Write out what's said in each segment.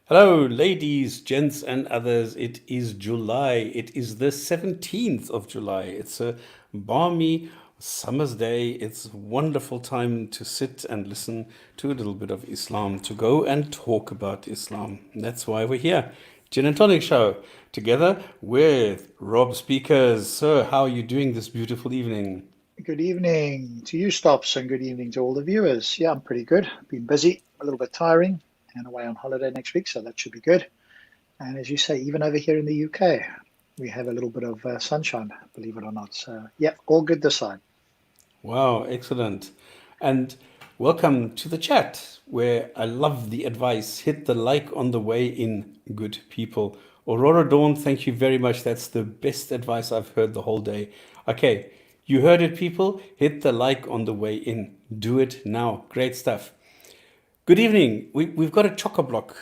Hello, ladies, gents, and others. It is July. It is the 17th of July. It's a balmy summer's day. It's a wonderful time to sit and listen to a little bit of Islam, to go and talk about Islam. That's why we're here. Gin and Tonic Show, together with Rob Speakers. So, how are you doing this beautiful evening? Good evening to you, Stops, and good evening to all the viewers. Yeah, I'm pretty good. Been busy, a little bit tiring, and away on holiday next week, so that should be good. And as you say, even over here in the UK, we have a little bit of sunshine, believe it or not. So, yeah, all good this side. Wow, excellent. And welcome to the chat where I love the advice. Hit the like on the way in, good people. Aurora Dawn, thank you very much. That's the best advice I've heard the whole day. Okay, you heard it, people. Hit the like on the way in. Do it now. Great stuff. Good evening. We've got a chock-a-block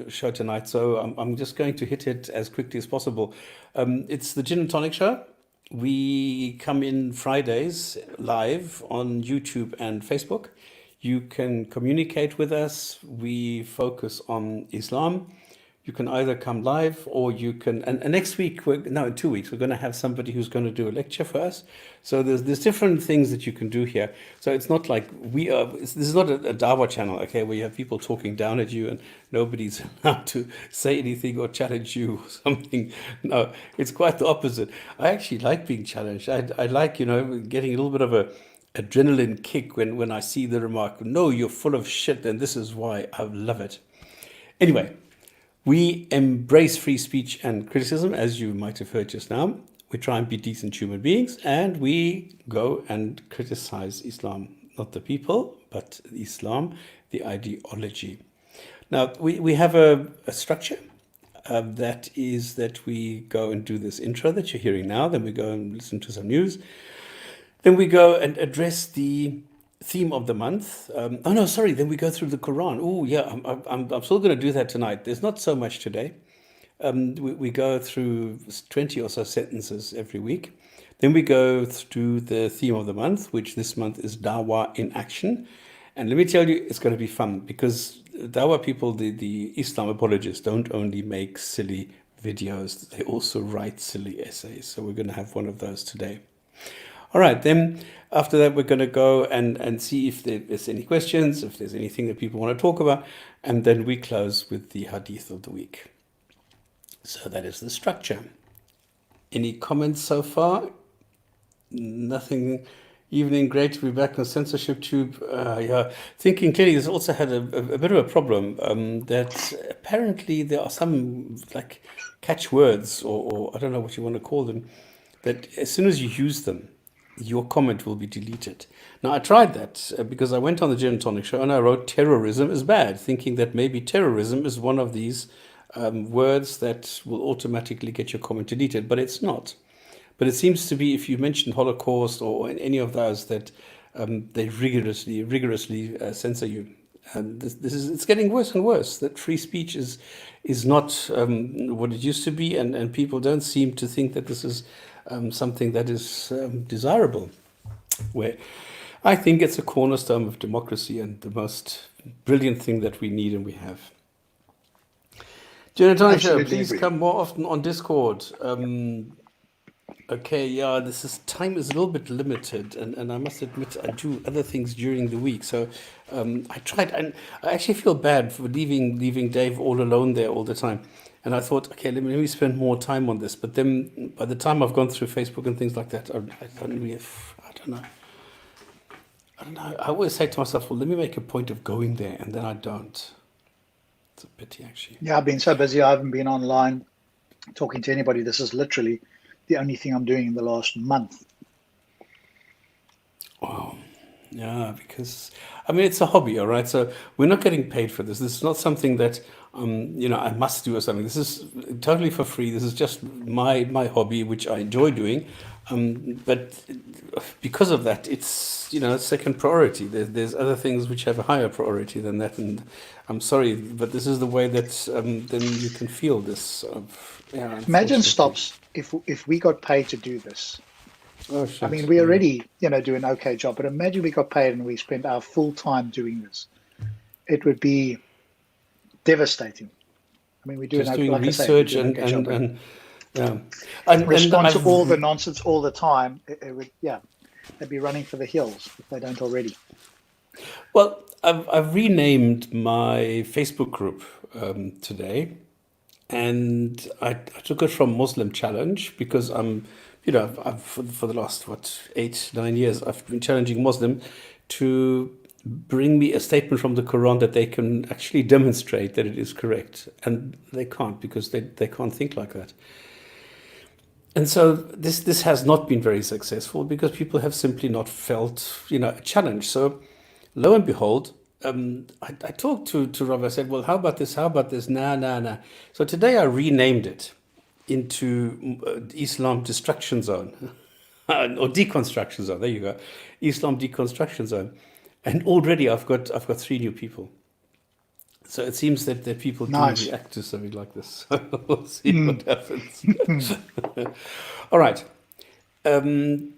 show tonight, so I'm just going to hit it as quickly as possible. It's the Gin and Tonic Show. We come in Fridays live on YouTube and Facebook. You can communicate with us. We focus on Islam. You can either come live or you can. And next week, no, in 2 weeks, we're going to have somebody who's going to do a lecture for us. So there's different things that you can do here. So it's not like we are. This is not a Dawah channel, okay, where you have people talking down at you and nobody's allowed to say anything or challenge you or something. No, it's quite the opposite. I actually like being challenged. I like, getting a little bit of a adrenaline kick when I see the remark, no, you're full of shit, and this is why. I love it. Anyway, we embrace free speech and criticism, as you might have heard just now. We try and be decent human beings, and we go and criticize Islam. Not the people, but Islam, the ideology. Now, we have a structure that is that we go and do this intro that you're hearing now, then we go and listen to some news, then we go and address the theme of the month. Oh no, sorry. Then we go through the Quran. Oh yeah, I'm still going to do that tonight. There's not so much today. We go through 20 or so sentences every week. Then we go through the theme of the month, which this month is Dawah in action. And let me tell you, it's going to be fun because Dawah people, the Islam apologists, don't only make silly videos, they also write silly essays. So we're going to have one of those today. All right, then after that, we're going to go and see if there's any questions, if there's anything that people want to talk about, and then we close with the hadith of the week. So that is the structure. Any comments so far? Nothing. Evening, great to be back on Censorship Tube. Yeah, thinking clearly has also had a bit of a problem that apparently there are some like catchwords or I don't know what you want to call them, that as soon as you use them, your comment will be deleted. Now, I tried that because I went on the Gin and Tonic Show and I wrote terrorism is bad, thinking that maybe terrorism is one of these words that will automatically get your comment deleted, but it's not. But it seems to be if you mention Holocaust or any of those that they rigorously censor you. And this is it's getting worse and worse. That free speech is not what it used to be, and people don't seem to think that this is something that is desirable. Where I think it's a cornerstone of democracy and the most brilliant thing that we need and we have. Jonathan Show, Absolutely please agree. come more often on Discord. Okay, yeah, this is time is a little bit limited, and I must admit I do other things during the week. So I tried, and I actually feel bad for leaving Dave all alone there all the time. And I thought, okay, let me spend more time on this. But then by the time I've gone through Facebook and things like that, I don't really, I don't know. I don't know. I always say to myself, well, let me make a point of going there, and then I don't. It's a pity, actually. Yeah, I've been so busy, I haven't been online talking to anybody. This is literally the only thing I'm doing in the last month. Wow. Yeah, because I mean it's a hobby, all right. So we're not getting paid for this. This is not something that I must do or something. This is totally for free. This is just my hobby, which I enjoy doing. But because of that, it's second priority. There's other things which have a higher priority than that. And I'm sorry, but this is the way that then you can feel this. Yeah, Imagine, unfortunately. Stops, if we got paid to do this. Oh I mean, shit. we Yeah. already, do an okay job, but imagine we got paid and we spent our full time doing this. It would be devastating. I mean, we do just know, doing like I say, we research do an okay job of and yeah, and respond to all the I've nonsense all the time. It would, yeah, they'd be running for the hills if they don't already. well, I've renamed my Facebook group today, and I took it from Muslim Challenge because I've for the last what 8 9 years I've been challenging Muslim to bring me a statement from the Quran that they can actually demonstrate that it is correct, and they can't because they can't think like that. And so this has not been very successful because people have simply not felt a challenge. So lo and behold, I talked to Rob. I said, well, how about this? How about this? Nah, nah, nah. So today I renamed it into Islam Destruction Zone or Deconstruction Zone. There you go, Islam Deconstruction Zone. And already I've got 3 new people. So it seems that people do Nice. react to something like this. We'll see what Mm. happens. All right. Um,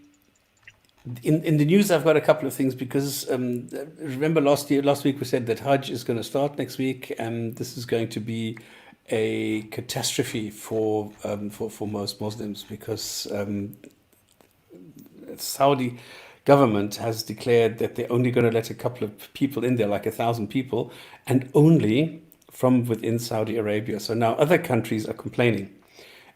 in the news, I've got a couple of things because remember last week we said that Hajj is going to start next week, and this is going to be a catastrophe for most Muslims because Saudi government has declared that they're only going to let a couple of people in there, like 1,000 people, and only from within Saudi Arabia. So now other countries are complaining.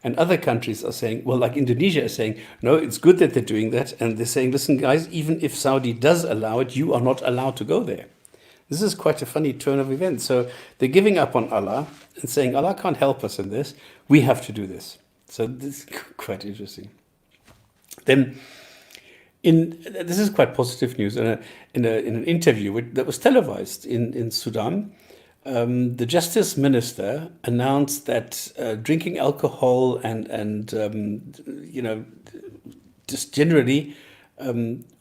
And other countries are saying, well, like Indonesia is saying, no, it's good that they're doing that. And they're saying, listen, guys, even if Saudi does allow it, you are not allowed to go there. This is quite a funny turn of events. So they're giving up on Allah and saying, Allah can't help us in this. We have to do this. So this is quite interesting. Then, this is quite positive news. In an interview that was televised in Sudan, the justice minister announced that drinking alcohol and just generally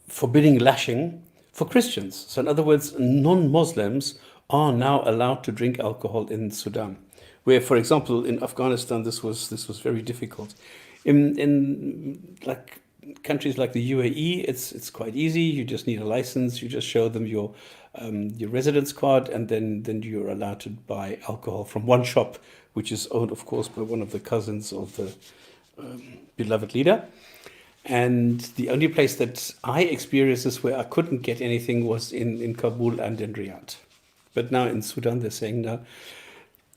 forbidding lashing for Christians. So in other words, non-Muslims are now allowed to drink alcohol in Sudan, where, for example, in Afghanistan this was very difficult. In like countries like the UAE, it's quite easy. You just need a license. You just show them your residence card, and then you're allowed to buy alcohol from one shop, which is owned, of course, by one of the cousins of the beloved leader. And the only place that I experienced this where I couldn't get anything was in Kabul and in Riyadh. But now in Sudan, they're saying now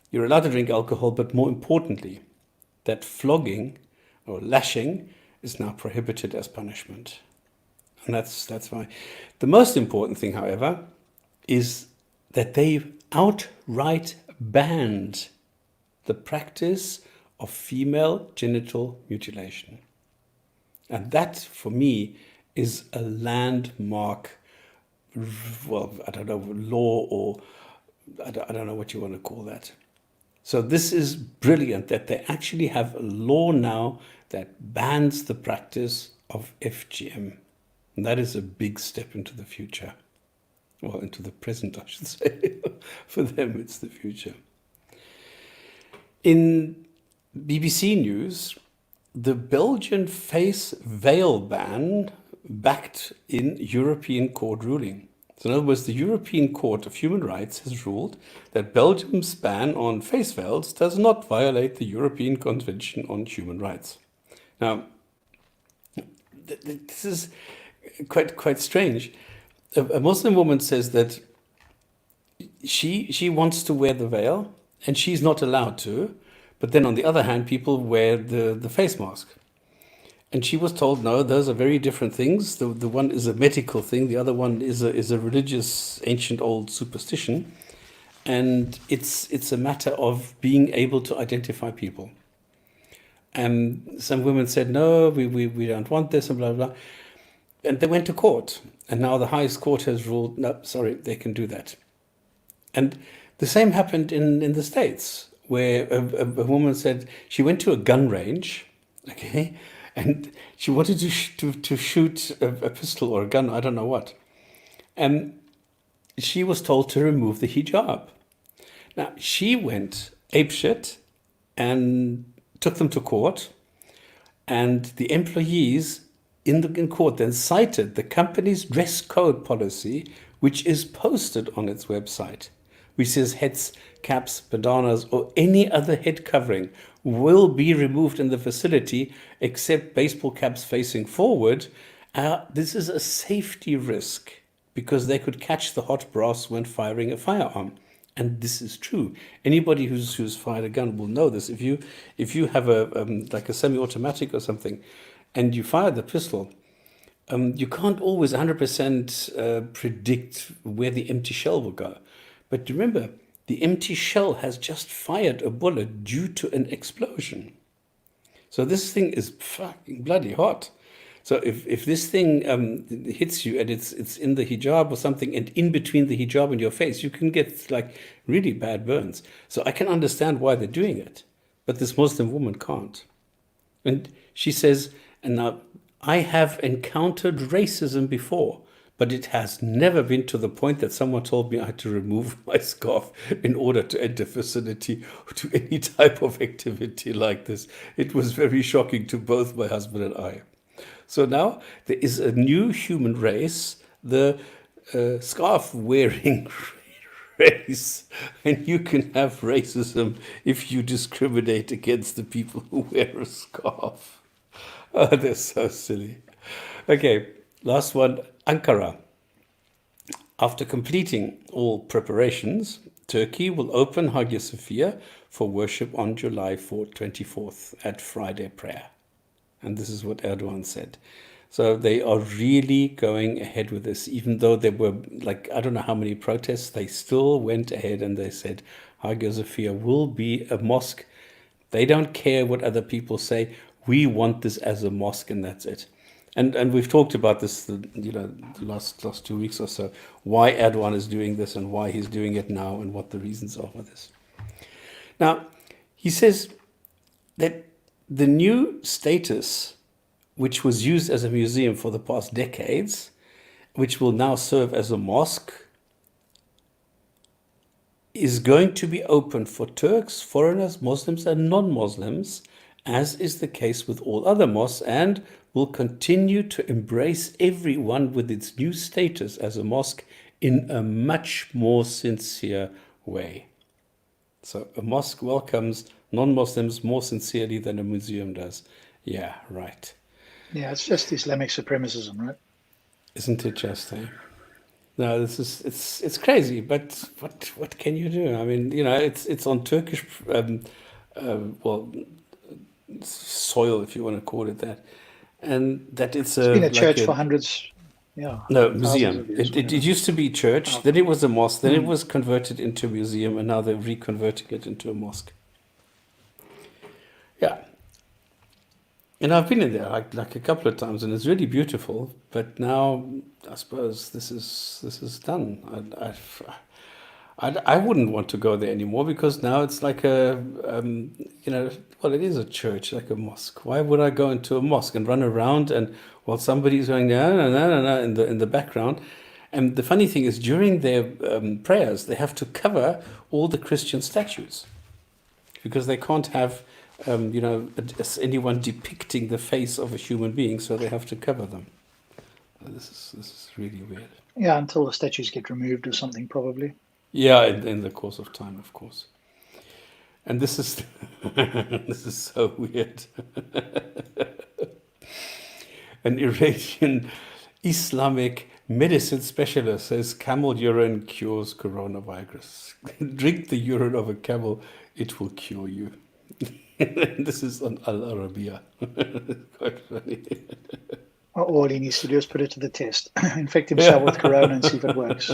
you're allowed to drink alcohol, but more importantly, that flogging or lashing is now prohibited as punishment. And that's why. The most important thing, however, is that they've outright banned the practice of female genital mutilation. And that, for me, is a landmark, well, I don't know, law, or I don't know what you want to call that. So this is brilliant that they actually have a law now that bans the practice of FGM. And that is a big step into the future. Well, into the present, I should say. For them, it's the future. In BBC News, the Belgian face veil ban backed in European court ruling. So in other words, the European Court of Human Rights has ruled that Belgium's ban on face veils does not violate the European Convention on Human Rights. Now, this is quite strange. A Muslim woman says that she wants to wear the veil and she's not allowed to, but then on the other hand, people wear the face mask. And she was told, no, those are very different things. The one is a medical thing, the other one is a religious, ancient, old superstition. And it's a matter of being able to identify people. And some women said, no, we don't want this, and blah, blah, blah. And they went to court. And now the highest court has ruled, no, sorry, they can do that. And the same happened in the States, where a woman said she went to a gun range, okay, and she wanted to shoot a pistol or a gun, I don't know what. And she was told to remove the hijab. Now, she went apeshit and took them to court, and the employees in court then cited the company's dress code policy, which is posted on its website. which says hats, caps, bandanas, or any other head covering will be removed in the facility except baseball caps facing forward. This is a safety risk because they could catch the hot brass when firing a firearm. And this is true. Anybody who's fired a gun will know this. If you have a like a semi-automatic or something, and you fire the pistol, you can't always 100% predict where the empty shell will go. But remember, the empty shell has just fired a bullet due to an explosion. So this thing is fucking bloody hot. So if this thing hits you and it's in the hijab or something and in between the hijab and your face, you can get like really bad burns. So I can understand why they're doing it, but this Muslim woman can't. And she says, and now I have encountered racism before, but it has never been to the point that someone told me I had to remove my scarf in order to enter facility or to any type of activity like this. It was very shocking to both my husband and I. So now there is a new human race, the scarf wearing race, and you can have racism if you discriminate against the people who wear a scarf. Oh, they're so silly. Okay, last one, Ankara. After completing all preparations, Turkey will open Hagia Sophia for worship on July 24th at Friday prayer. And this is what Erdogan said. So they are really going ahead with this, even though there were like, I don't know how many protests, they still went ahead and they said Hagia Sophia will be a mosque. They don't care what other people say. We want this as a mosque and that's it. And we've talked about this, the last 2 weeks or so, why Erdogan is doing this and why he's doing it now and what the reasons are for this. Now, he says that the new status, which was used as a museum for the past decades, which will now serve as a mosque, is going to be open for Turks, foreigners, Muslims, and non-Muslims, as is the case with all other mosques, and will continue to embrace everyone with its new status as a mosque in a much more sincere way. So a mosque welcomes non-Muslims more sincerely than a museum does. Yeah, right. Yeah, it's just Islamic supremacism, right? Isn't it just? No, this is it's crazy, but what can you do? I mean, it's on Turkish well soil, if you want to call it that, and that it's been a church like for hundreds, yeah, no thousands museum. of years. It used to be church, then it was a mosque, then it was converted into a museum, and now they're reconverting it into a mosque. Yeah. And I've been in there like a couple of times, and it's really beautiful. But now, I suppose this is done. I wouldn't want to go there anymore because now it's like a well, it is a church, like a mosque. Why would I go into a mosque and run around and while somebody's going no in the background? And the funny thing is, during their prayers, they have to cover all the Christian statues because they can't have anyone depicting the face of a human being, so they have to cover them. This is really weird. Yeah, until the statues get removed or something, probably. Yeah, in the course of time, of course. And this is this is so weird. An Iranian Islamic medicine specialist says camel urine cures coronavirus. Drink the urine of a camel, it will cure you. This is on Al Arabiya. Quite funny. All he needs to do is put it to the test. Infect himself with corona and see if it works.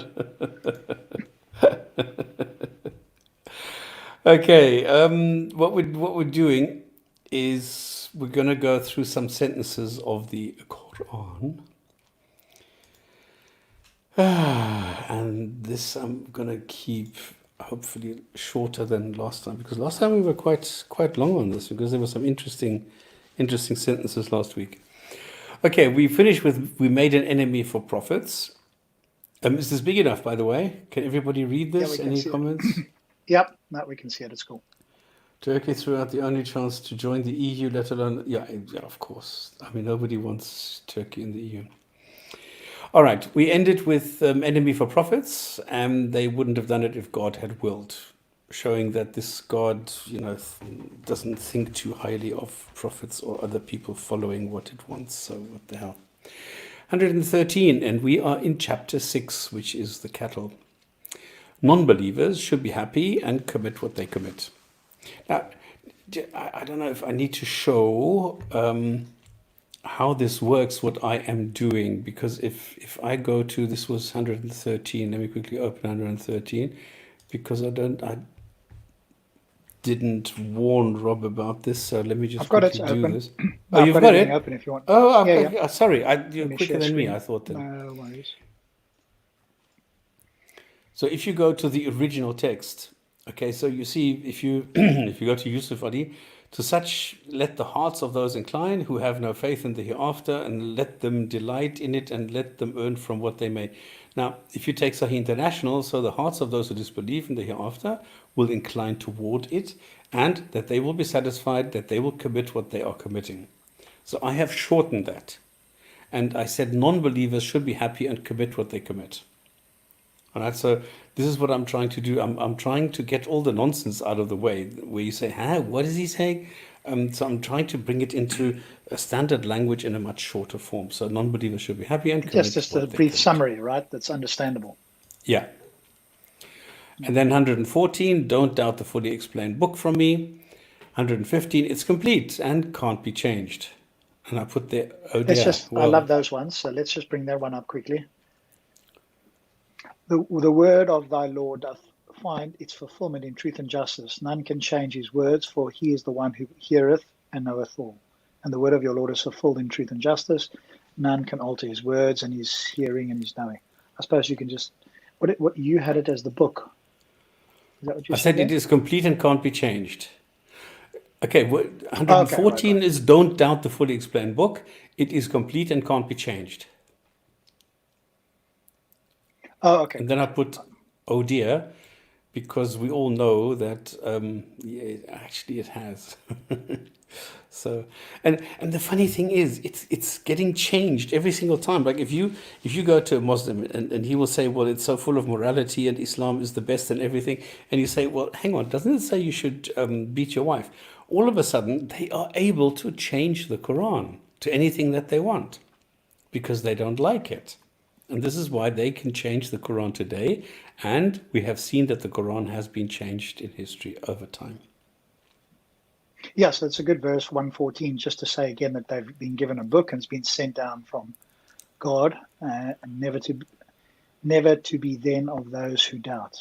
Okay, what we're doing is we're going to go through some sentences of the Quran. And this I'm going to keep hopefully shorter than last time, because last time we were quite long on this because there were some interesting sentences last week. Okay, we finished with we made an enemy for prophets. Is this big enough, by the way? Can everybody read this? Yeah, Any comments? Yep, no, we can see it. It's cool. Turkey threw out the only chance to join the EU, let alone... Yeah, of course. I mean, nobody wants Turkey in the EU. All right, we ended with enemy for prophets, and they wouldn't have done it if God had willed, showing that this God, doesn't think too highly of prophets or other people following what it wants. So what the hell? 113, and we are in chapter 6, which is the cattle. Non-believers should be happy and commit what they commit. Now, I don't know if I need to show how this works, what I am doing, because if I go to, this was 113, let me quickly open 113, because I didn't warn Rob about this, so let me just I've got it quickly do open. this. No, Oh, I've you've got got everything it? open if you want. Oh, Yeah, okay. yeah. Sorry, Let you're me quicker share than me, screen. I thought then. No worries. So if you go to the original text, okay, so you see, if you if you go to Yusuf Ali, to such let the hearts of those incline who have no faith in the hereafter, and let them delight in it, and let them earn from what they may. Now, if you take Sahih International, so the hearts of those who disbelieve in the hereafter will incline toward it, and that they will be satisfied, that they will commit what they are committing. So I have shortened that, and I said non-believers should be happy and commit what they commit. All right, so this is what I'm trying to do. I'm trying to get all the nonsense out of the way, where you say, what is he saying? So I'm trying to bring it into a standard language in a much shorter form. So non-believers should be happy and commit Just a what they brief commit. summary, right? That's understandable. Yeah. And then 114, don't doubt the fully explained book from me. 115, it's complete and can't be changed. And I put there, oh dear, I love those ones. So let's just bring that one up quickly. The word of thy Lord doth find its fulfillment in truth and justice. None can change his words, for he is the one who heareth and knoweth all. And the word of your Lord is fulfilled in truth and justice. None can alter his words and his hearing and his knowing. I suppose you can just, what you had it as the book. Is that what you I said said it there? is complete and can't be changed. Okay, Okay, 114 right. is don't doubt the fully explained book. It is complete and can't be changed. Oh, okay, And then I good. put, oh dear, because we all know that actually it has. So, and the funny thing is, it's getting changed every single time. Like if you go to a Muslim and he will say, well, it's so full of morality and Islam is the best and everything, and you say, well, hang on, doesn't it say you should beat your wife? All of a sudden, they are able to change the Quran to anything that they want because they don't like it. And this is why they can change the Quran today. And we have seen that the Quran has been changed in history over time. Yes, that's a good verse, 114, just to say again that they've been given a book and it's been sent down from God, and never to be then of those who doubt.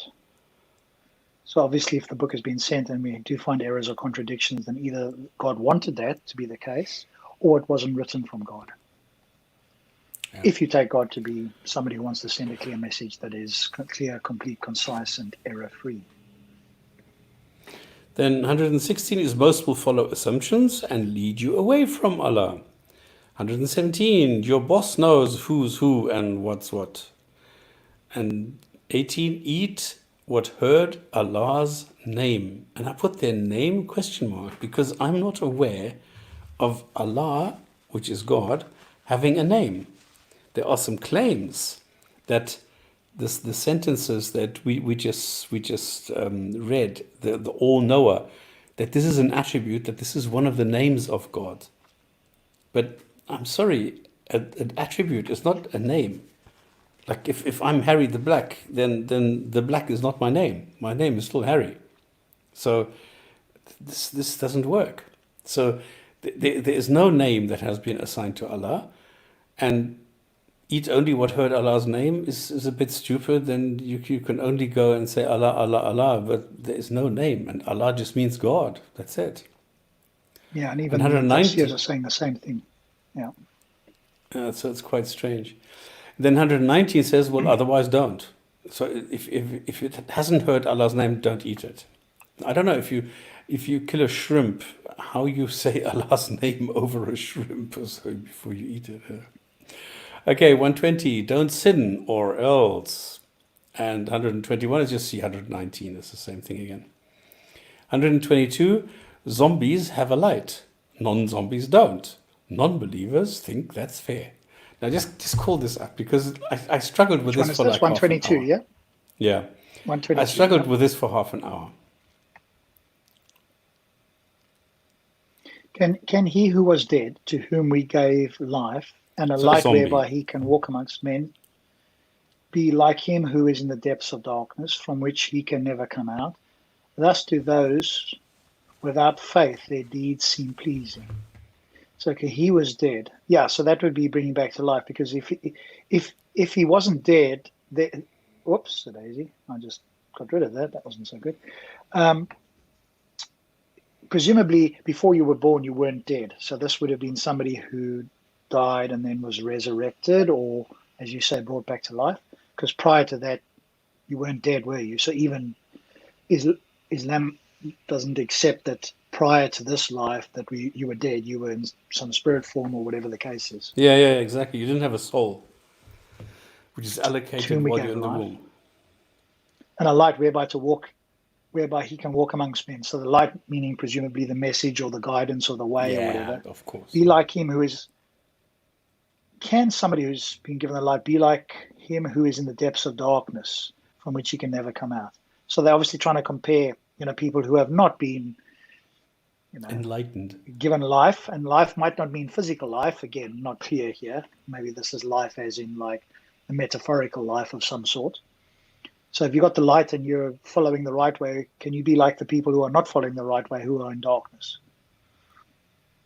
So obviously, if the book has been sent and we do find errors or contradictions, then either God wanted that to be the case, or it wasn't written from God. Yeah. If you take God to be somebody who wants to send a clear message that is clear, complete, concise, and error-free. Then 116 is most will follow assumptions and lead you away from Allah. 117, your boss knows who's who and what's what. And 18, eat what heard Allah's name. And I put their name question mark because I'm not aware of Allah, which is God, having a name. There are some claims that the sentences that we just read, the all-knower, that this is an attribute, that this is one of the names of God. But I'm sorry, an attribute is not a name. Like if I'm Harry the Black, then the Black is not my name. My name is still Harry. So this doesn't work. So there is no name that has been assigned to Allah, and eat only what heard Allah's name is a bit stupid. Then you can only go and say Allah, Allah, Allah, but there is no name, and Allah just means God. That's it. Yeah, and even the 190. tafsirs are saying the same thing. Yeah. So it's quite strange. Then 119 says, well, otherwise don't. So if it hasn't heard Allah's name, don't eat it. I don't know if you kill a shrimp, how you say Allah's name over a shrimp or so before you eat it. Okay, 120, don't sin or else. And 121 is just see 119, it's the same thing again. 122, zombies have a light. Non-zombies don't. Non-believers think that's fair. Now just call this up because I struggled with Which one this is for this? like half an 122, hour. yeah? Yeah, I 122, struggled yeah. with this for half an hour. Can he who was dead, to whom we gave life, and a So a light zombie. whereby he can walk amongst men, be like him who is in the depths of darkness, from which he can never come out? Thus to those without faith their deeds seem pleasing. So okay, he was dead. Yeah, so that would be bringing back to life, because if he wasn't dead, whoops, a daisy, I just got rid of that. That wasn't so good. Um, Presumably, before you were born, you weren't dead. So this would have been somebody who died and then was resurrected, or, as you say, brought back to life. Because prior to that, you weren't dead, were you? So even Islam doesn't accept that prior to this life that you were dead, you were in some spirit form or whatever the case is. Yeah, exactly. You didn't have a soul, which is To allocated whom we while you're gave in the life, womb. and a light whereby he can walk amongst men. So the light meaning presumably the message or the guidance or the way or Yeah, whatever. of course. Be like him who is. Can somebody who's been given the light be like him who is in the depths of darkness, from which he can never come out? So they're obviously trying to compare, people who have not been, Enlightened. given life, and life might not mean physical life. Again, not clear here. Maybe this is life as in like a metaphorical life of some sort. So if you got the light and you're following the right way, can you be like the people who are not following the right way, who are in darkness?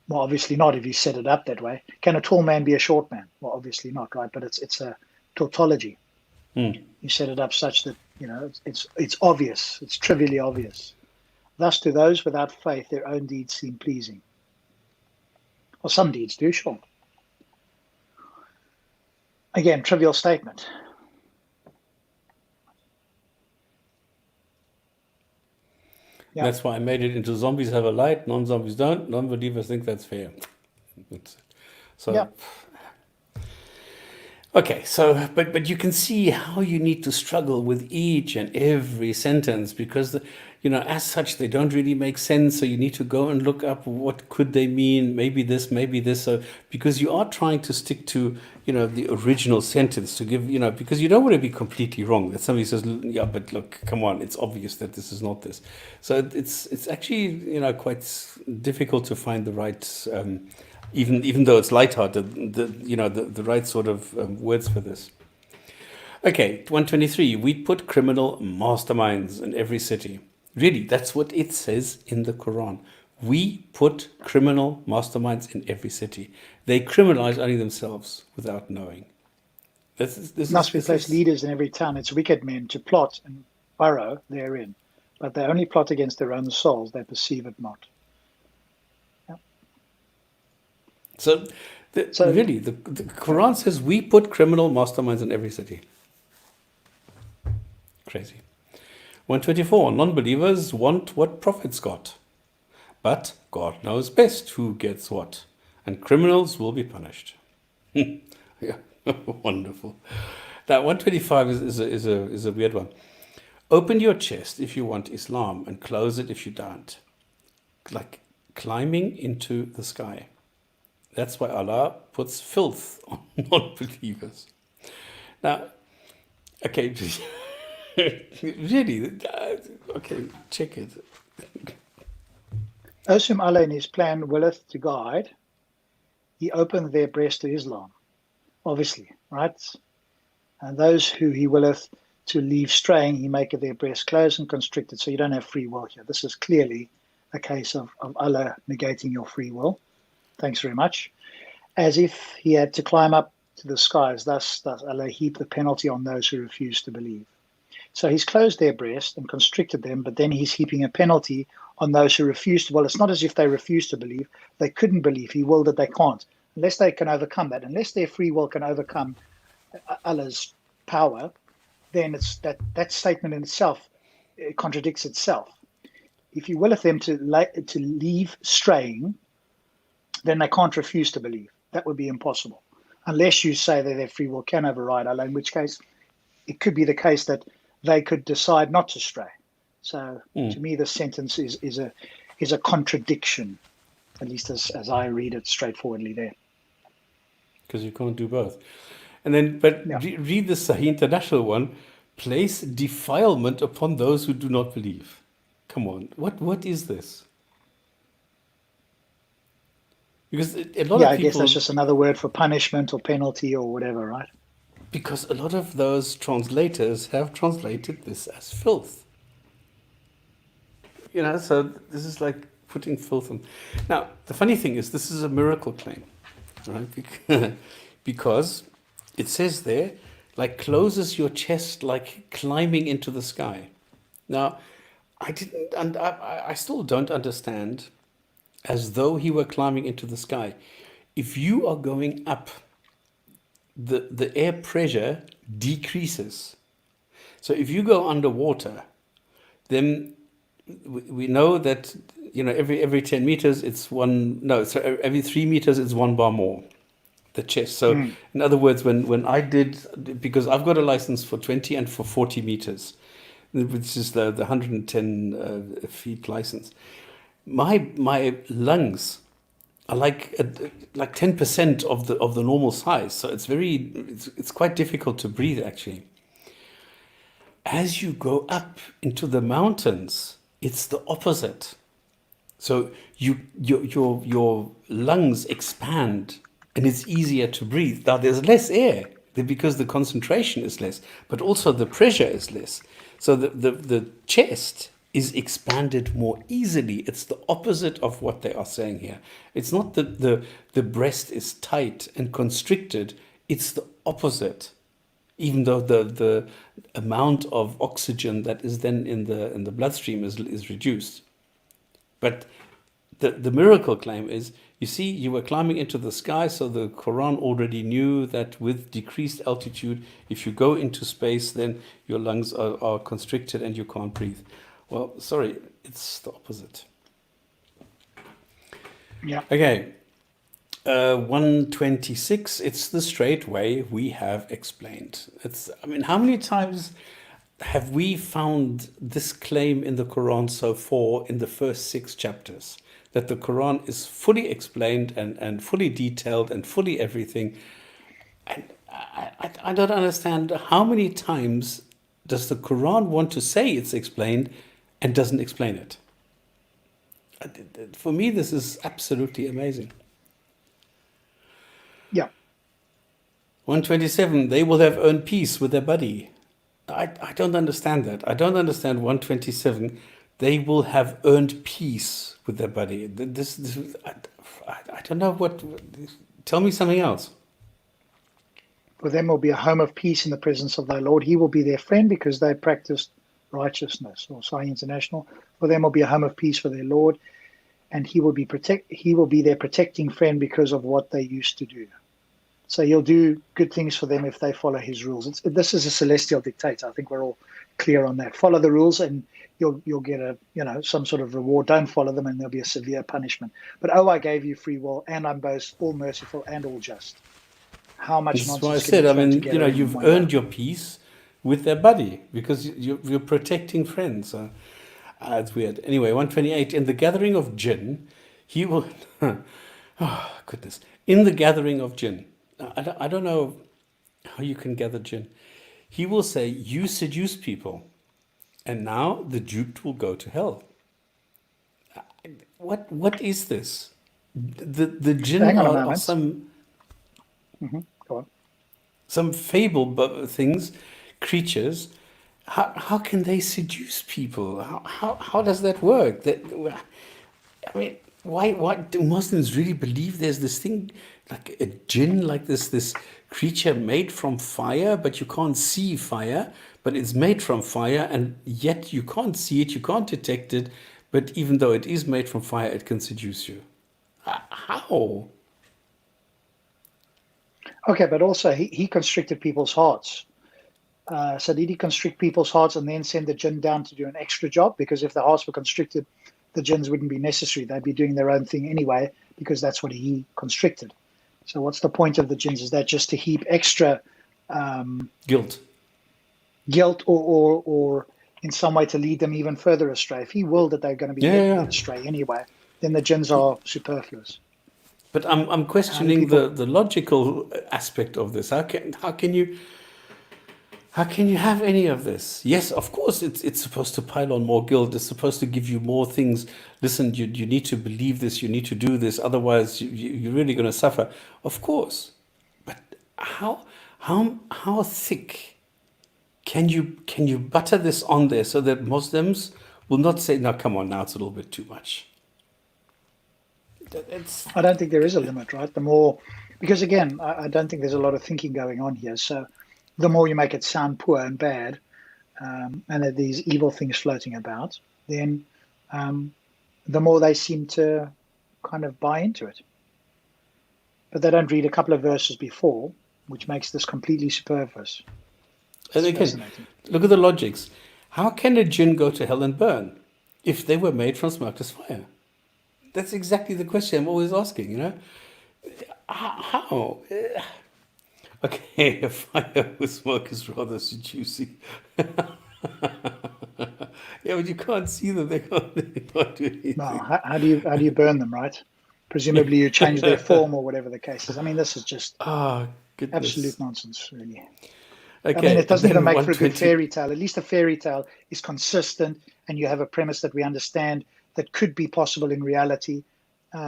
Well, obviously not if you set it up that way. Can a tall man be a short man? Well, obviously not, right? But it's a tautology. Hmm. You set it up such that it's obvious. It's trivially obvious. Thus, to those without faith, their own deeds seem pleasing. Well, some deeds do, sure. Again, trivial statement. Yeah. That's why I made it into zombies have a light, non-zombies don't. Non-believers think that's fair. So, Yeah. okay, so but you can see how you need to struggle with each and every sentence because as such they don't really make sense. So you need to go and look up what could they mean. Maybe this, maybe this. So because you are trying to stick to the original sentence to give because you don't want to be completely wrong. That somebody says, yeah, but look, come on, it's obvious that this is not this. So it's actually quite difficult to find the right. Even though it's lighthearted, the right sort of words for this. Okay, 123. We put criminal masterminds in every city. Really, that's what it says in the Quran. We put criminal masterminds in every city. They criminalize only themselves without knowing. Thus we place leaders in every town. It's wicked men to plot and burrow therein, but they only plot against their own souls. They perceive it not. So really, the Quran says we put criminal masterminds in every city. Crazy. 124. Non-believers want what prophets got. But God knows best who gets what. And criminals will be punished. Yeah, wonderful. Now, 125 is a weird one. Open your chest if you want Islam and close it if you don't. Like climbing into the sky. That's why Allah puts filth on non-believers. Now, okay, really, okay, check it. Those whom Allah in His plan willeth to guide, He opened their breast to Islam, obviously, right? And those who He willeth to leave straying, He maketh their breast closed and constricted, so you don't have free will here. This is clearly a case of Allah negating your free will. Thanks very much. As if He had to climb up to the skies, thus Allah heaped the penalty on those who refuse to believe. So He's closed their breast and constricted them, but then He's heaping a penalty on those who refuse to. Well, it's not as if they refuse to believe. They couldn't believe. He willed that they can't. Unless they can overcome that, unless their free will can overcome Allah's power, then it's that statement in itself contradicts itself. If He willeth them to leave straying, then they can't refuse to believe. That would be impossible. Unless you say that their free will can override Allah, in which case it could be the case that they could decide not to stray. So to me, this sentence is a contradiction, at least as I read it straightforwardly there. because you can't do both. And then, but Yeah. read the Sahih International one. Place defilement upon those who do not believe. Come on, what is this? Because a lot Yeah, of I guess that's people, just another word for punishment or penalty or whatever, right? because a lot of those translators have translated this as filth. So this is like putting filth on. Now, the funny thing is, this is a miracle claim, right? Because it says there, like closes your chest like climbing into the sky. Now, I didn't, and I still don't understand, as though he were climbing into the sky. If you are going up, the air pressure decreases. So if you go underwater, then we know that every 10 meters it's one, no, so every 3 meters it's 1 bar more, the chest. So Mm. in other words, when I did, because I've got a license for 20 and for 40 meters, which is the 110 feet license, my lungs are like 10% of the normal size. So it's quite difficult to breathe actually. As you go up into the mountains, it's the opposite. So your lungs expand and it's easier to breathe. Now there's less air because the concentration is less, but also the pressure is less. So the chest is expanded more easily. It's the opposite of what they are saying here. It's not that the breast is tight and constricted, it's the opposite. Even though the amount of oxygen that is then in the bloodstream is reduced. But the miracle claim is, you see, you were climbing into the sky, so the Quran already knew that with decreased altitude, if you go into space, then your lungs are constricted and you can't breathe. Well, sorry, it's the opposite. Yeah. Okay. 126, it's the straight way we have explained. How many times have we found this claim in the Quran so far in the first 6 chapters? That the Quran is fully explained and fully detailed and fully everything. And I don't understand, how many times does the Quran want to say it's explained and doesn't explain it? For me, this is absolutely amazing. Yeah. 127, they will have earned peace with their body. I don't understand that. I don't understand 127. They will have earned peace with their body. I don't know what. Tell me something else. For them will be a home of peace in the presence of thy Lord. He will be their friend because they practiced righteousness. Or Sapiens International. For them will be a home of peace for their Lord, and he will be their protecting friend because of what they used to do. So he'll do good things for them if they follow his rules. This is a celestial dictator. I think we're all clear on that. Follow the rules and you'll get some sort of reward. Don't follow them and there'll be a severe punishment. But I gave you free will, and I'm both all merciful and all just. How much This is nonsense why I can said, you throw together in you've one earned go? your peace with their body because you're protecting friends. So, it's weird. Anyway, 128, in the gathering of jinn, he will, oh, goodness, in the gathering of jinn, I don't know how you can gather jinn. He will say, you seduce people, and now the duped will go to hell. What is this? The jinn Hang on a are moment. some Go on. fable things, creatures. How can they seduce people? How does that work? Why do Muslims really believe there's this thing like a jinn, like this creature made from fire, but you can't see fire, but it's made from fire, and yet you can't see it, you can't detect it, but even though it is made from fire, it can seduce you. How? Okay, but also he constricted people's hearts. So did he constrict people's hearts and then send the jinn down to do an extra job? Because if the hearts were constricted, the jinns wouldn't be necessary. They'd be doing their own thing anyway, because that's what he constricted. So what's the point of the jinns? Is that just to heap extra Guilt. guilt or in some way to lead them even further astray? If he willed that they're going to be Yeah. led astray anyway, then the jinns are superfluous. But I'm How do questioning people? the logical aspect of this. How can you have any of this? Yes, of course, it's supposed to pile on more guilt. It's supposed to give you more things. Listen, you need to believe this. You need to do this. Otherwise, you're really going to suffer. Of course, but how thick can you butter this on there so that Muslims will not say, "No, come on, now it's a little bit too much." It's I don't think there is a limit, right? The more, because again, I don't think there's a lot of thinking going on here. So the more you make it sound poor and bad, and that these evil things floating about, then um, the more they seem to kind of buy into it. But they don't read a couple of verses before, which makes this completely superfluous. And It's again, fascinating. look at the logics. How can a jinn go to hell and burn if they were made from smokeless fire? That's exactly the question I'm always asking. How? Okay, a fire with smoke is rather seducing. Yeah, but you can't see them. They can't do Well, anything. how do you burn them, right? Presumably you change their form or whatever the case is. I mean, this is just Ah, goodness. absolute nonsense, really. I mean, Okay, it and doesn't even then make for a good 120. fairy tale. At least a fairy tale is consistent, and you have a premise that we understand that could be possible in reality.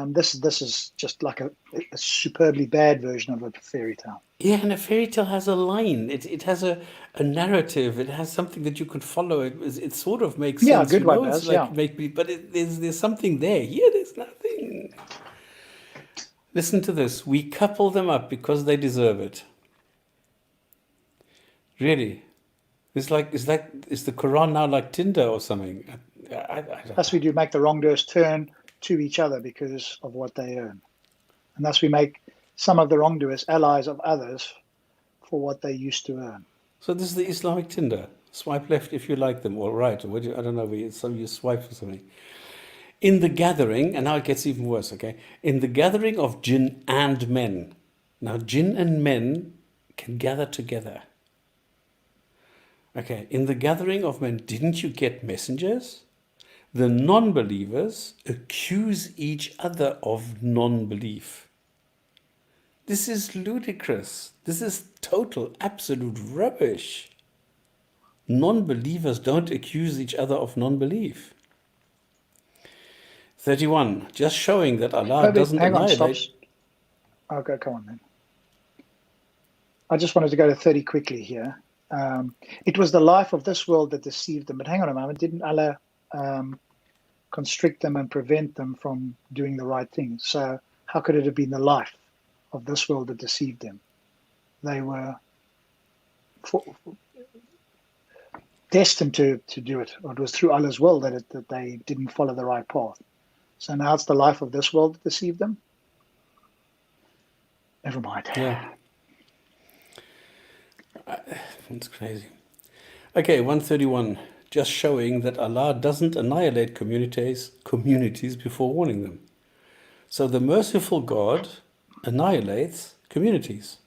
This is just like a superbly bad version of a fairy tale. Yeah, and a fairy tale has a line. It has a narrative. It has something that you could follow. It sort of makes Yeah, a sense, good one It's does. like Yeah. make me, but there's something there. Here, there's nothing. Listen to this. We couple them up because they deserve it. Really, is the Quran now like Tinder or something? I don't Thus, know. we do make the wrongdoers turn to each other because of what they earn, and thus we make some of the wrongdoers allies of others for what they used to earn. So this is the Islamic Tinder. Swipe left if you like them, or right, or I don't know. Some you swipe or something. In the gathering, and now it gets even worse. Okay, in the gathering of jinn and men. Now, jinn and men can gather together. Okay, in the gathering of men, didn't you get messengers? The non believers accuse each other of non belief. This is ludicrous. This is total, absolute rubbish. Non believers don't accuse each other of non belief. 31. Just showing that Allah But doesn't hang on, annihilate. stops. Okay, come on then. I just wanted to go to 30 quickly here. It was the life of this world that deceived them. But hang on a moment, didn't Allah um, constrict them and prevent them from doing the right thing? So how could it have been the life of this world that deceived them? They were for, destined to do it, or it was through Allah's will that they didn't follow the right path. So now it's the life of this world that deceived them? Never mind. Yeah, it's crazy. Okay, 131. Just showing that Allah doesn't annihilate communities before warning them. So the merciful God annihilates communities,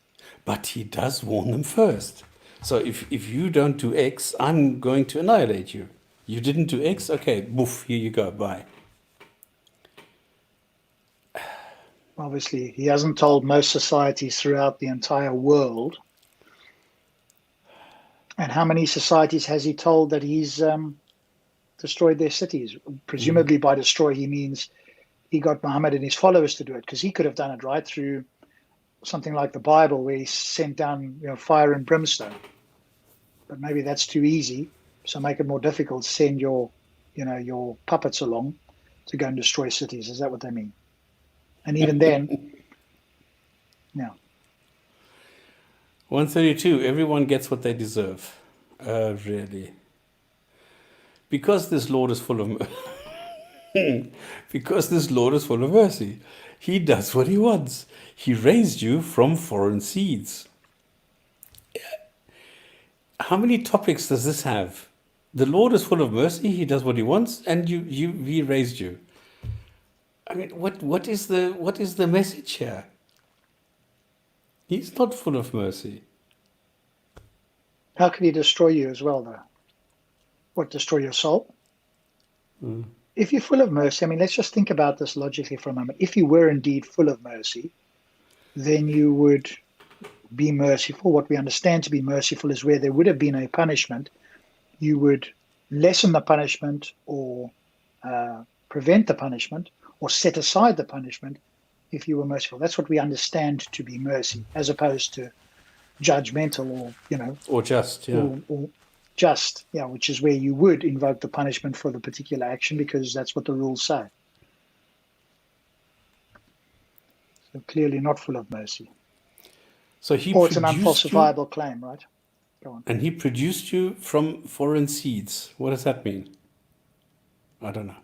but He does warn them first. So if you don't do X, I'm going to annihilate you. You didn't do X? Okay, boof, here you go, bye. Obviously, he hasn't told most societies throughout the entire world. And how many societies has he told that he's destroyed their cities? Presumably, by destroy, he means he got Muhammad and his followers to do it, because he could have done it right through something like the Bible, where he sent down fire and brimstone. But maybe that's too easy, so make it more difficult. Send your puppets along to go and destroy cities. Is that what they mean? And even then, yeah. 132. Everyone gets what they deserve. Really. Because this Lord is full of because this Lord is full of mercy. He does what he wants. He raised you from foreign seeds. How many topics does this have? The Lord is full of mercy, he does what he wants, and he raised you. I mean, what is the message here? He's not full of mercy. How can he destroy you as well, though? What, destroy your soul? if you're full of mercy, I mean, let's just think about this logically for a moment. If you were indeed full of mercy, then you would be merciful. What we understand to be merciful is where there would have been a punishment, you would lessen the punishment or prevent the punishment or set aside the punishment if you were merciful. That's what we understand to be mercy, as opposed to judgmental or, Or just, yeah. or just, which is where you would invoke the punishment for the particular action because that's what the rules say. So clearly not full of mercy. So he Or it's an produced you, unfalsifiable claim, right? Go on. and he produced you from foreign seeds. What does that mean? I don't know.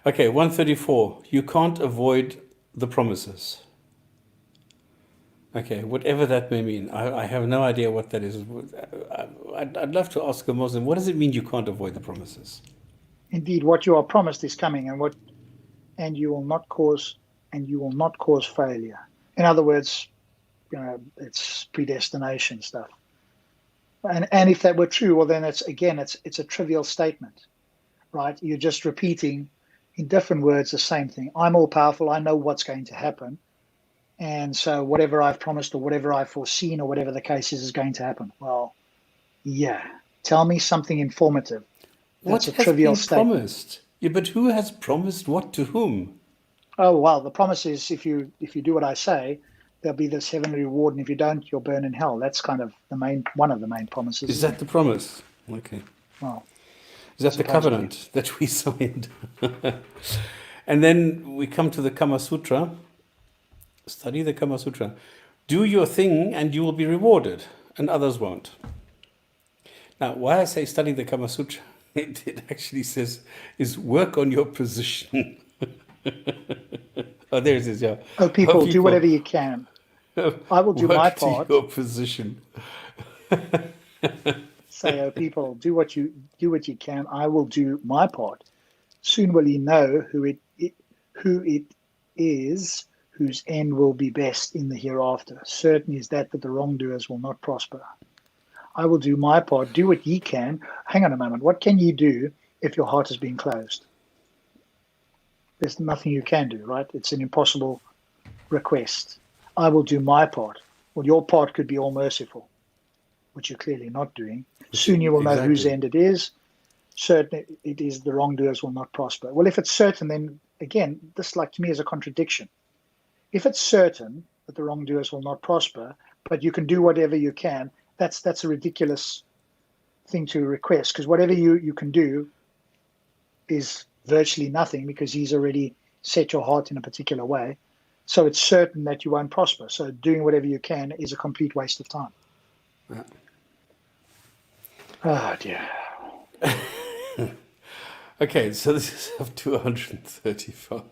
Okay, 134. You can't avoid the promises. Okay, whatever that may mean. I have no idea what that is. I'd love to ask a Muslim, what does it mean you can't avoid the promises? Indeed, what you are promised is coming, and you will not cause failure. In other words, it's predestination stuff. And if that were true, well, then it's a trivial statement, right? You're just repeating in different words the same thing. I'm all powerful. I know what's going to happen. And so whatever I've promised or whatever I've foreseen or whatever the case is going to happen. Well, yeah. Tell me something informative. That's What a has trivial been statement. promised? Yeah, but who has promised what to whom? Oh, well, the promise is if you do what I say, there'll be this heavenly reward, and if you don't, you'll burn in hell. That's kind of one of the main promises. Is that the promise? Okay. Well, Is that the supposedly. covenant that we signed? And then we come to the Kama Sutra. Study the Kama Sutra. Do your thing and you will be rewarded, and others won't. Now, why I say study the Kama Sutra, it actually says, is work on your position. Oh, there it is, yeah. Oh, people, do whatever you can. I will do my Work part. to your position. Say, oh, people, do what you can. I will do my part. Soon will ye know who it is whose end will be best in the hereafter. Certain is that the wrongdoers will not prosper. I will do my part. Do what ye can. Hang on a moment. What can you do if your heart has been closed? There's nothing you can do, right? It's an impossible request. I will do my part. Well, your part could be all merciful, which you're clearly not doing. Soon you will know whose end it is. Certain it is the wrongdoers will not prosper. Well, if it's certain, then again, this like to me is a contradiction. If it's certain that the wrongdoers will not prosper, but you can do whatever you can, that's a ridiculous thing to request, because whatever you can do is virtually nothing because he's already set your heart in a particular way. So it's certain that you won't prosper. So doing whatever you can is a complete waste of time. Yeah. Oh, dear. Okay, so this is of 235.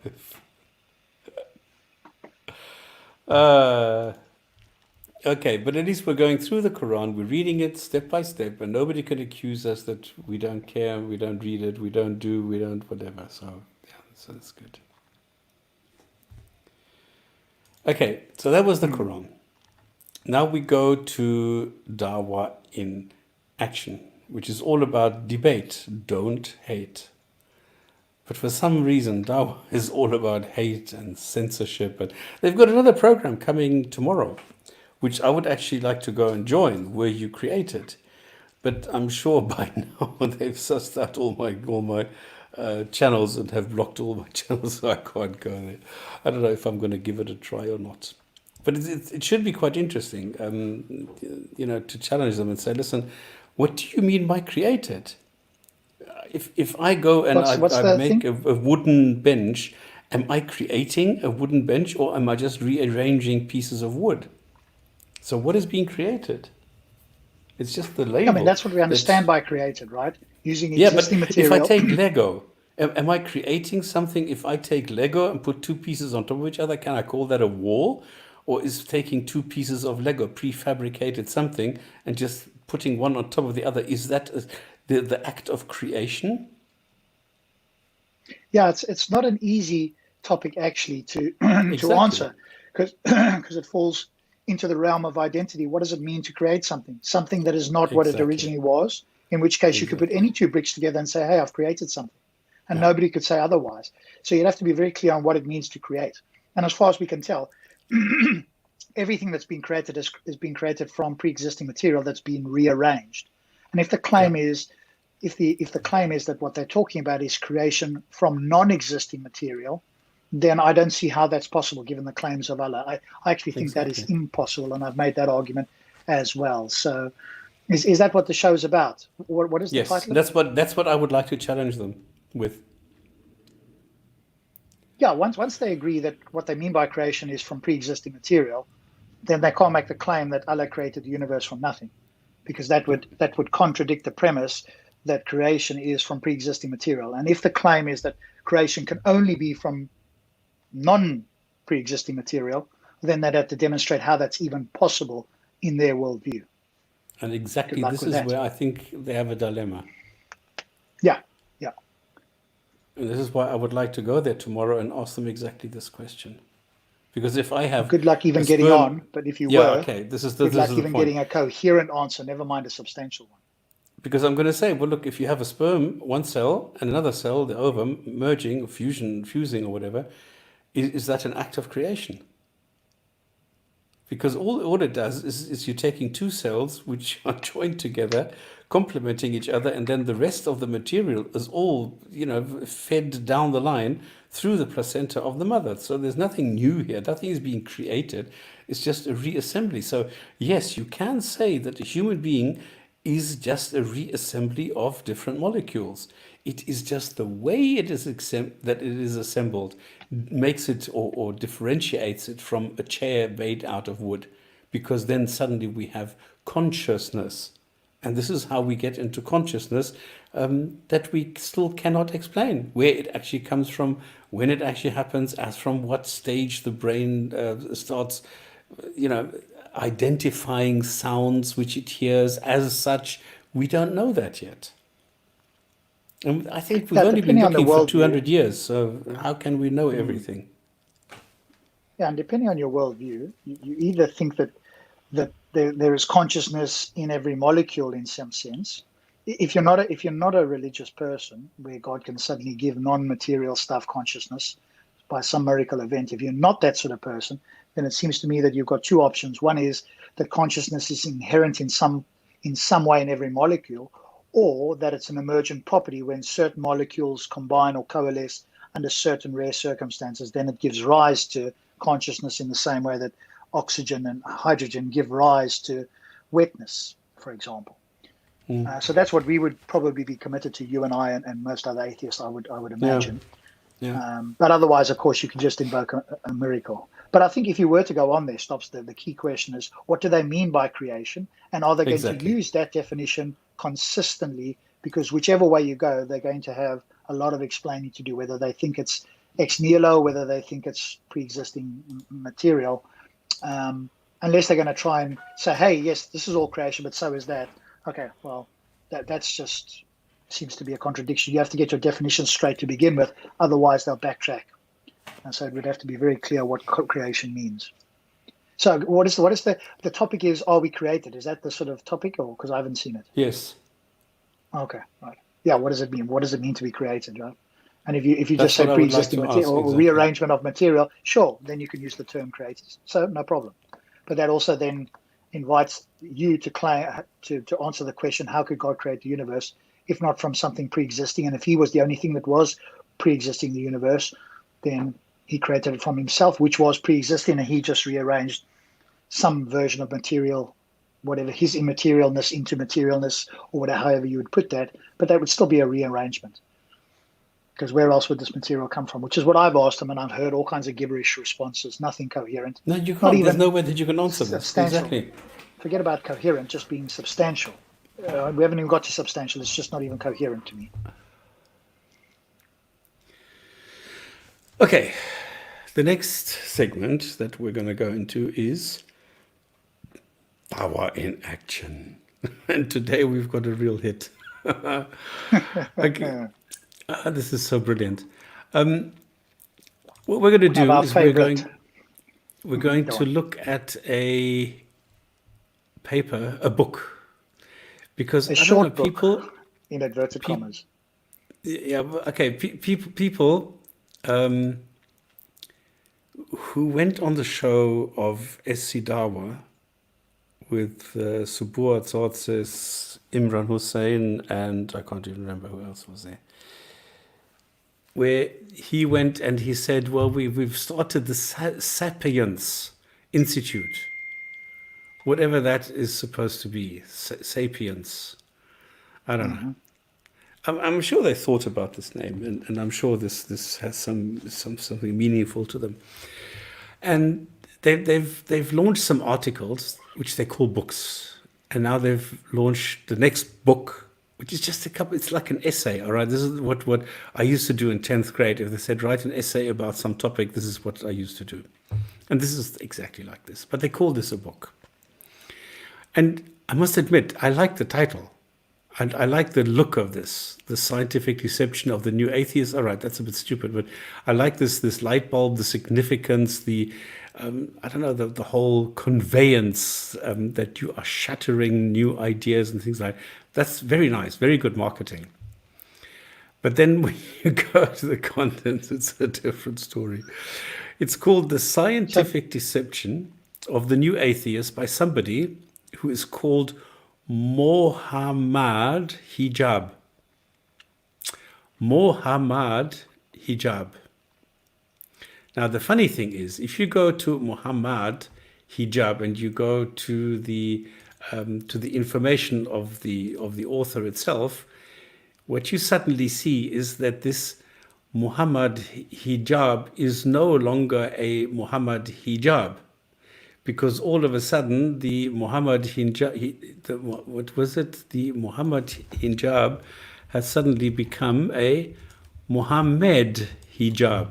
Okay, but at least we're going through the Quran, we're reading it step by step, and nobody can accuse us that we don't care, we don't read it, we don't whatever. So, yeah, so that's good. Okay, so that was the Quran. Now we go to Dawah in action, which is all about debate, don't hate. But for some reason, Dawah is all about hate and censorship. And they've got another program coming tomorrow, which I would actually like to go and join, where you create it. But I'm sure by now they've sussed out all my channels and have blocked all my channels, so I can't go there. I don't know if I'm going to give it a try or not. But it should be quite interesting, to challenge them and say, listen, what do you mean by created? If I go and I make a wooden bench, am I creating a wooden bench or am I just rearranging pieces of wood? So what is being created? It's just the label. I mean, that's what we understand by created, right? Using existing material. If I take Lego, am I creating something? If I take Lego and put two pieces on top of each other, can I call that a wall? Or is taking two pieces of Lego, prefabricated something, and just putting one on top of the other, is that the act of creation? Yeah, it's not an easy topic actually to answer, because it falls into the realm of identity. What does it mean to create something? Something that is not what it originally was, in which case you could put any two bricks together and say, hey, I've created something. and Yeah. nobody could say otherwise. So you'd have to be very clear on what it means to create. And as far as we can tell, everything that's been created is being created from pre-existing material that's been rearranged. And if the Yeah. claim is if the claim is that what they're talking about is creation from non-existing material, then I don't see how that's possible given the claims of Allah. I actually think that is Exactly. impossible, and I've made that argument as well. So is that what the show is about? What is the Yes, title of it? that's what I would like to challenge them with. Yeah, once they agree that what they mean by creation is from pre-existing material, then they can't make the claim that Allah created the universe from nothing, because Yeah. that would contradict the premise that creation is from pre-existing material. And if the claim is that creation can only be from non-pre-existing material, then they'd have to demonstrate how that's even possible in their worldview. And Good exactly luck this with is that. where I think they have a dilemma. Yeah, yeah. And this is why I would like to go there tomorrow and ask them exactly this question. Because if I have Good luck a even getting sperm, on, but if you yeah, were, okay, good this luck is the even point. getting a coherent answer, never mind a substantial one. Because I'm going to say, well, look, if you have a sperm, one cell, and another cell, the ovum, merging, fusing, or whatever, is that an act of creation? Because all it does is you're taking two cells which are joined together, complementing each other, and then the rest of the material is all, fed down the line through the placenta of the mother. So there's nothing new here. Nothing is being created. It's just a reassembly. So yes, you can say that a human being is just a reassembly of different molecules. It is just the way that it is assembled makes it or differentiates it from a chair made out of wood, because then suddenly we have consciousness. And this is how we get into consciousness that we still cannot explain where it actually comes from, when it actually happens, as from what stage the brain starts, you know, identifying sounds which it hears as such. We don't know that yet. And I think we've Yeah, only been depending on the looking for worldview. 200 years, so how can we know Mm, everything? yeah, and depending on your worldview, you either think that there is consciousness in every molecule in some sense. If you're not a religious person where God can suddenly give non-material stuff consciousness by some miracle event, if you're not that sort of person, then it seems to me that you've got two options. One is that consciousness is inherent in some way in every molecule, or that it's an emergent property when certain molecules combine or coalesce under certain rare circumstances. Then it gives rise to consciousness in the same way that oxygen and hydrogen give rise to wetness, for example. Mm. So that's what we would probably be committed to, you and I, and most other atheists, I would Yeah, imagine. yeah, But otherwise, of course, you can just invoke a miracle. But I think if you were to go on there, Stops, the key question is, what do they mean by creation? And are they going to exactly. use that definition consistently? Because whichever way you go, they're going to have a lot of explaining to do, whether they think it's ex nihilo, whether they think it's pre-existing material. Unless they're going to try and say, hey, yes, this is all creation, but so is that. Okay, well, that's just seems to be a contradiction. You have to get your definition straight to begin with, otherwise they'll backtrack. And so it would have to be very clear what creation means. So what is the topic is, are we created? Is that the sort of topic, or because I haven't seen it? Yes, Okay, right. Yeah, what does it mean? What does it mean to be created, right? And if you just that's what say I would like pre-existing to material ask or exactly. rearrangement of material, sure, then you can use the term created. So no problem. But that also then invites you to claim to answer the question: how could God create the universe if not from something pre-existing? And if He was the only thing that was pre-existing the universe, then He created it from Himself, which was pre-existing, and He just rearranged some version of material, whatever His immaterialness into materialness, or whatever, however you would put that. But that would still be a rearrangement, because where else would this material come from? Which is what I've asked them, and I've heard all kinds of gibberish responses, nothing coherent, No, you not can't. There's even no way that you can answer this. substantial. Exactly. Forget about coherent, just being substantial. We haven't even got to substantial. It's just not even coherent to me. Okay, the next segment that we're going to go into is Dawah in action. And today we've got a real hit. Okay, this is so brilliant. What we're going to One of do our is favorite. we're going Go to on. look at a paper, a book, because A I don't know, short book, in inverted people, commas. Yeah, okay. People um, who went on the show of SC Dawah with Subur Tsotzis, Imran Hussein, and I can't even remember who else was there, where he went and he said, well, we've started the Sapiens Institute, whatever that is supposed to be, Sapiens. I don't know. Hmm. I'm sure they thought about this name, and I'm sure this has something meaningful to them. And they've launched some articles which they call books, and now they've launched the next book, which is just a couple. It's like an essay. All right, this is what I used to do in 10th grade. If they said write an essay about some topic, this is what I used to do, and this is exactly like this. But they call this a book, and I must admit I like the title. And I like the look of this, the scientific deception of the new atheist. All right, that's a bit stupid, but I like this light bulb, the significance, the I don't know, the whole conveyance that you are shattering new ideas and things like that. That's very nice, very good marketing. But then when you go to the contents, it's a different story. It's called The So, Scientific Deception of the New Atheist by somebody who is called Mohammed Hijab. Mohammed Hijab. Now, the funny thing is, if you go to Mohammed Hijab and you go to the information of the author itself, what you suddenly see is that this Muhammad Hijab is no longer a Muhammad Hijab, because all of a sudden the Muhammad Hijab, what was it? The Muhammad Hijab has suddenly become a Muhammad Hijab,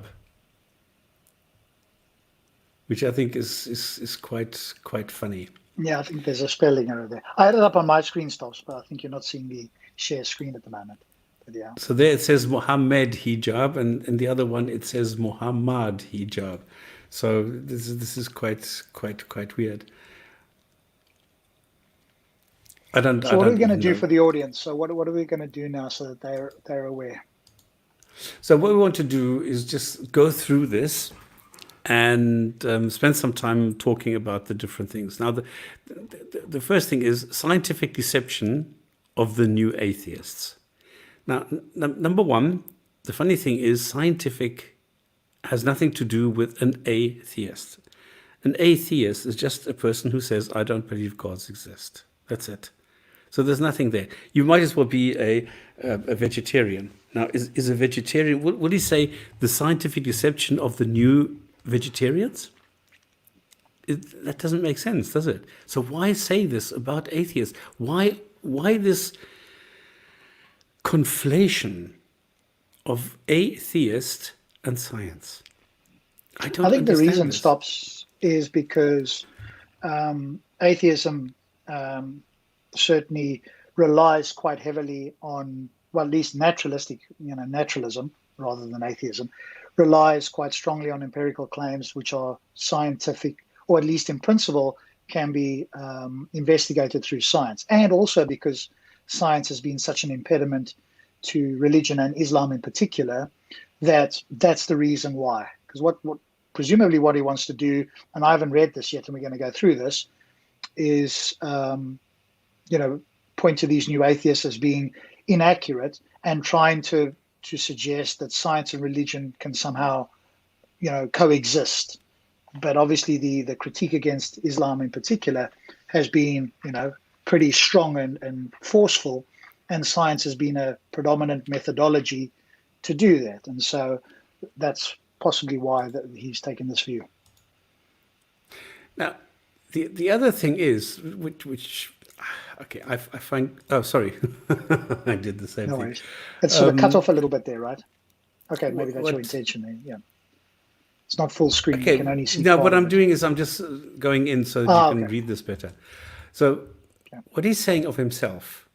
which I think is quite funny. yeah, I think there's a spelling error there. I had it up on my screen stops, but I think you're not seeing the share screen at the moment. But yeah. So there it says Muhammad Hijab, and the other one it says Muhammad Hijab. So this is quite weird. I So what are we don't going to even do know. for the audience? So what are we going to do now so that they're aware? So what we want to do is just go through this and spend some time talking about the different things. Now, the first thing is scientific deception of the new atheists. Now, number one, the funny thing is scientific has nothing to do with an atheist. An atheist is just a person who says, I don't believe gods exist. That's it. So there's nothing there. You might as well be a vegetarian. Now, is a vegetarian, will he say the scientific deception of the new vegetarians? That doesn't make sense, does it? So why say this about atheists? Why this conflation of atheist and science? I I don't think the understand reason this. stops is because atheism certainly relies quite heavily on, well, at least naturalism rather than atheism, relies quite strongly on empirical claims which are scientific, or at least in principle can be investigated through science. And also because science has been such an impediment to religion and Islam in particular, that's the reason why. Because what presumably what he wants to do, and I haven't read this yet, and we're going to go through this, is point to these new atheists as being inaccurate and trying to suggest that science and religion can somehow coexist. But obviously the critique against Islam in particular has been pretty strong and forceful, and science has been a predominant methodology to do that. And so that's possibly why he's taken this view. Now, the other thing is, which okay, I find. Oh, sorry, I did the same No thing. worries. It's sort of cut off a little bit there, right? Okay, maybe that's your What? intention there. Yeah. It's not full screen. You can Okay, only see now part what of I'm it. doing is I'm just going in so that you can Okay. read this better. So, Okay. what he's saying of himself.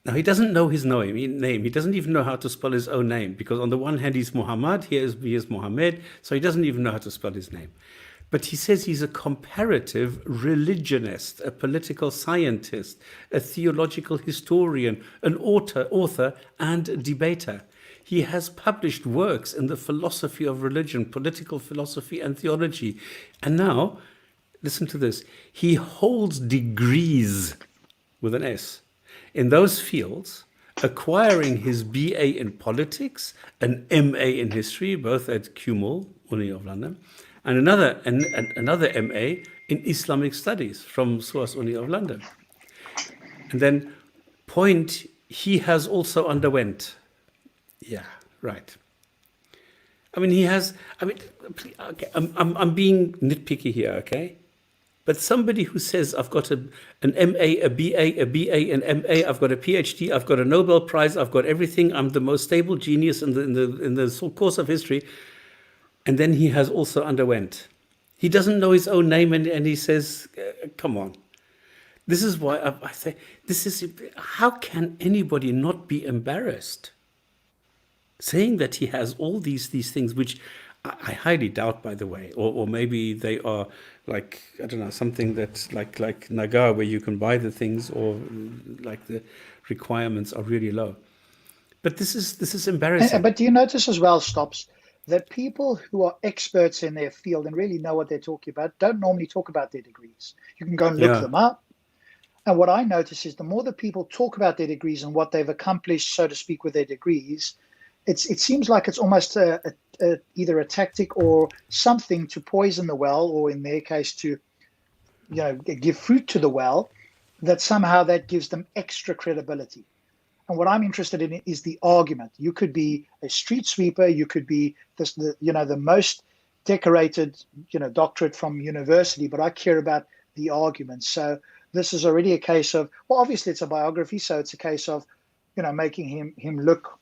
Now he doesn't know his name. He doesn't even know how to spell his own name, because on the one hand he's Muhammad, he is Mohammed, so he doesn't even know how to spell his name. But he says he's a comparative religionist, a political scientist, a theological historian, an author and debater. He has published works in the philosophy of religion, political philosophy, and theology. And now, listen to this, he holds degrees with an S in those fields, acquiring his BA in politics, an MA in history, both at QMUL, Uni of London, and another MA in Islamic studies from SOAS Uni of London. And then point, he has also underwent. Yeah, right. I mean, he has, I mean, okay, I'm being nitpicky here, okay? But somebody who says, I've got an MA, a BA, an MA, I've got a PhD, I've got a Nobel Prize, I've got everything, I'm the most stable genius in the course of history, and then he has also underwent. He doesn't know his own name, and he says, come on. This is why I say, how can anybody not be embarrassed? Saying that he has all these things, which I highly doubt, by the way, or maybe they are like, I don't know, something that's like Nagar, where you can buy the things, or like the requirements are really low. But this is embarrassing. But do you notice as well, Stops, that people who are experts in their field and really know what they're talking about don't normally talk about their degrees. You can go and look them up. And what I notice is the more that people talk about their degrees and what they've accomplished, so to speak, with their degrees, it seems like it's almost either a tactic or something to poison the well, or in their case to, give fruit to the well, that somehow that gives them extra credibility. And what I'm interested in is the argument. You could be a street sweeper, you could be the most decorated, doctorate from university, but I care about the argument. So this is already a case of, well, obviously it's a biography, so it's a case of, making him look,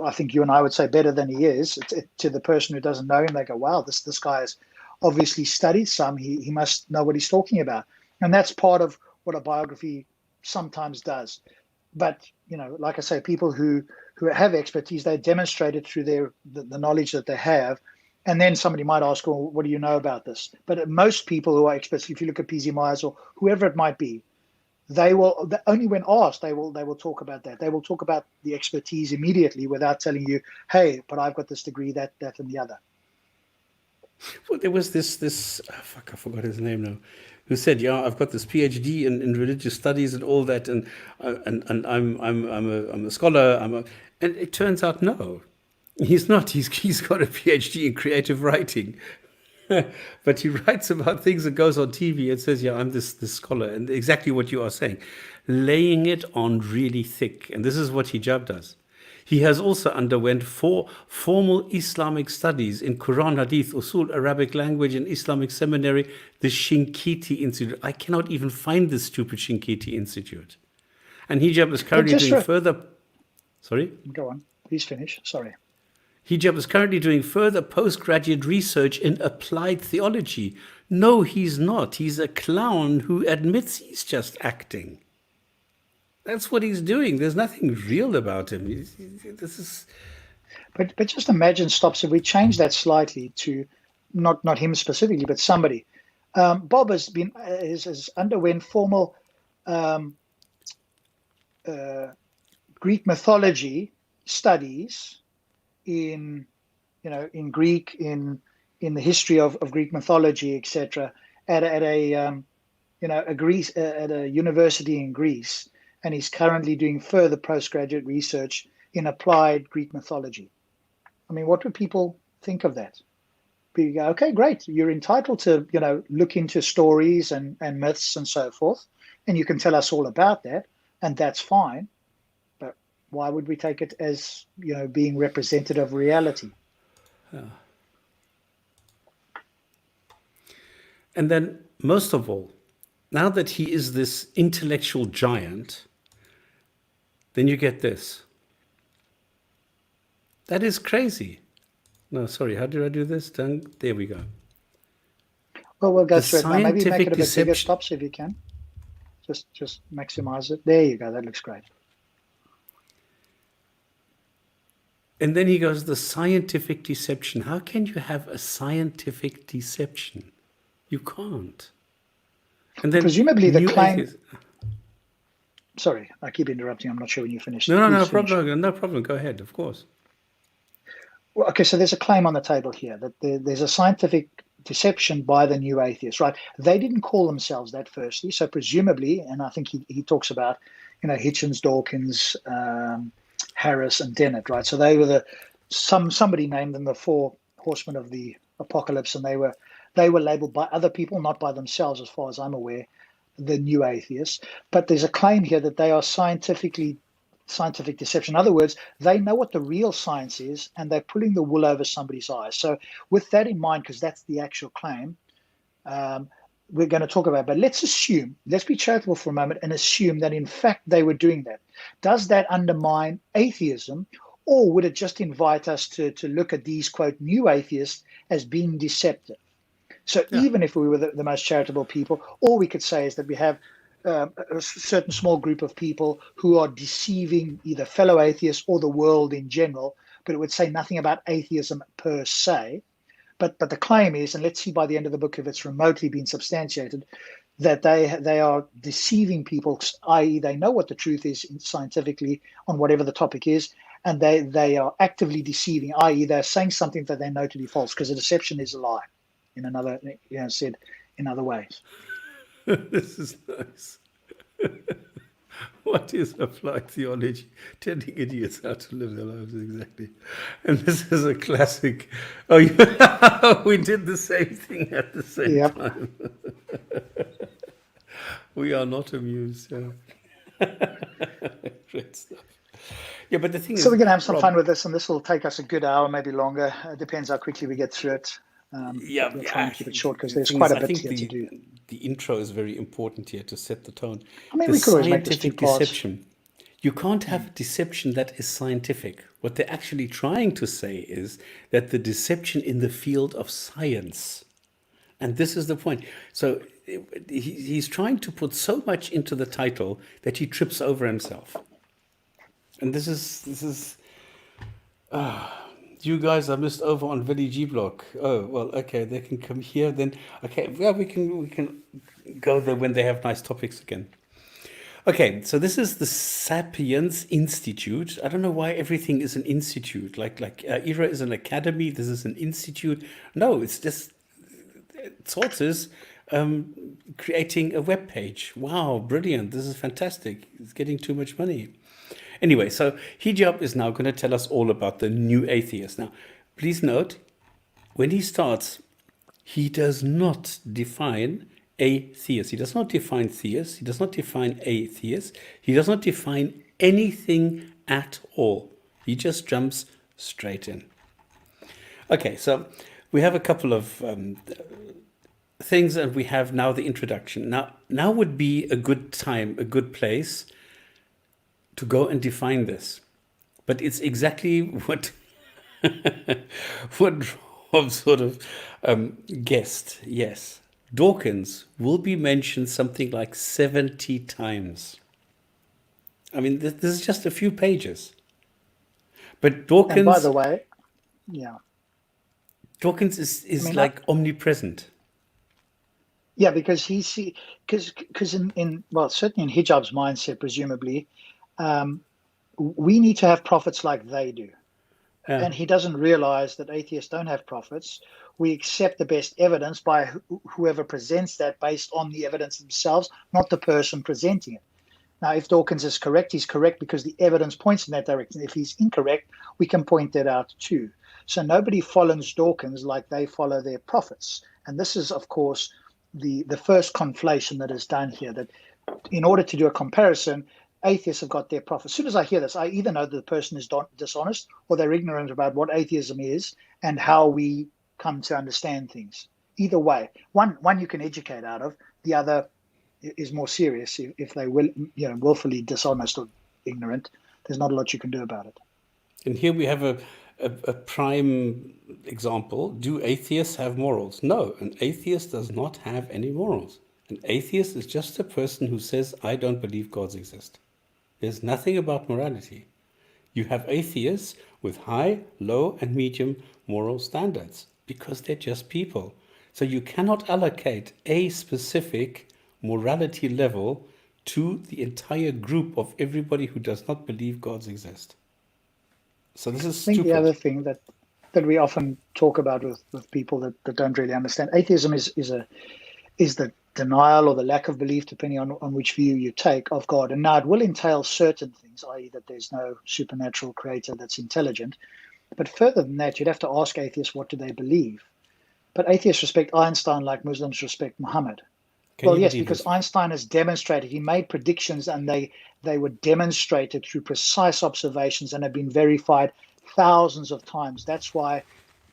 I think you and I would say, better than he is. To the person who doesn't know him, they go, wow, this guy has obviously studied some. He must know what he's talking about. And that's part of what a biography sometimes does. But, like I say, people who have expertise, they demonstrate it through the knowledge that they have. And then somebody might ask, well, what do you know about this? But most people who are experts, if you look at PZ Myers or whoever it might be, they will, only when asked, they will talk about that. They will talk about the expertise immediately without telling you, hey, but I've got this degree, that, and the other. Well, there was this I forgot his name now, who said, yeah, I've got this PhD in religious studies and all that, and I'm a scholar, and it turns out, no, he's not. He's got a PhD in creative writing. But he writes about things and goes on TV and says, yeah, I'm this scholar. And exactly what you are saying, laying it on really thick. And this is what Hijab does. He has also underwent 4 formal Islamic studies in Quran, Hadith, Usul, Arabic language, and Islamic seminary, the Shinkiti Institute. I cannot even find this stupid Shinkiti Institute. And Hijab is currently doing further... Sorry? Go on. Please finish. Sorry. Hijab is currently doing further postgraduate research in applied theology. No, he's not. He's a clown who admits he's just acting. That's what he's doing. There's nothing real about him. This is... But just imagine, Stops, if we change that slightly to not him specifically, but somebody. Bob has underwent formal Greek mythology studies in Greek, in the history of Greek mythology, etc., at a university in Greece, and he's currently doing further postgraduate research in applied Greek mythology. I mean, what would people think of that? People go, okay, great, you're entitled to look into stories and myths and so forth, and you can tell us all about that, and that's fine. Why would we take it as, being representative of reality? Yeah. And then, most of all, now that he is this intellectual giant, then you get this. That is crazy. No, sorry, how did I do this? There we go. Well, we'll go through it now. Maybe make it a bit bigger, Stops, if you can. Just maximize it. There you go. That looks great. And then he goes, the scientific deception. How can you have a scientific deception? You can't. And then presumably the claim... Sorry, I keep interrupting. I'm not sure when you finish. No problem. No problem. Go ahead, of course. Well, okay, so there's a claim on the table here that there's a scientific deception by the new atheists, right? They didn't call themselves that firstly, so presumably, and I think he talks about, Hitchens, Dawkins, Harris, and Dennett, right? So they were somebody named them the four horsemen of the apocalypse, and they were labeled by other people, not by themselves, as far as I'm aware, the new atheists. But there's a claim here that they are scientific deception. In other words, they know what the real science is and they're pulling the wool over somebody's eyes. So, with that in mind, because that's the actual claim, we're going to talk about. But let's be charitable for a moment and assume that in fact they were doing that. Does that undermine atheism, or would it just invite us to look at these, quote, new atheists as being deceptive? So, Yeah. even if we were the most charitable people, all we could say is that we have a certain small group of people who are deceiving either fellow atheists or the world in general, but it would say nothing about atheism per se. But the claim is, and let's see by the end of the book if it's remotely been substantiated, that they are deceiving people, i.e. they know what the truth is scientifically on whatever the topic is, and they are actively deceiving, i.e. they're saying something that they know to be false, because a deception is a lie, said in other ways. This is nice. What is applied theology? Telling idiots how to live their lives, exactly. And this is a classic. Oh, we did the same thing at the same Yep. time. We are not amused. Yeah. Great stuff. Yeah, but the thing So is, we're going to have some Rob, fun with this, and this will take us a good hour, maybe longer. It depends how quickly we get through it. yeah, But we'll try yeah. and keep it short because The there's thing quite is, a I bit think here to do. the intro is very important here to set the tone. I mean, The we could always make this two scientific parts. deception. You can't have a deception that is scientific. What they're actually trying to say is that the deception in the field of science, and this is the point. So he's trying to put so much into the title that he trips over himself. And this is you guys are missed over on Village G Block. Oh well, okay, they can come here then. Okay, well we can go there when they have nice topics again. Okay, so this is the Sapiens Institute. I don't know why everything is an institute. Like IRA is an academy. This is an institute. No, it's just sources creating a web page. Wow, brilliant! This is fantastic. It's getting too much money. Anyway, so Hijab is now going to tell us all about the new atheist. Now, please note, when he starts, he does not define atheist. He does not define theist. He does not define atheist. He does not define anything at all. He just jumps straight in. Okay, so we have a couple of things, and we have now the introduction. Now would be a good time, a good place to go and define this. But it's exactly what Rob sort of guessed. Yes, Dawkins will be mentioned something like 70 times. I mean, this is just a few pages. But And by the way, yeah, Dawkins I is mean, like omnipresent. yeah, because because well, certainly in Hijab's mindset, presumably, we need to have prophets like they do. Yeah. And he doesn't realize that atheists don't have prophets. We accept the best evidence by whoever presents that based on the evidence themselves, not the person presenting it. Now, if Dawkins is correct, he's correct because the evidence points in that direction. If he's incorrect, we can point that out too. So nobody follows Dawkins like they follow their prophets. And this is, of course, the first conflation that is done here, that in order to do a comparison, atheists have got their prophets. As soon as I hear this, I either know that the person is dishonest or they're ignorant about what atheism is and how we come to understand things. Either way, one you can educate out of, the other is more serious. If they will, willfully dishonest or ignorant, there's not a lot you can do about it. And here we have a prime example. Do atheists have morals? No, an atheist does not have any morals. An atheist is just a person who says, I don't believe gods exist. There's nothing about morality. You have atheists with high, low, and medium moral standards because they're just people. So you cannot allocate a specific morality level to the entire group of everybody who does not believe gods exist. So this is I think stupid. the other thing that that we often talk about with people that don't really understand. Atheism is the denial or the lack of belief, depending on which view you take, of God. And now it will entail certain things, i.e., that there's no supernatural creator that's intelligent. But further than that, you'd have to ask atheists, what do they believe? But atheists respect Einstein like Muslims respect Muhammad. Can Well, you yes, believe because this? Einstein has demonstrated, he made predictions and they were demonstrated through precise observations and have been verified thousands of times. That's why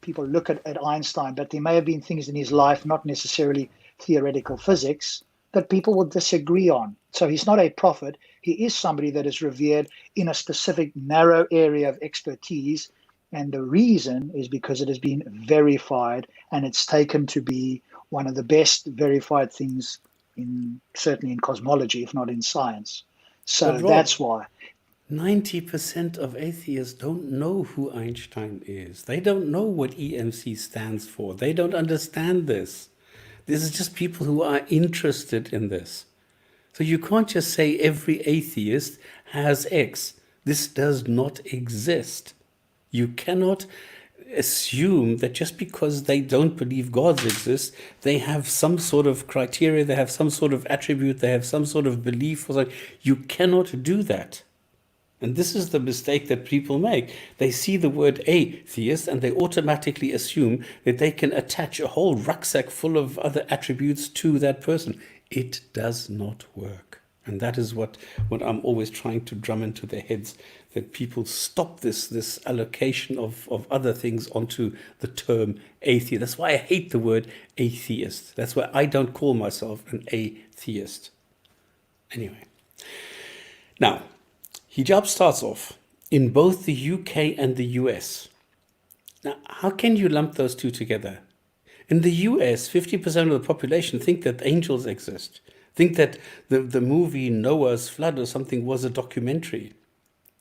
people look at Einstein, but there may have been things in his life, not necessarily theoretical physics, that people will disagree on. So he's not a prophet. He is somebody that is revered in a specific narrow area of expertise. And the reason is because it has been verified and it's taken to be one of the best verified things certainly in cosmology, if not in science. But So Rob, that's why. 90% of atheists don't know who Einstein is. They don't know what EMC stands for. They don't understand this. This is just people who are interested in this. So you can't just say every atheist has X. This does not exist. You cannot assume that just because they don't believe gods exist, they have some sort of criteria, they have some sort of attribute, they have some sort of belief or something. You cannot do that. And this is the mistake that people make. They see the word atheist and they automatically assume that they can attach a whole rucksack full of other attributes to that person. It does not work. And that is what I'm always trying to drum into their heads, that people stop this allocation of other things onto the term atheist. That's why I hate the word atheist. That's why I don't call myself an atheist. Anyway. Now, hijab starts off in both the UK and the US. Now, how can you lump those two together? In the US, 50% of the population think that angels exist, think that the movie Noah's Flood or something was a documentary.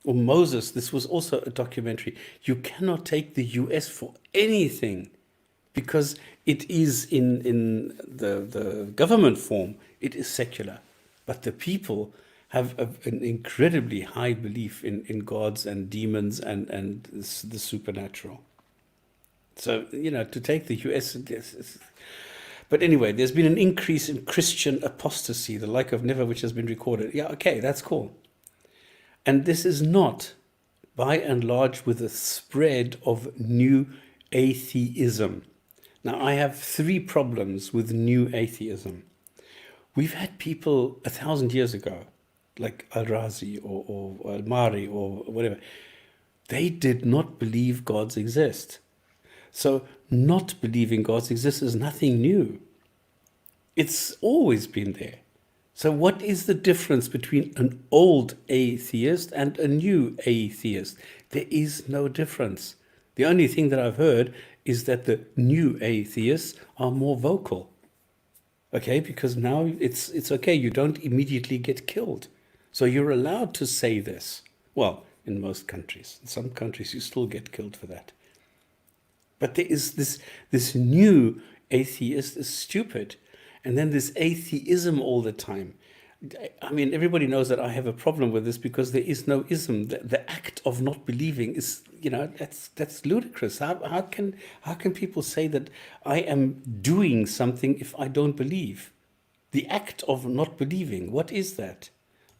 Or Moses, this was also a documentary. You cannot take the US for anything because it is in the government form, it is secular. But the people have an incredibly high belief in gods and demons and the supernatural. So, to take the US, but anyway, there's been an increase in Christian apostasy, the like of never, which has been recorded. Yeah, okay, that's cool. And this is not, by and large, with a spread of new atheism. Now, I have 3 problems with new atheism. We've had people 1,000 years ago, like Al-Razi or Al-Mari or whatever. They did not believe gods exist. So not believing gods exist is nothing new. It's always been there. So what is the difference between an old atheist and a new atheist? There is no difference. The only thing that I've heard is that the new atheists are more vocal. Okay, because now it's okay, you don't immediately get killed. So you're allowed to say this. Well, in most countries. In some countries you still get killed for that. But there is this new atheist is stupid. And then this atheism all the time. I mean, everybody knows that I have a problem with this because there is no ism. The act of not believing is, that's ludicrous. How can people say that I am doing something if I don't believe? The act of not believing, what is that?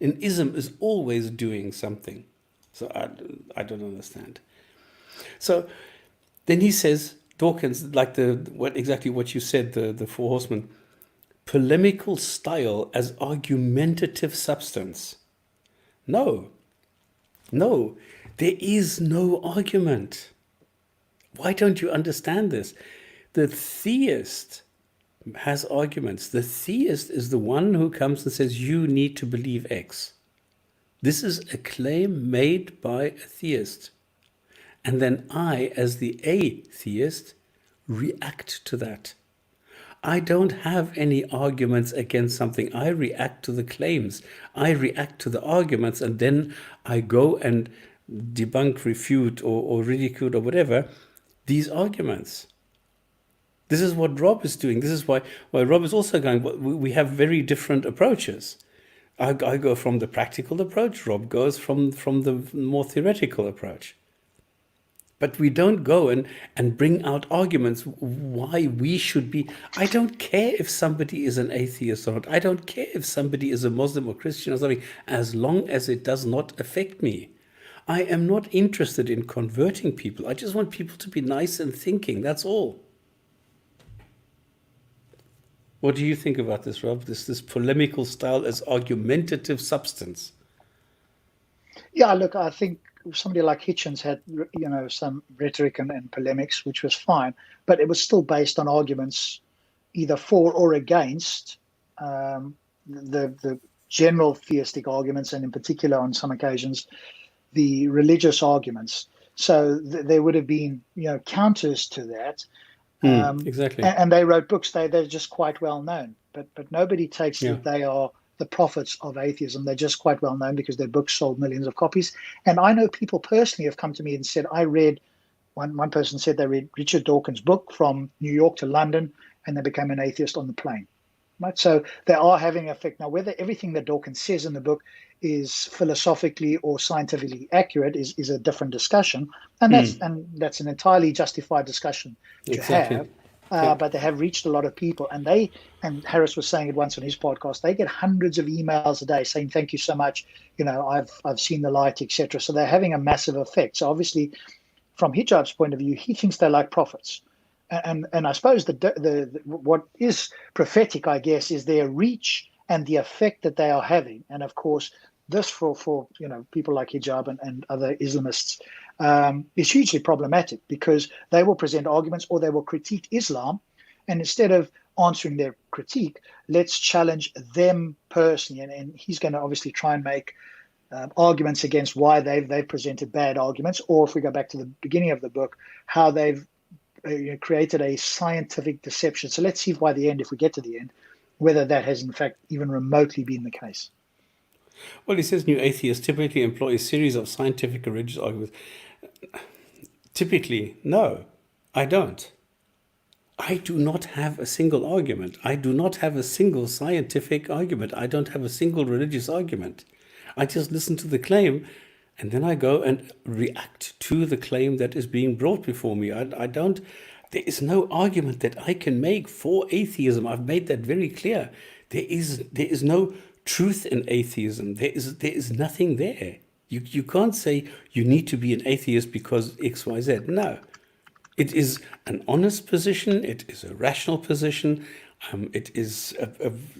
An ism is always doing something. So I don't understand. So then he says, Dawkins, like exactly what you said, the Four Horsemen, polemical style as argumentative substance. No, there is no argument. Why don't you understand this? The theist has arguments. The theist is the one who comes and says, you need to believe X. This is a claim made by a theist. And then I, as the atheist, react to that. I don't have any arguments against something. I react to the claims. I react to the arguments, and then I go and debunk, refute, or ridicule, or whatever, these arguments. This is what Rob is doing. This is why Rob is also going, we have very different approaches. I go from the practical approach. Rob goes from the more theoretical approach. But we don't go and bring out arguments why we should be. I don't care if somebody is an atheist or not. I don't care if somebody is a Muslim or Christian or something, as long as it does not affect me. I am not interested in converting people. I just want people to be nice and thinking. That's all. What do you think about this, Rob? This polemical style as argumentative substance. Yeah, look, I think somebody like Hitchens had, some rhetoric and polemics, which was fine, but it was still based on arguments either for or against the general theistic arguments, and in particular, on some occasions, the religious arguments. So there would have been, counters to that. Exactly. And they wrote books. They're just quite well known, but nobody takes Yeah. that they are the prophets of atheism. They're just quite well known because their books sold millions of copies. And I know people personally have come to me and said, I read, one person said they read Richard Dawkins' book from New York to London, and they became an atheist on the plane. Right? So they are having an effect. Now, whether everything that Dawkins says in the book is philosophically or scientifically accurate is a different discussion, and that's an entirely justified discussion to Exactly. have. Yeah. But they have reached a lot of people, and Harris was saying it once on his podcast, they get hundreds of emails a day saying thank you so much, I've seen the light, etc. So they're having a massive effect. So obviously, from Hijab's point of view, he thinks they're like prophets. And I suppose the what is prophetic, I guess, is their reach and the effect that they are having. And of course, this for people like Hijab and other Islamists is hugely problematic, because they will present arguments or they will critique Islam, and instead of answering their critique, let's challenge them personally. And he's going to obviously try and make arguments against why they've presented bad arguments, or if we go back to the beginning of the book, how they've created a scientific deception. So let's see by the end, if we get to the end, whether that has in fact even remotely been the case. Well, he says new atheists typically employ a series of scientific or religious arguments. Typically, no, I don't. I do not have a single argument. I do not have a single scientific argument. I don't have a single religious argument. I just listen to the claim, and then I go and react to the claim that is being brought before me. I don't, there is no argument that I can make for atheism. I've made that very clear. There is no truth in atheism. There is nothing there. You can't say you need to be an atheist because X, Y, Z. No. It is an honest position. It is a rational position. It is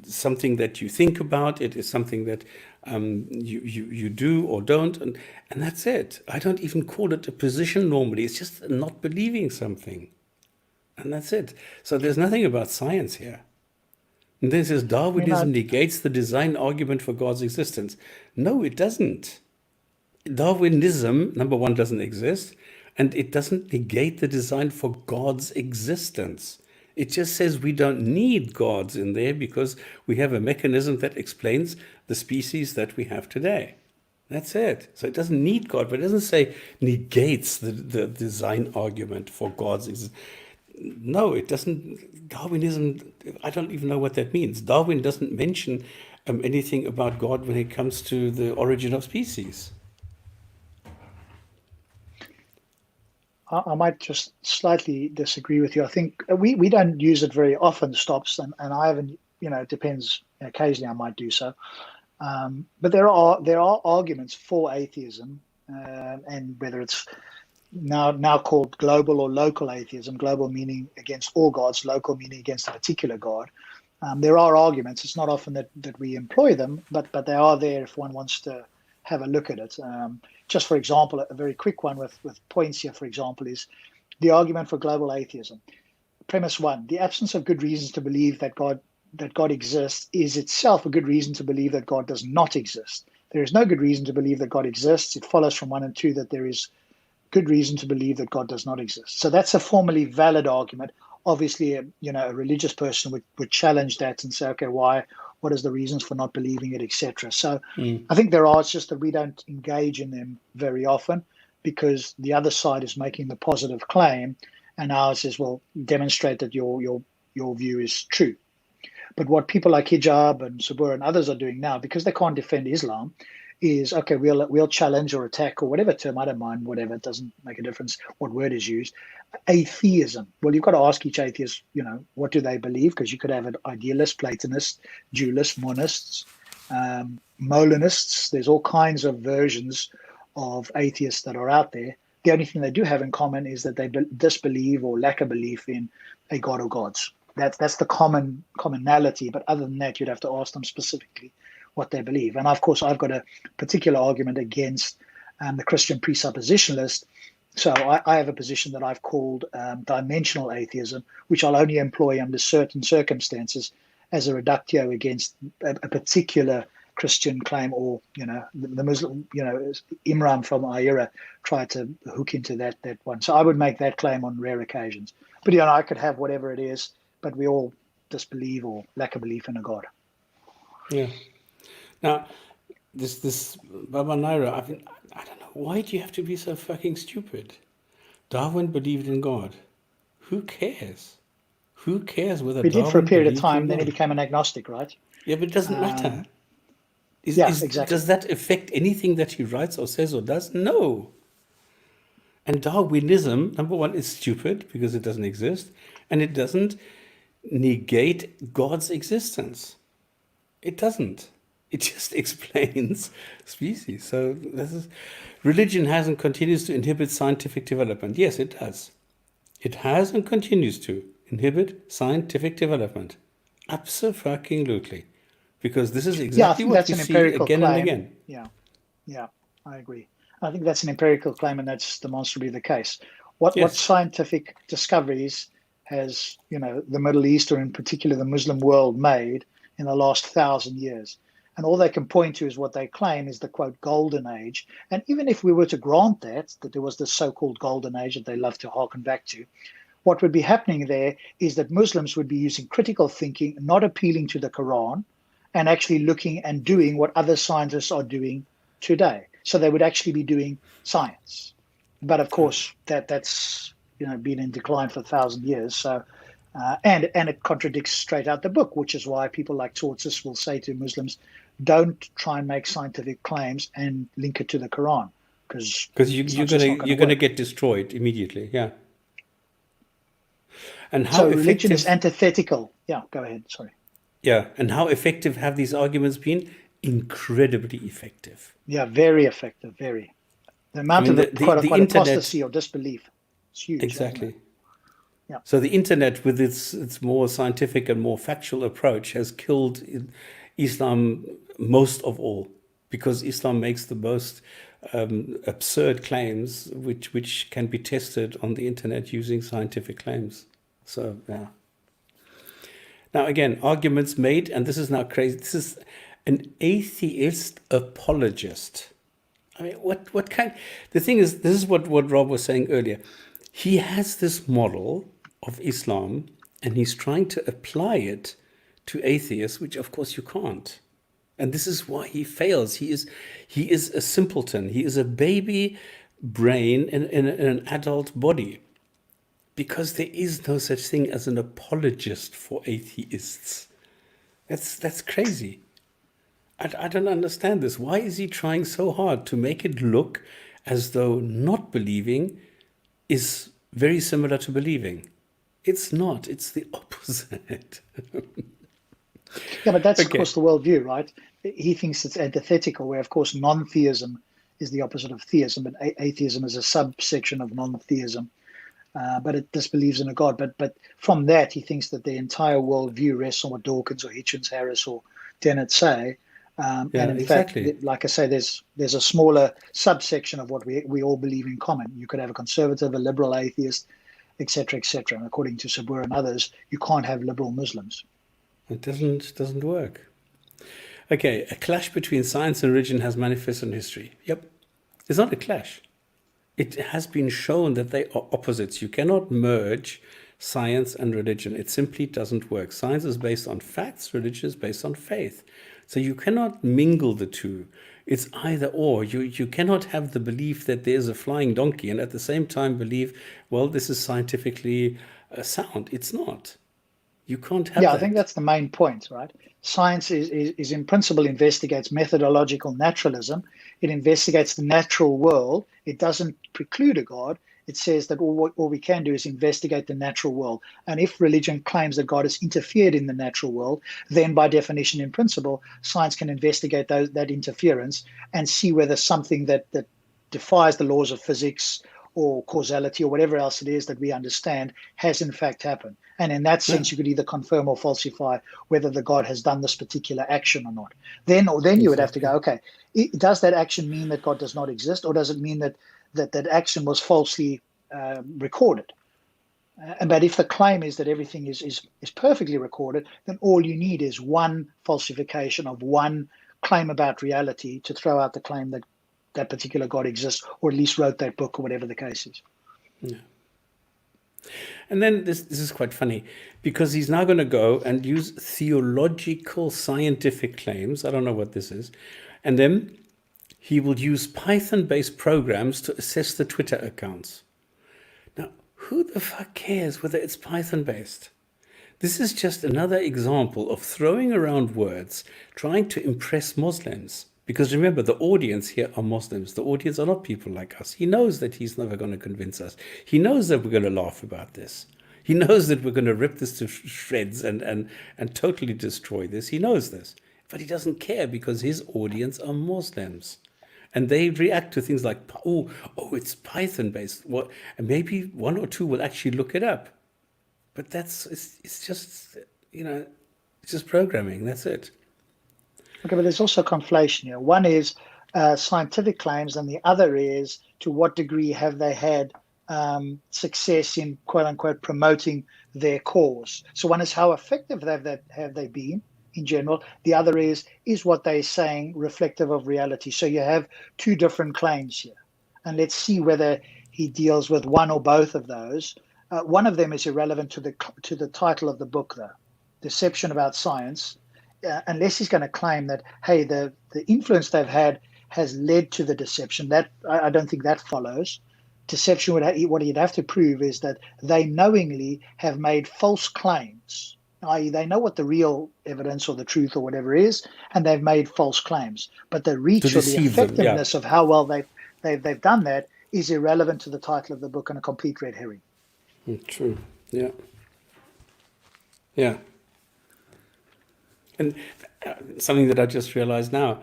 something that you think about. It is something that you do or don't, and that's it. I don't even call it a position normally. It's just not believing something, and that's it. So there's nothing about science here. And this is Darwinism negates the design argument for God's existence. No, it doesn't. Darwinism, number one, doesn't exist, and it doesn't negate the design for God's existence. It just says we don't need gods in there because we have a mechanism that explains the species that we have today. That's it. So it doesn't need God, but it doesn't say negates the design argument for God's existence. No, it doesn't. Darwinism, I don't even know what that means. Darwin doesn't mention anything about God when it comes to the origin of species. I might just slightly disagree with you. I think we don't use it very often, stops, and I haven't, it depends. Occasionally I might do so. But there are arguments for atheism, and whether it's now called global or local atheism, global meaning against all gods, local meaning against a particular god. There are arguments. It's not often that we employ them, but they are there if one wants to have a look at it. Just for example, a very quick one with points here, for example, is the argument for global atheism. Premise one: the absence of good reasons to believe that God exists is itself a good reason to believe that God does not exist. There is no good reason to believe that God exists. It follows from 1 and 2 that there is good reason to believe that God does not exist. So that's a formally valid argument. Obviously, a religious person would challenge that and say, okay, why? What is the reasons for not believing it, etc. So I think there are. It's just that we don't engage in them very often because the other side is making the positive claim, and ours is, well, demonstrate that your view is true. But what people like Hijab and Sabur and others are doing now, because they can't defend Islam, is, okay, we'll challenge or attack or whatever term, I don't mind, whatever, it doesn't make a difference what word is used. Atheism. Well, you've got to ask each atheist, what do they believe? Because you could have an idealist, Platonist, dualist, monists, Molinists. There's all kinds of versions of atheists that are out there. The only thing they do have in common is that they disbelieve or lack a belief in a god or gods. That's the commonality. But other than that, you'd have to ask them specifically what they believe. And of course, I've got a particular argument against the Christian presuppositionalist. So I have a position that I've called dimensional atheism, which I'll only employ under certain circumstances as a reductio against a particular Christian claim, or the Muslim, Imran from our era tried to hook into that one. So I would make that claim on rare occasions. But I could have whatever it is, but we all disbelieve or lack a belief in a God. Yeah. Now, this Baba Naira, I don't know, why do you have to be so fucking stupid? Darwin believed in God. Who cares? Who cares whether He did for a Darwin period of believed time, in then he God? became an agnostic, right? Yeah, but it doesn't matter. Exactly. Does that affect anything that he writes or says or does? No. And Darwinism, number one, is stupid because it doesn't exist, and it doesn't negate God's existence. It doesn't. It just explains species. So religion has and continues to inhibit scientific development. Yes, it does. It has and continues to inhibit scientific development. Absolutely. Because this is I exactly think what that's we an see empirical again and claim. again. Yeah, I agree. I think that's an empirical claim, and that's demonstrably the case. What Yes. scientific discoveries has the Middle East, or in particular the Muslim world, made in the last 1,000 years? And all they can point to is what they claim is the, quote, golden age. And even if we were to grant that there was this so-called golden age that they love to harken back to, what would be happening there is that Muslims would be using critical thinking, not appealing to the Quran, and actually looking and doing what other scientists are doing today. So they would actually be doing science. But of course, that's been in decline for 1,000 years. So, and it contradicts straight out the book, which is why people like Tortsis will say to Muslims, don't try and make scientific claims and link it to the Quran, because you're gonna get destroyed immediately. Yeah. And how so religion is effective? antithetical. Yeah, go ahead. Sorry. Yeah, and how effective have these arguments been? Incredibly effective. Yeah, very effective. Very. The amount of quote unquote apostasy or disbelief is huge. Exactly. Yeah. So the internet, with its more scientific and more factual approach, has killed Islam most of all, because Islam makes the most absurd claims, which can be tested on the internet using scientific claims. So yeah. Now again, arguments made, and this is now crazy. This is an atheist apologist. I mean, what kind? The thing is, this is what Rob was saying earlier. He has this model of Islam, and he's trying to apply it to atheists, which of course you can't. And this is why he fails. He is a simpleton. He is a baby brain in an adult body. Because there is no such thing as an apologist for atheists. That's crazy. I don't understand this. Why is he trying so hard to make it look as though not believing is very similar to believing? It's not. It's the opposite. Yeah, but that's of course the worldview, right? He thinks it's antithetical, where of course non-theism is the opposite of theism, but atheism is a subsection of non-theism. But it disbelieves in a God. But from that, he thinks that the entire worldview rests on what Dawkins or Hitchens, Harris or Dennett say. And in fact, like I say, there's a smaller subsection of what we all believe in common. You could have a conservative, a liberal atheist, etc., etc. And according to Sabur and others, you can't have liberal Muslims. It doesn't work. Okay, a clash between science and religion has manifested in history. Yep, it's not a clash. It has been shown that they are opposites. You cannot merge science and religion. It simply doesn't work. Science is based on facts, religion is based on faith. So you cannot mingle the two. It's either or. You cannot have the belief that there's a flying donkey and at the same time believe, well, this is scientifically sound. It's not. You can't have Yeah, I think that. that's the main point, right? Science is in principle investigates methodological naturalism. It investigates the natural world. It doesn't preclude a God. It says that all we can do is investigate the natural world. And if religion claims that God has interfered in the natural world, then by definition, in principle, science can investigate that interference and see whether something that defies the laws of physics or causality or whatever else it is that we understand has in fact happened. And in that Yeah, sense, you could either confirm or falsify whether the God has done this particular action or not. Then you would have to exactly. go, okay, does that action mean that God does not exist, or does it mean that action was falsely recorded? But if the claim is that everything is perfectly recorded, then all you need is one falsification of one claim about reality to throw out the claim that that particular God exists, or at least wrote that book, or whatever the case is. Yeah. And then this is quite funny because he's now going to go and use theological scientific claims. I don't know what this is. And then he will use Python-based programs to assess the Twitter accounts. Now, who the fuck cares whether it's Python-based? This is just another example of throwing around words, trying to impress Muslims. Because remember, the audience here are Muslims. The audience are not people like us. He knows that he's never going to convince us. He knows that we're going to laugh about this. He knows that we're going to rip this to shreds and totally destroy this. He knows this. But he doesn't care because his audience are Muslims. And they react to things like, it's Python based. What? And maybe one or two will actually look it up. But it's just, it's just programming. That's it. Okay, but there's also conflation here. One is scientific claims, and the other is to what degree have they had success in quote unquote promoting their cause. So one is how effective have they been in general. The other is what they're saying reflective of reality. So you have two different claims here, and let's see whether he deals with one or both of those. One of them is irrelevant to the title of the book, though, Deception About Science. Unless he's going to claim that, hey, the influence they've had has led to the deception. That I don't think that follows. Deception what he'd have to prove is that they knowingly have made false claims, i.e., they know what the real evidence or the truth or whatever is, and they've made false claims. But the To reach or the deceive them, yeah. effectiveness of how well they've done that is irrelevant to the title of the book and a complete red herring. True. Yeah. Yeah. And something that I just realized now,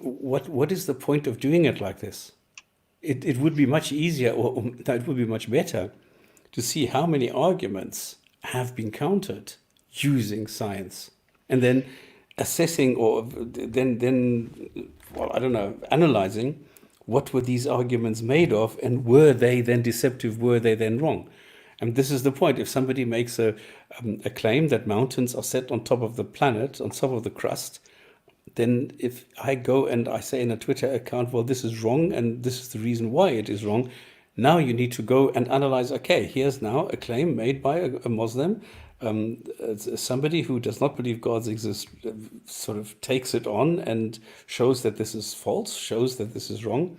what is the point of doing it like this? It would be much easier, or no, it would be much better to see how many arguments have been countered using science, and then assessing, or then well, I don't know, analyzing what were these arguments made of, and were they then deceptive? Were they then wrong? And this is the point. If somebody makes a claim that mountains are set on top of the planet, on top of the crust, then if I go and I say in a Twitter account, well, this is wrong, and this is the reason why it is wrong, now you need to go and analyze, okay, here's now a claim made by a Muslim, somebody who does not believe God exists, sort of takes it on and shows that this is false, shows that this is wrong.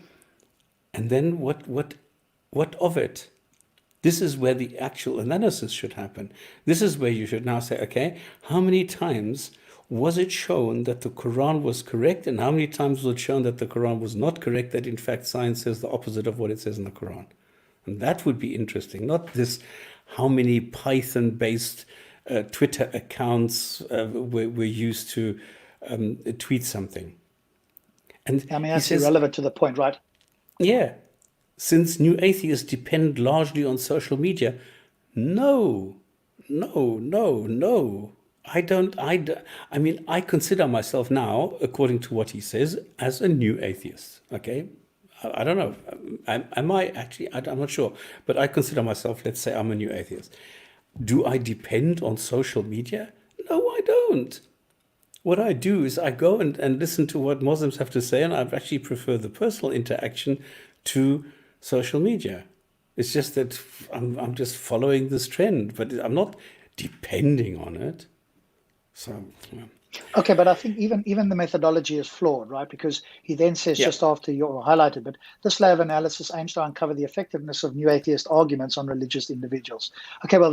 And then what of it? This is where the actual analysis should happen. This is where you should now say, okay, how many times was it shown that the Quran was correct, and how many times was it shown that the Quran was not correct, that in fact science says the opposite of what it says in the Quran? And that would be interesting, not this how many Python-based Twitter accounts were used to tweet something. And I mean, he that's says, irrelevant to the point, right? yeah, since new atheists depend largely on social media. No. I mean, I consider myself now, according to what he says, as a new atheist. Okay? I don't know. Am I actually? I'm not sure. But I consider myself, let's say I'm a new atheist. Do I depend on social media? No, I don't. What I do is I go and listen to what Muslims have to say, and I actually prefer the personal interaction to social media. It's just that I'm just following this trend, but I'm not depending on it. So, yeah. Okay, but I think even the methodology is flawed, right? Because he then says, Yeah. just after you're highlighted, but this layer of analysis aims to uncover the effectiveness of new atheist arguments on religious individuals. Okay, well,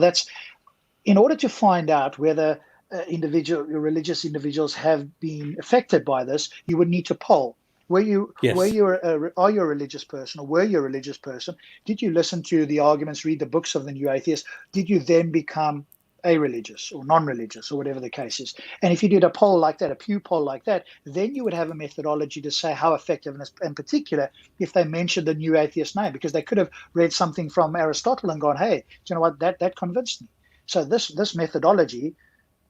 in order to find out whether religious individuals have been affected by this, you would need to poll. Yes. Are you a religious person, or were you a religious person? Did you listen to the arguments, read the books of the new atheists? Did you then become a religious or non-religious, or whatever the case is? And if you did a poll like that, a Pew poll like that, then you would have a methodology to say how effective, and in particular, if they mentioned the new atheist name, because they could have read something from Aristotle and gone, "Hey, do you know what? That convinced me." So this methodology,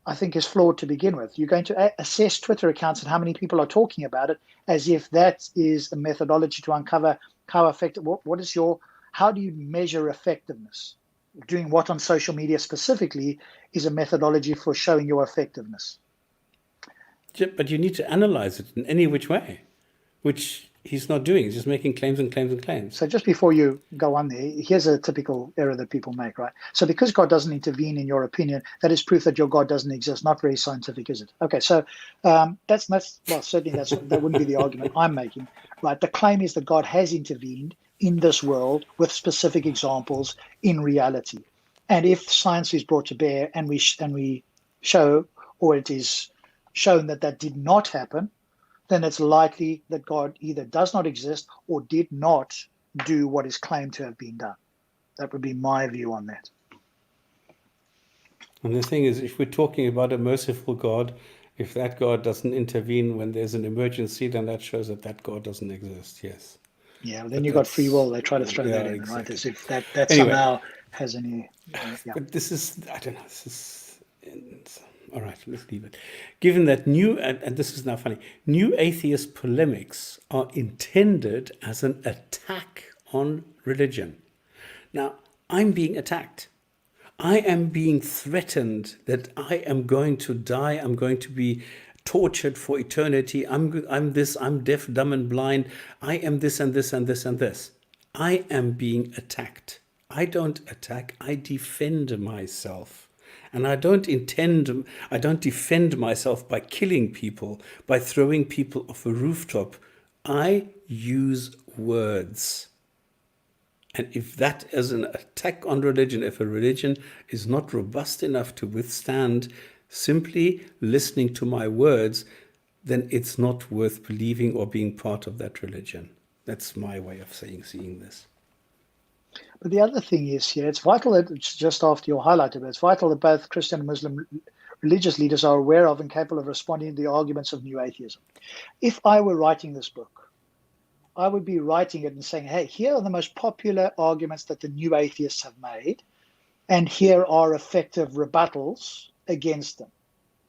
I think, is flawed to begin with. You're going to assess Twitter accounts and how many people are talking about it, as if that is a methodology to uncover how effective. How do you measure effectiveness? Doing what on social media specifically is a methodology for showing your effectiveness. But you need to analyze it in any which way, which he's not doing. He's just making claims and claims and claims. So just before you go on there, here's a typical error that people make, right? So because God doesn't intervene in your opinion, that is proof that your God doesn't exist. Not very scientific, is it? Okay, so that's well, certainly that wouldn't be the argument I'm making, right? The claim is that God has intervened in this world with specific examples in reality. And if science is brought to bear and we show, or it is shown that did not happen, then it's likely that God either does not exist or did not do what is claimed to have been done. That would be my view on that. And the thing is, if we're talking about a merciful God, if that God doesn't intervene when there's an emergency, then that shows that God doesn't exist. Yes. Yeah, then you've got free will. They try to throw that in, exactly. right? As if that Anyway, somehow has any. Yeah. But this is, I don't know, this is. All right, let's leave it. Given that and this is now funny, new atheist polemics are intended as an attack on religion. Now, I'm being attacked. I am being threatened that I am going to die. I'm going to be tortured for eternity. I'm this, I'm deaf, dumb, and blind. I am this and this and this and this. I am being attacked. I don't attack, I defend myself. And I don't defend myself by killing people, by throwing people off a rooftop. I use words. And if that is an attack on religion, if a religion is not robust enough to withstand simply listening to my words, then it's not worth believing or being part of that religion. That's my way of seeing this. But the other thing is here, it's vital that, just after your highlight of it, it's vital that both Christian and Muslim religious leaders are aware of and capable of responding to the arguments of new atheism. If I were writing this book, I would be writing it and saying, hey, here are the most popular arguments that the new atheists have made, and here are effective rebuttals against them.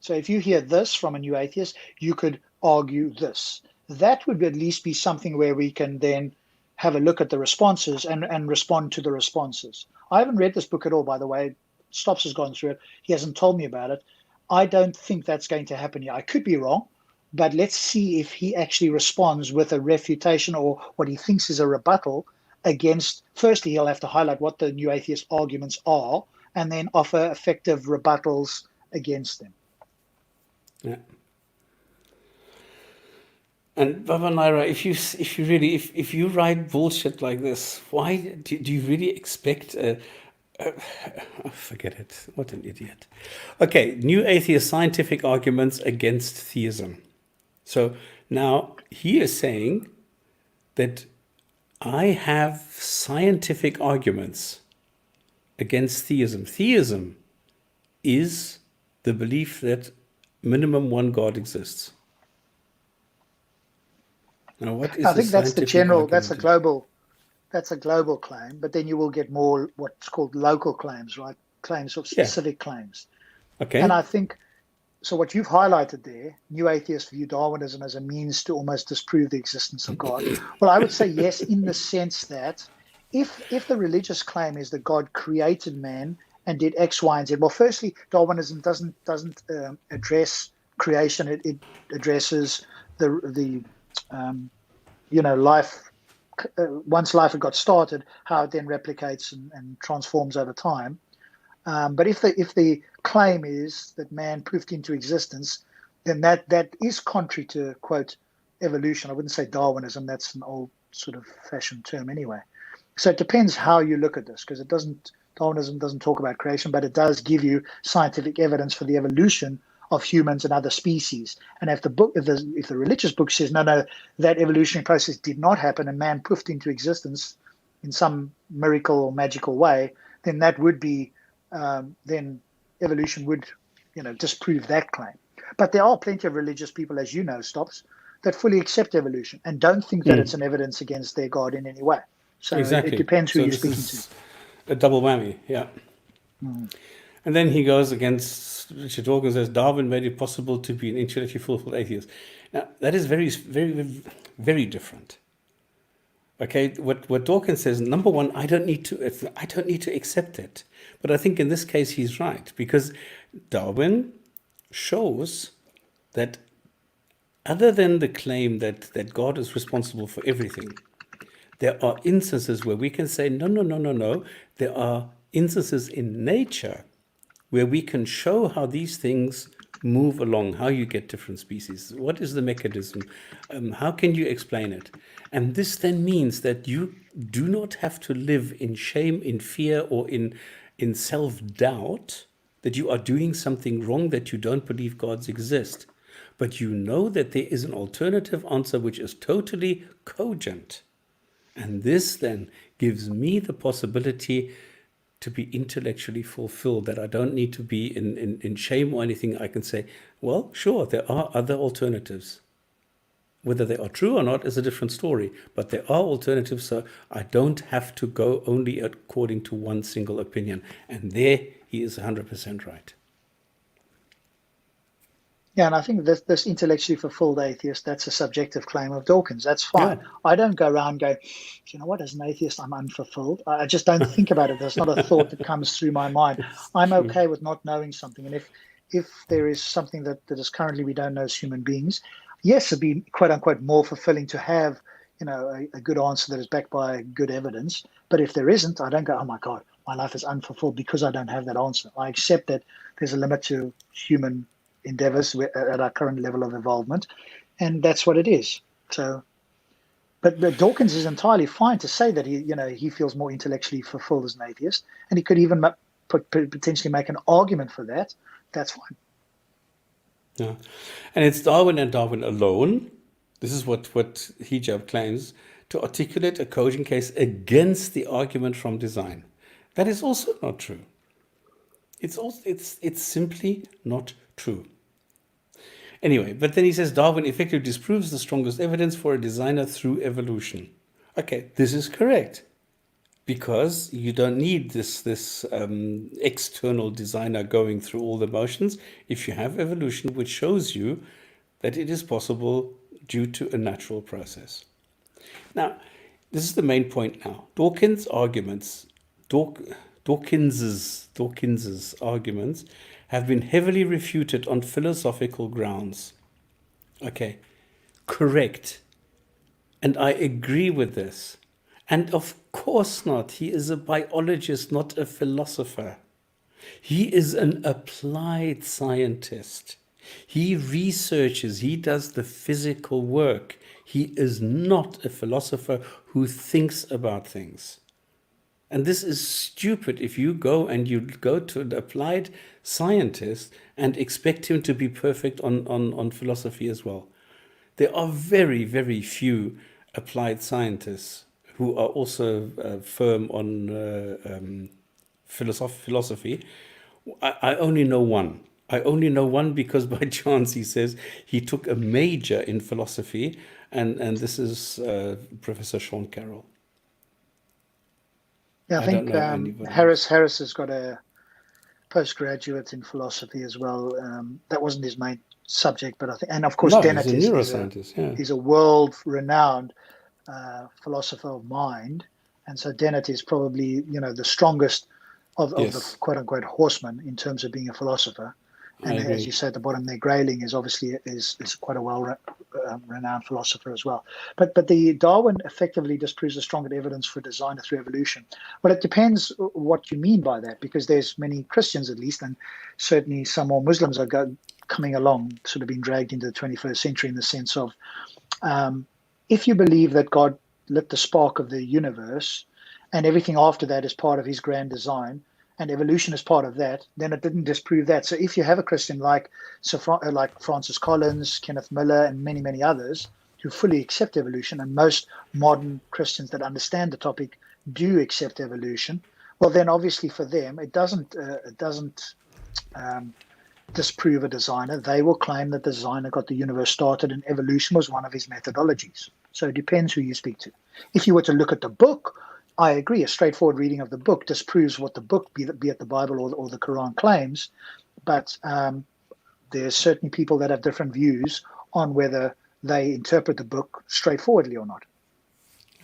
So if you hear this from a new atheist, you could argue this. That would at least be something where we can then have a look at the responses and respond to the responses. I haven't read this book at all, by the way. Stops has gone through it. He hasn't told me about it. I don't think that's going to happen here. I could be wrong, but let's see if he actually responds with a refutation or what he thinks is a rebuttal against. Firstly, he'll have to highlight what the new atheist arguments are and then offer effective rebuttals against them. Yeah. And Baba Naira, if you write bullshit like this, why do you really expect forget it. What an idiot. Okay, new atheist scientific arguments against theism. So now he is saying that I have scientific arguments against theism. Theism is the belief that minimum one God exists. Now, what is I think that's the general, that's a global claim, but then you will get more what's called local claims, right? Claims of specific claims. Okay. And I think, so what you've highlighted there, new atheists view Darwinism as a means to almost disprove the existence of God. Well, I would say yes, in the sense that if the religious claim is that God created man and did X, Y, and Z, well, firstly, Darwinism doesn't address creation. It addresses the life. Once life had got started, how it then replicates and transforms over time. But if the claim is that man poofed into existence, then that is contrary to, quote, evolution. I wouldn't say Darwinism. That's an old sort of fashioned term anyway. So it depends how you look at this, because it doesn't Darwinism doesn't talk about creation, but it does give you scientific evidence for the evolution of humans and other species. And if the religious book says no, that evolutionary process did not happen and man poofed into existence in some miracle or magical way, then that would be then evolution would disprove that claim. But there are plenty of religious people, as you know, Stops, that fully accept evolution and don't think that it's an evidence against their God in any way. So Exactly. it depends who So you're this speaking is to. a double whammy, yeah. And then he goes against Richard Dawkins, says Darwin made it possible to be an intellectually fulfilled atheist. Now, that is very, very, very different. Okay, what Dawkins says, number one, I don't need to accept it. But I think in this case he's right, because Darwin shows that other than the claim that God is responsible for everything, there are instances where we can say, no. There are instances in nature where we can show how these things move along, how you get different species. What is the mechanism? How can you explain it? And this then means that you do not have to live in shame, in fear, or in self-doubt that you are doing something wrong, that you don't believe gods exist. But you know that there is an alternative answer which is totally cogent. And this then gives me the possibility to be intellectually fulfilled, that I don't need to be in shame or anything. I can say, well, sure, there are other alternatives. Whether they are true or not is a different story, but there are alternatives, so I don't have to go only according to one single opinion. And there he is 100% right. Yeah, and I think this intellectually fulfilled atheist, that's a subjective claim of Dawkins. That's fine. Yeah. I don't go around going, you know what, as an atheist, I'm unfulfilled. I just don't think about it. There's not a thought that comes through my mind. I'm okay with not knowing something. And if there is something that is currently we don't know as human beings, yes, it'd be quote unquote more fulfilling to have, a good answer that is backed by good evidence. But if there isn't, I don't go, oh my God, my life is unfulfilled because I don't have that answer. I accept that there's a limit to human endeavors at our current level of involvement, and that's what it is. So, but Dawkins is entirely fine to say that he feels more intellectually fulfilled as an atheist, and he could even potentially make an argument for that. That's fine. Yeah, and it's Darwin and Darwin alone. This is what Hijab claims, to articulate a cogent case against the argument from design. That is also not true. It's simply not true. Anyway, but then he says Darwin effectively disproves the strongest evidence for a designer through evolution. Okay, this is correct, because you don't need this external designer going through all the motions if you have evolution, which shows you that it is possible due to a natural process. Now, this is the main point now. Dawkins's arguments have been heavily refuted on philosophical grounds. Okay, correct. And I agree with this. And of course not. He is a biologist, not a philosopher. He is an applied scientist. He researches, he does the physical work. He is not a philosopher who thinks about things. And this is stupid if you go to an applied scientist and expect him to be perfect on philosophy as well. There are very, very few applied scientists who are also firm on philosophy. I only know one. I only know one because by chance he says he took a major in philosophy, and this is Professor Sean Carroll. Yeah, I think Harris has got a postgraduate in philosophy as well. That wasn't his main subject, but I think, and of course, Dennett he's a neuroscientist. He's a world-renowned philosopher of mind, and so Dennett is probably the strongest of the quote-unquote horsemen in terms of being a philosopher. And as you say at the bottom there, Grayling is obviously is quite a well-renowned philosopher as well. But the Darwin effectively disproves the stronger evidence for designer through evolution. Well, it depends what you mean by that, because there's many Christians at least, and certainly some more Muslims are coming along, sort of being dragged into the 21st century in the sense of if you believe that God lit the spark of the universe and everything after that is part of his grand design, and evolution is part of that, then it didn't disprove that. So if you have a Christian like like Francis Collins, Kenneth Miller, and many, many others who fully accept evolution, and most modern Christians that understand the topic do accept evolution, well, then obviously for them it doesn't um, disprove a designer. They will claim that the designer got the universe started and evolution was one of his methodologies. So it depends who you speak to. If you were to look at the book, I agree, a straightforward reading of the book disproves what the book, be it the Bible or the Quran, claims. But there's certainly people that have different views on whether they interpret the book straightforwardly or not.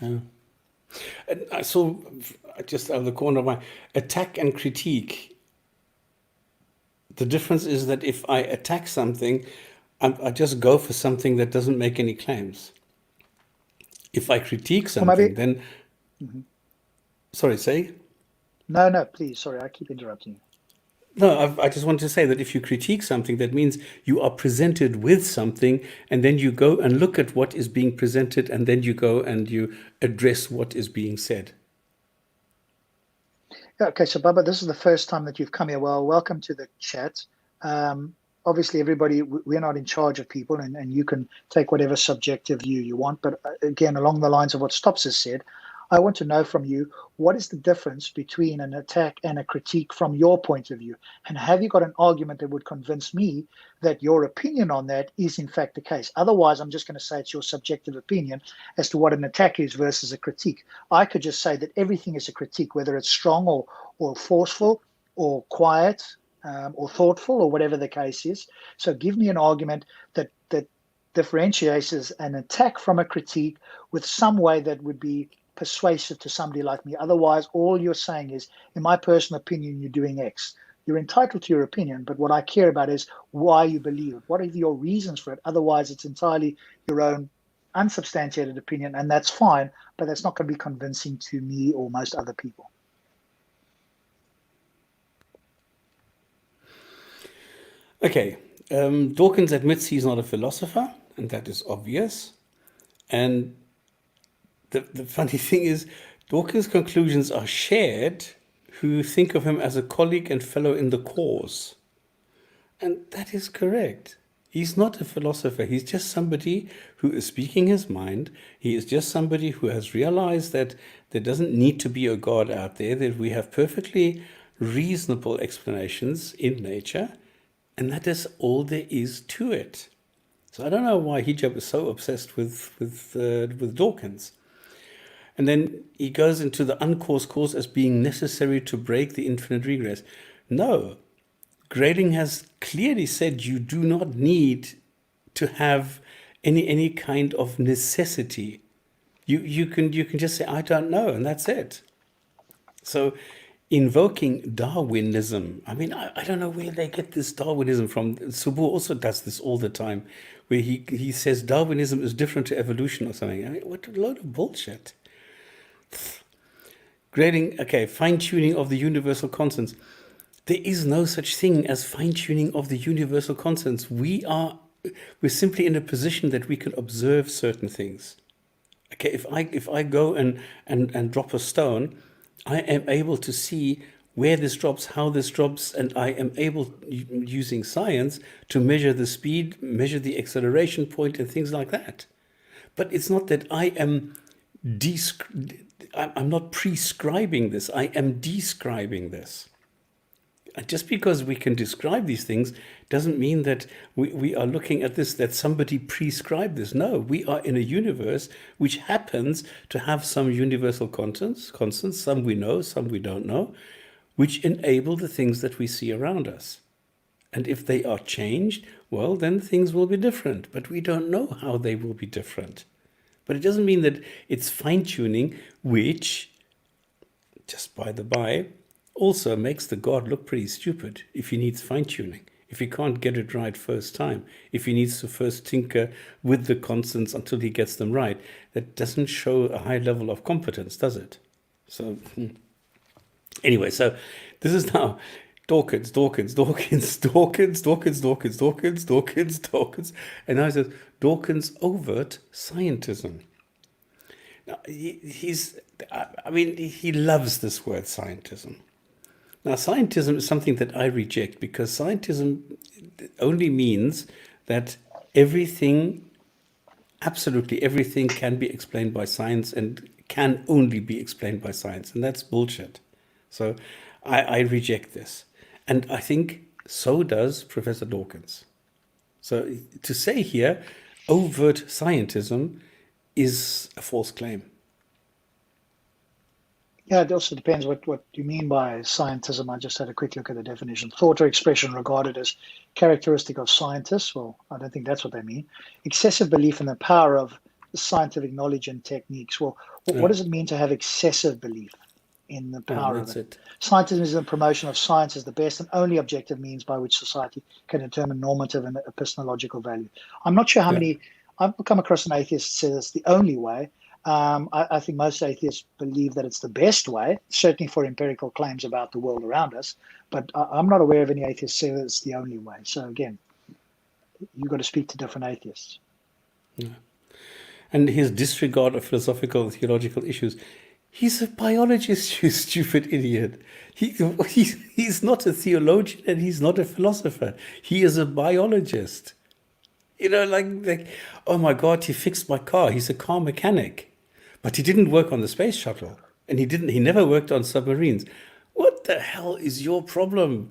Yeah. And I saw just out of the corner of my attack and critique. The difference is that if I attack something, I just go for something that doesn't make any claims. If I critique Or maybe, something, then, Mhm. sorry, say? No, please, sorry, I keep interrupting you. No, I just want to say that if you critique something, that means you are presented with something, and then you go and look at what is being presented, and then you go and you address what is being said. Yeah, okay, so Baba, this is the first time that you've come here. Well, welcome to the chat. Obviously, everybody, we're not in charge of people, and you can take whatever subjective view you want. But again, along the lines of what Stops has said, I want to know from you, what is the difference between an attack and a critique from your point of view? And have you got an argument that would convince me that your opinion on that is in fact the case? Otherwise, I'm just going to say it's your subjective opinion as to what an attack is versus a critique. I could just say that everything is a critique, whether it's strong or forceful or quiet or thoughtful or whatever the case is. So give me an argument that differentiates an attack from a critique with some way that would be persuasive to somebody like me. Otherwise, all you're saying is, in my personal opinion, you're doing X. You're entitled to your opinion, but what I care about is why you believe it. What are your reasons for it? Otherwise, it's entirely your own unsubstantiated opinion, and that's fine, but that's not going to be convincing to me or most other people. Okay, Dawkins admits he's not a philosopher, and that is obvious. And the funny thing is, Dawkins' conclusions are shared who think of him as a colleague and fellow in the cause. And that is correct. He's not a philosopher. He's just somebody who is speaking his mind. He is just somebody who has realized that there doesn't need to be a God out there, that we have perfectly reasonable explanations in nature, and that is all there is to it. So I don't know why Hijab is so obsessed with Dawkins. And then he goes into the uncaused cause as being necessary to break the infinite regress. No, grading has clearly said you do not need to have any kind of necessity. You can just say, I don't know, and that's it. So invoking Darwinism, I mean, I don't know where they get this Darwinism from. Subbu also does this all the time, where he says Darwinism is different to evolution or something. I mean, what a load of bullshit. Grading, okay, fine-tuning of the universal constants. There is no such thing as fine-tuning of the universal constants. We're simply in a position that we can observe certain things. Okay, if I go and drop a stone, I am able to see where this drops, how this drops, and I am able, using science, to measure the speed, measure the acceleration point, and things like that. But it's not that I am I'm not prescribing this, I am describing this. And just because we can describe these things doesn't mean that we are looking at this, that somebody prescribed this. No, we are in a universe which happens to have some universal constants, some we know, some we don't know, which enable the things that we see around us. And if they are changed, well, then things will be different. But we don't know how they will be different. But it doesn't mean that it's fine-tuning, which, just by the by, also makes the God look pretty stupid if he needs fine-tuning, if he can't get it right first time, if he needs to first tinker with the constants until he gets them right. That doesn't show a high level of competence, does it? So, anyway, so this is now Dawkins. And now it says Dawkins overt scientism. Now, I mean, he loves this word scientism. Now, scientism is something that I reject because scientism only means that everything, absolutely everything, can be explained by science and can only be explained by science. And that's bullshit. So I reject this. And I think so does Professor Dawkins. So to say here overt scientism is a false claim. Yeah, it also depends what you mean by scientism. I just had a quick look at the definition. Thought or expression regarded as characteristic of scientists. Well, I don't think that's what they mean. Excessive belief in the power of scientific knowledge and techniques. Well, what Yeah, does it mean to have excessive belief in the yeah, power of that's it? it. Scientism is the promotion of science as the best and only objective means by which society can determine normative and epistemological value. I'm not sure how Yeah. many, I've come across an atheist who says it's the only way. I think most atheists believe that it's the best way, certainly for empirical claims about the world around us. But I'm not aware of any atheists say that it's the only way. So again, you've got to speak to different atheists. And his disregard of philosophical and theological issues. He's a biologist, you stupid idiot. He's not a theologian and he's not a philosopher. He is a biologist. You know, like, oh my God, he fixed my car. He's a car mechanic. But he didn't work on the space shuttle. And he never worked on submarines. What the hell is your problem?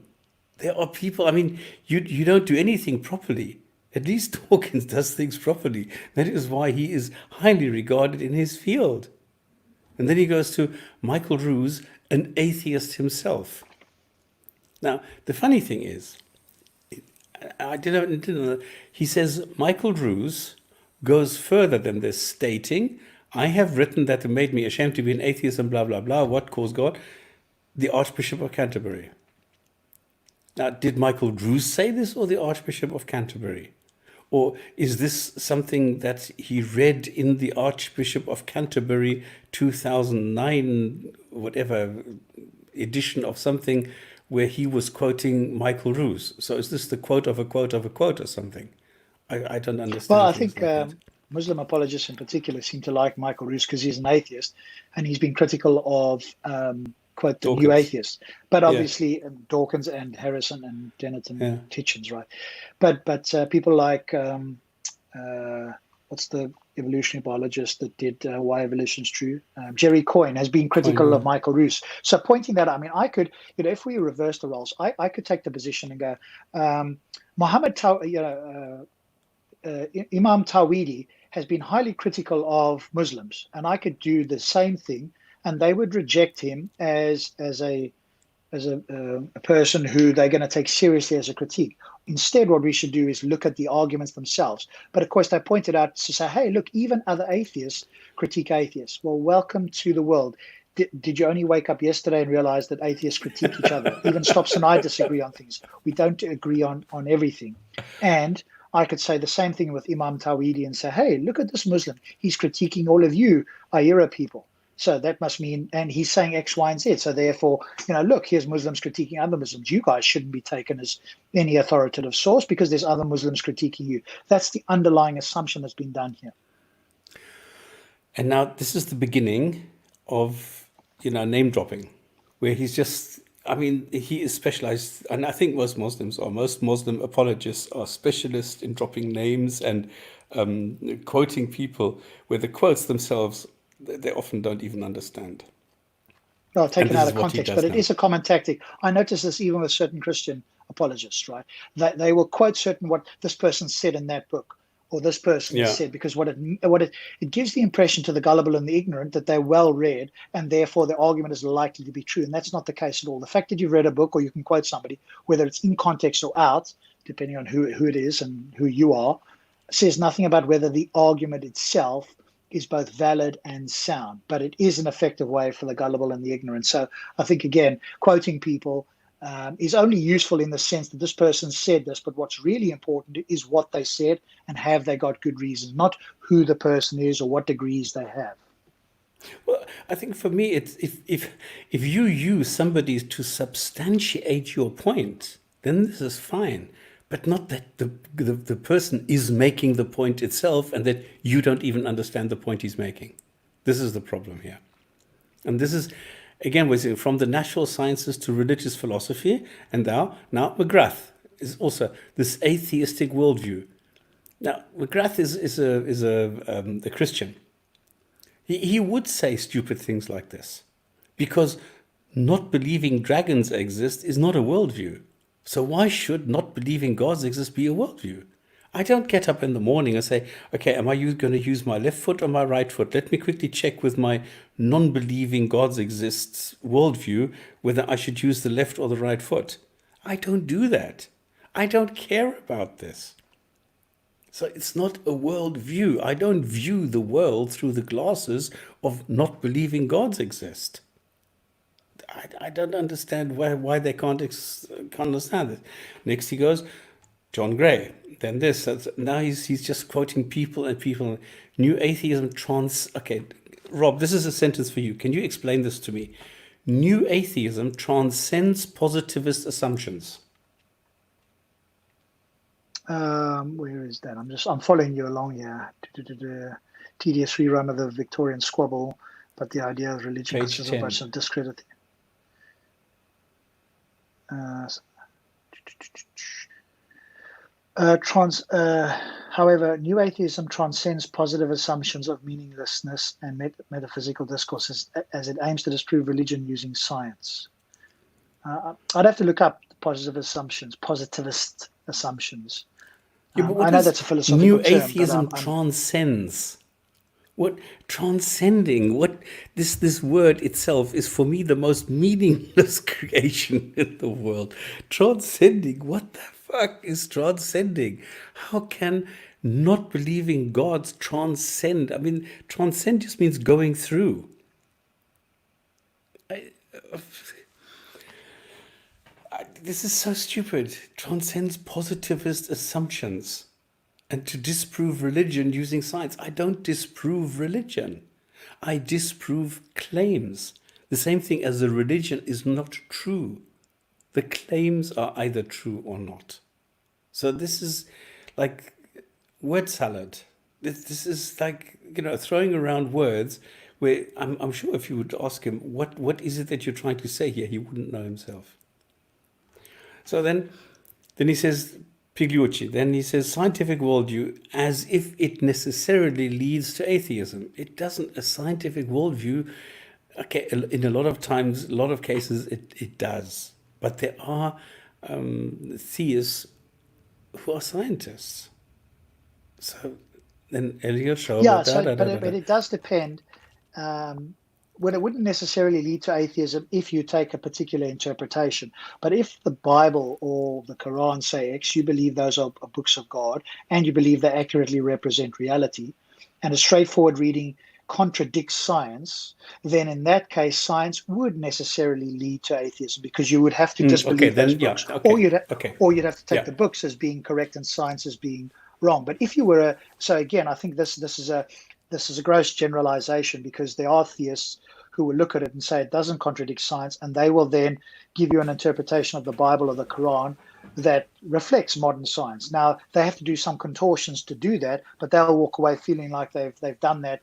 There are people, I mean, you don't do anything properly. At least Dawkins does things properly. That is why he is highly regarded in his field. And then he goes to Michael Ruse, an atheist himself. Now, the funny thing is, I didn't know. He says Michael Ruse goes further than this, stating, I have written that it made me ashamed to be an atheist and blah, blah, blah. What caused God? The Archbishop of Canterbury. Now, did Michael Ruse say this or the Archbishop of Canterbury? Or is this something that he read in the Archbishop of Canterbury 2009, whatever edition of something, where he was quoting Michael Ruse? So is this the quote of a quote of a quote or something? I don't Well, understand I things think like that. Muslim apologists in particular seem to like Michael Ruse because he's an atheist and he's been critical of, quote, the new Dawkins. atheists. But Yeah, obviously, Dawkins and Harrison and Dennett and yeah. Hitchens, right? But people like, what's the evolutionary biologist that did Why Evolution's True? Jerry Coyne has been Coin, critical yeah. of Michael Ruse. So pointing that out, I mean, I could, if we reverse the roles, I could take the position and go, Muhammad, Imam Tawhidi has been highly critical of Muslims, and I could do the same thing, and they would reject him as a person who they're going to take seriously as a critique. Instead, what we should do is look at the arguments themselves. But of course, they pointed out to say, hey, look, even other atheists critique atheists. Well, welcome to the world. Did you only wake up yesterday and realize that atheists critique each other? Even Stops and I disagree on things. We don't agree on everything. And I could say the same thing with Imam Tawhidi and say, hey, look at this Muslim. He's critiquing all of you, Ayura people. So that must mean, and he's saying X, Y, and Z. So therefore, look, here's Muslims critiquing other Muslims. You guys shouldn't be taken as any authoritative source because there's other Muslims critiquing you. That's the underlying assumption that's been done here. And now this is the beginning of, name dropping, where he's just, I mean, he is specialized, and I think most Muslims or most Muslim apologists are specialists in dropping names and quoting people where the quotes themselves, they often don't even understand. Well, And taken this out is of what he context, but does it now. is a common tactic. I notice this even with certain Christian apologists, right? They will quote certain what this person said in that book, or this person has Yeah. said, because it gives the impression to the gullible and the ignorant that they're well read, and therefore the argument is likely to be true. And that's not the case at all. The fact that you've read a book or you can quote somebody, whether it's in context or out, depending on who it is and who you are, says nothing about whether the argument itself is both valid and sound, but it is an effective way for the gullible and the ignorant. So I think, again, quoting people is only useful in the sense that this person said this, but what's really important is what they said and have they got good reasons, not who the person is or what degrees they have. Well, I think for me, it's if you use somebody to substantiate your point, then this is fine. But not that the person is making the point itself and that you don't even understand the point he's making. This is the problem here. And this is, again, we're saying from the natural sciences to religious philosophy, and now McGrath is also this atheistic worldview. Now, McGrath is a Christian. He would say stupid things like this because not believing dragons exist is not a worldview. So why should not believing gods exist be a worldview? I don't get up in the morning and say, okay, am I going to use my left foot or my right foot? Let me quickly check with my non-believing gods exists worldview whether I should use the left or the right foot. I don't do that. I don't care about this. So it's not a world view. I don't view the world through the glasses of not believing gods exist. I don't understand why they can't understand it. Next he goes, John Gray. Then this. Now he's just quoting people and people. New atheism Okay, Rob, this is a sentence for you. Can you explain this to me? New atheism transcends positivist assumptions. Where is that? I'm following you along here. Tedious rerun of the Victorian squabble, but the idea of religion Page consists 10. of a bunch of discredit. However, new atheism transcends positive assumptions of meaninglessness and metaphysical discourses as it aims to disprove religion using science. I'd have to look up positivist assumptions. Yeah, but I know that's a philosophical new term. atheism transcends. What transcending? What this word itself is for me the most meaningless creation in the world. Transcending. What the fuck is transcending? How can not believing gods transcend? I mean, transcend just means going through. This is so stupid. Transcends positivist assumptions. And to disprove religion using science. I don't disprove religion. I disprove claims. The same thing as the religion is not true. The claims are either true or not. So this is like word salad. This is like, throwing around words where I'm sure if you would ask him, what is it that you're trying to say here, he wouldn't know himself. So then he says, Pigliucci, then he says, scientific worldview as if it necessarily leads to atheism. It doesn't. A scientific worldview, okay, in a lot of cases, it does. But there are theists who are scientists. So then Elliot Schauber... Yeah, but it does depend. Well, it wouldn't necessarily lead to atheism if you take a particular interpretation. But if the Bible or the Quran say X, you believe those are books of God, and you believe they accurately represent reality, and a straightforward reading contradicts science, then in that case, science would necessarily lead to atheism because you would have to disbelieve those books. Or you'd have to take the books as being correct and science as being wrong. But if you were so again, I think this is a gross generalization because there are theists who will look at it and say it doesn't contradict science, and they will then give you an interpretation of the Bible or the Quran that reflects modern science. Now, they have to do some contortions to do that, but they'll walk away feeling like they've done that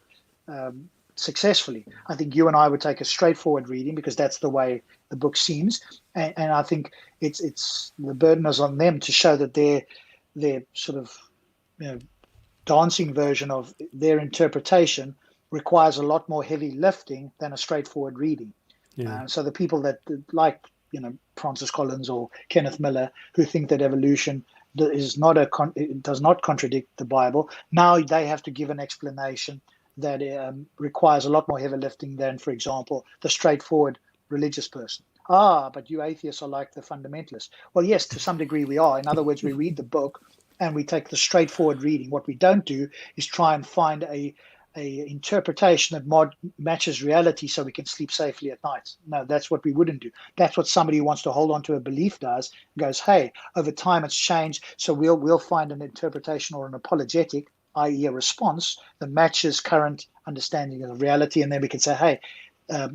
successfully. I think you and I would take a straightforward reading because that's the way the book seems, and I think it's the burden is on them to show that their sort of dancing version of their interpretation requires a lot more heavy lifting than a straightforward reading. Yeah. So the people that like, Francis Collins or Kenneth Miller, who think that evolution does not contradict the Bible, now they have to give an explanation that requires a lot more heavy lifting than, for example, the straightforward religious person. But you atheists are like the fundamentalists. Well, yes, to some degree we are. In other words, we read the book and we take the straightforward reading. What we don't do is try and find a interpretation that matches reality so we can sleep safely at night. No, that's what we wouldn't do. That's what somebody who wants to hold on to a belief does. Goes, hey, over time it's changed, so we'll find an interpretation or an apologetic, i.e. a response that matches current understanding of reality, and then we can say, hey,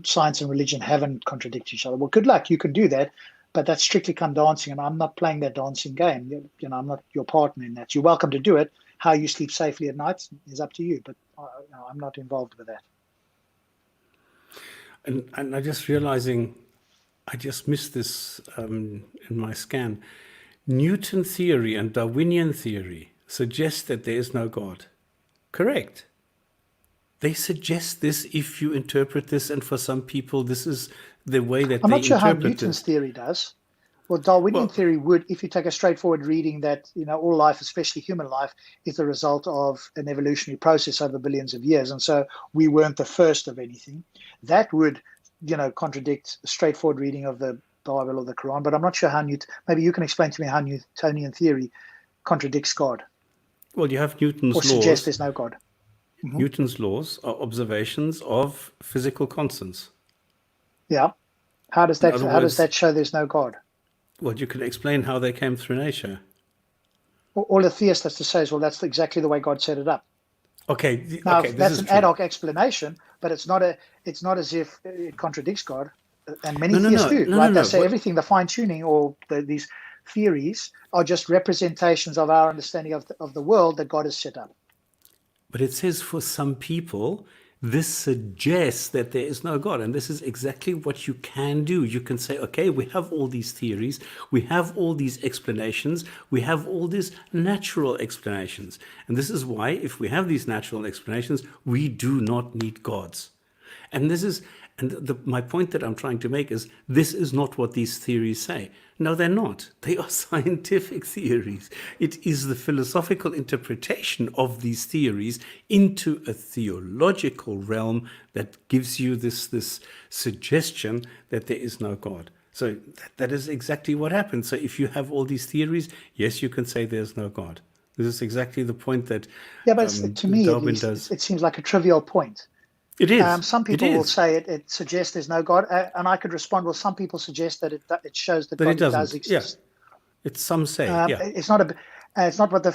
science and religion haven't contradicted each other. Well, good luck. You can do that. But that's strictly come dancing, and I'm not playing that dancing game. I'm not your partner in that. You're welcome to do it. How you sleep safely at night is up to you, but I'm not involved with that. And I just realizing I just missed this in my scan. Newton theory and Darwinian theory suggest that there is no God. Correct. They suggest this if you interpret this, and for some people, this is the way that I'm they not sure how interpret Newton's this. theory does. Well, Darwinian Well, theory would, if you take a straightforward reading that, all life, especially human life, is the result of an evolutionary process over billions of years. And so we weren't the first of anything. That would, contradict a straightforward reading of the Bible or the Quran. But I'm not sure how maybe you can explain to me how Newtonian theory contradicts God well, you have or Newton's suggests laws. there's no God. Hmm. Newton's laws are observations of physical constants. Yeah. How does In that other how does words, that show there's no God? well, you can explain how they came through nature. All a theist has to say is, well, that's exactly the way God set it up. Okay, Now, okay, this that's is an ad true. hoc explanation, but it's not as if it contradicts God. And many No, no, theists no, do, no, no, right? They no. say everything, the fine tuning or these theories are just representations of our understanding of the world that God has set up. But it says for some people, this suggests that there is no God. And this is exactly what you can do. You can say, okay, we have all these theories, we have all these explanations, we have all these natural explanations. And this is why, if we have these natural explanations, we do not need gods. And this is, and my point that I'm trying to make is this is not what these theories say. No, they're not. They are scientific theories. It is the philosophical interpretation of these theories into a theological realm that gives you this suggestion that there is no God. So that is exactly what happens. So if you have all these theories, yes, you can say there's no God. This is exactly the point that Yeah, but to me, at Darwin least, does. it seems like a trivial point. It is. Some It people will is. say it suggests there's no God, and I could respond, well, some people suggest that it shows that But it God does doesn't. Yeah. exist. It's some say. Yeah. It's not it's not what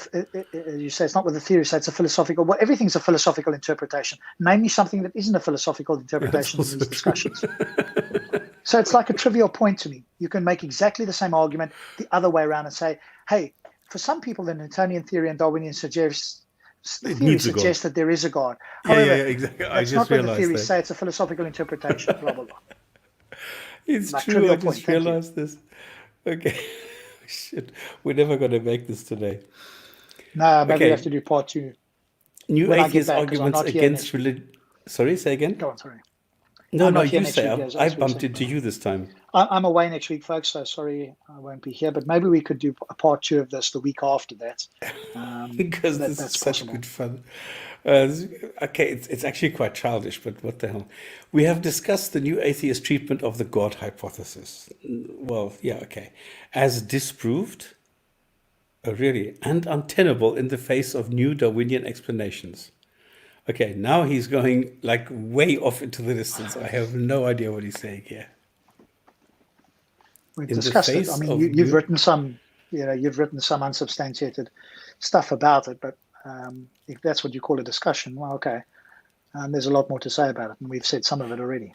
you say. It's not what the theory says. It's a philosophical. Well, everything's a philosophical interpretation. Name me something that isn't a philosophical That's interpretation in also these true. discussions. So it's like a trivial point to me. You can make exactly the same argument the other way around and say, hey, for some people, the Newtonian theory and Darwinian It theory needs a God. suggests that there is a God. Yeah, yeah, However, yeah, exactly. I that's just not what the realized theories that. say. It's a philosophical interpretation. Blah blah blah. It's Like true. I trivial point. just Thank you. realized this. Okay. Shit. We're never going to make this today. No, maybe we have Okay. to do part two New when I get atheist back because I'm arguments not here against next week. religion. Sorry, say again? Go on, sorry. No, I'm no, not here you next say. week, I as we were bumped saying into before. you this time. I'm away next week, folks, so sorry I won't be here. But maybe we could do a part two of this the week after that. Because this is That's such possible. good fun. Uh, okay, it's actually quite childish, but what the hell? We have discussed the new atheist treatment of the God hypothesis. Well, yeah, okay. As disproved, really, and untenable in the face of new Darwinian explanations. Okay, now he's going like way off into the distance. I have no idea what he's saying here. We've In the discussed it. I face mean, of you've new. written some, you've written some unsubstantiated stuff about it. But if that's what you call a discussion, well, okay. There's a lot more to say about it, and we've said some of it already.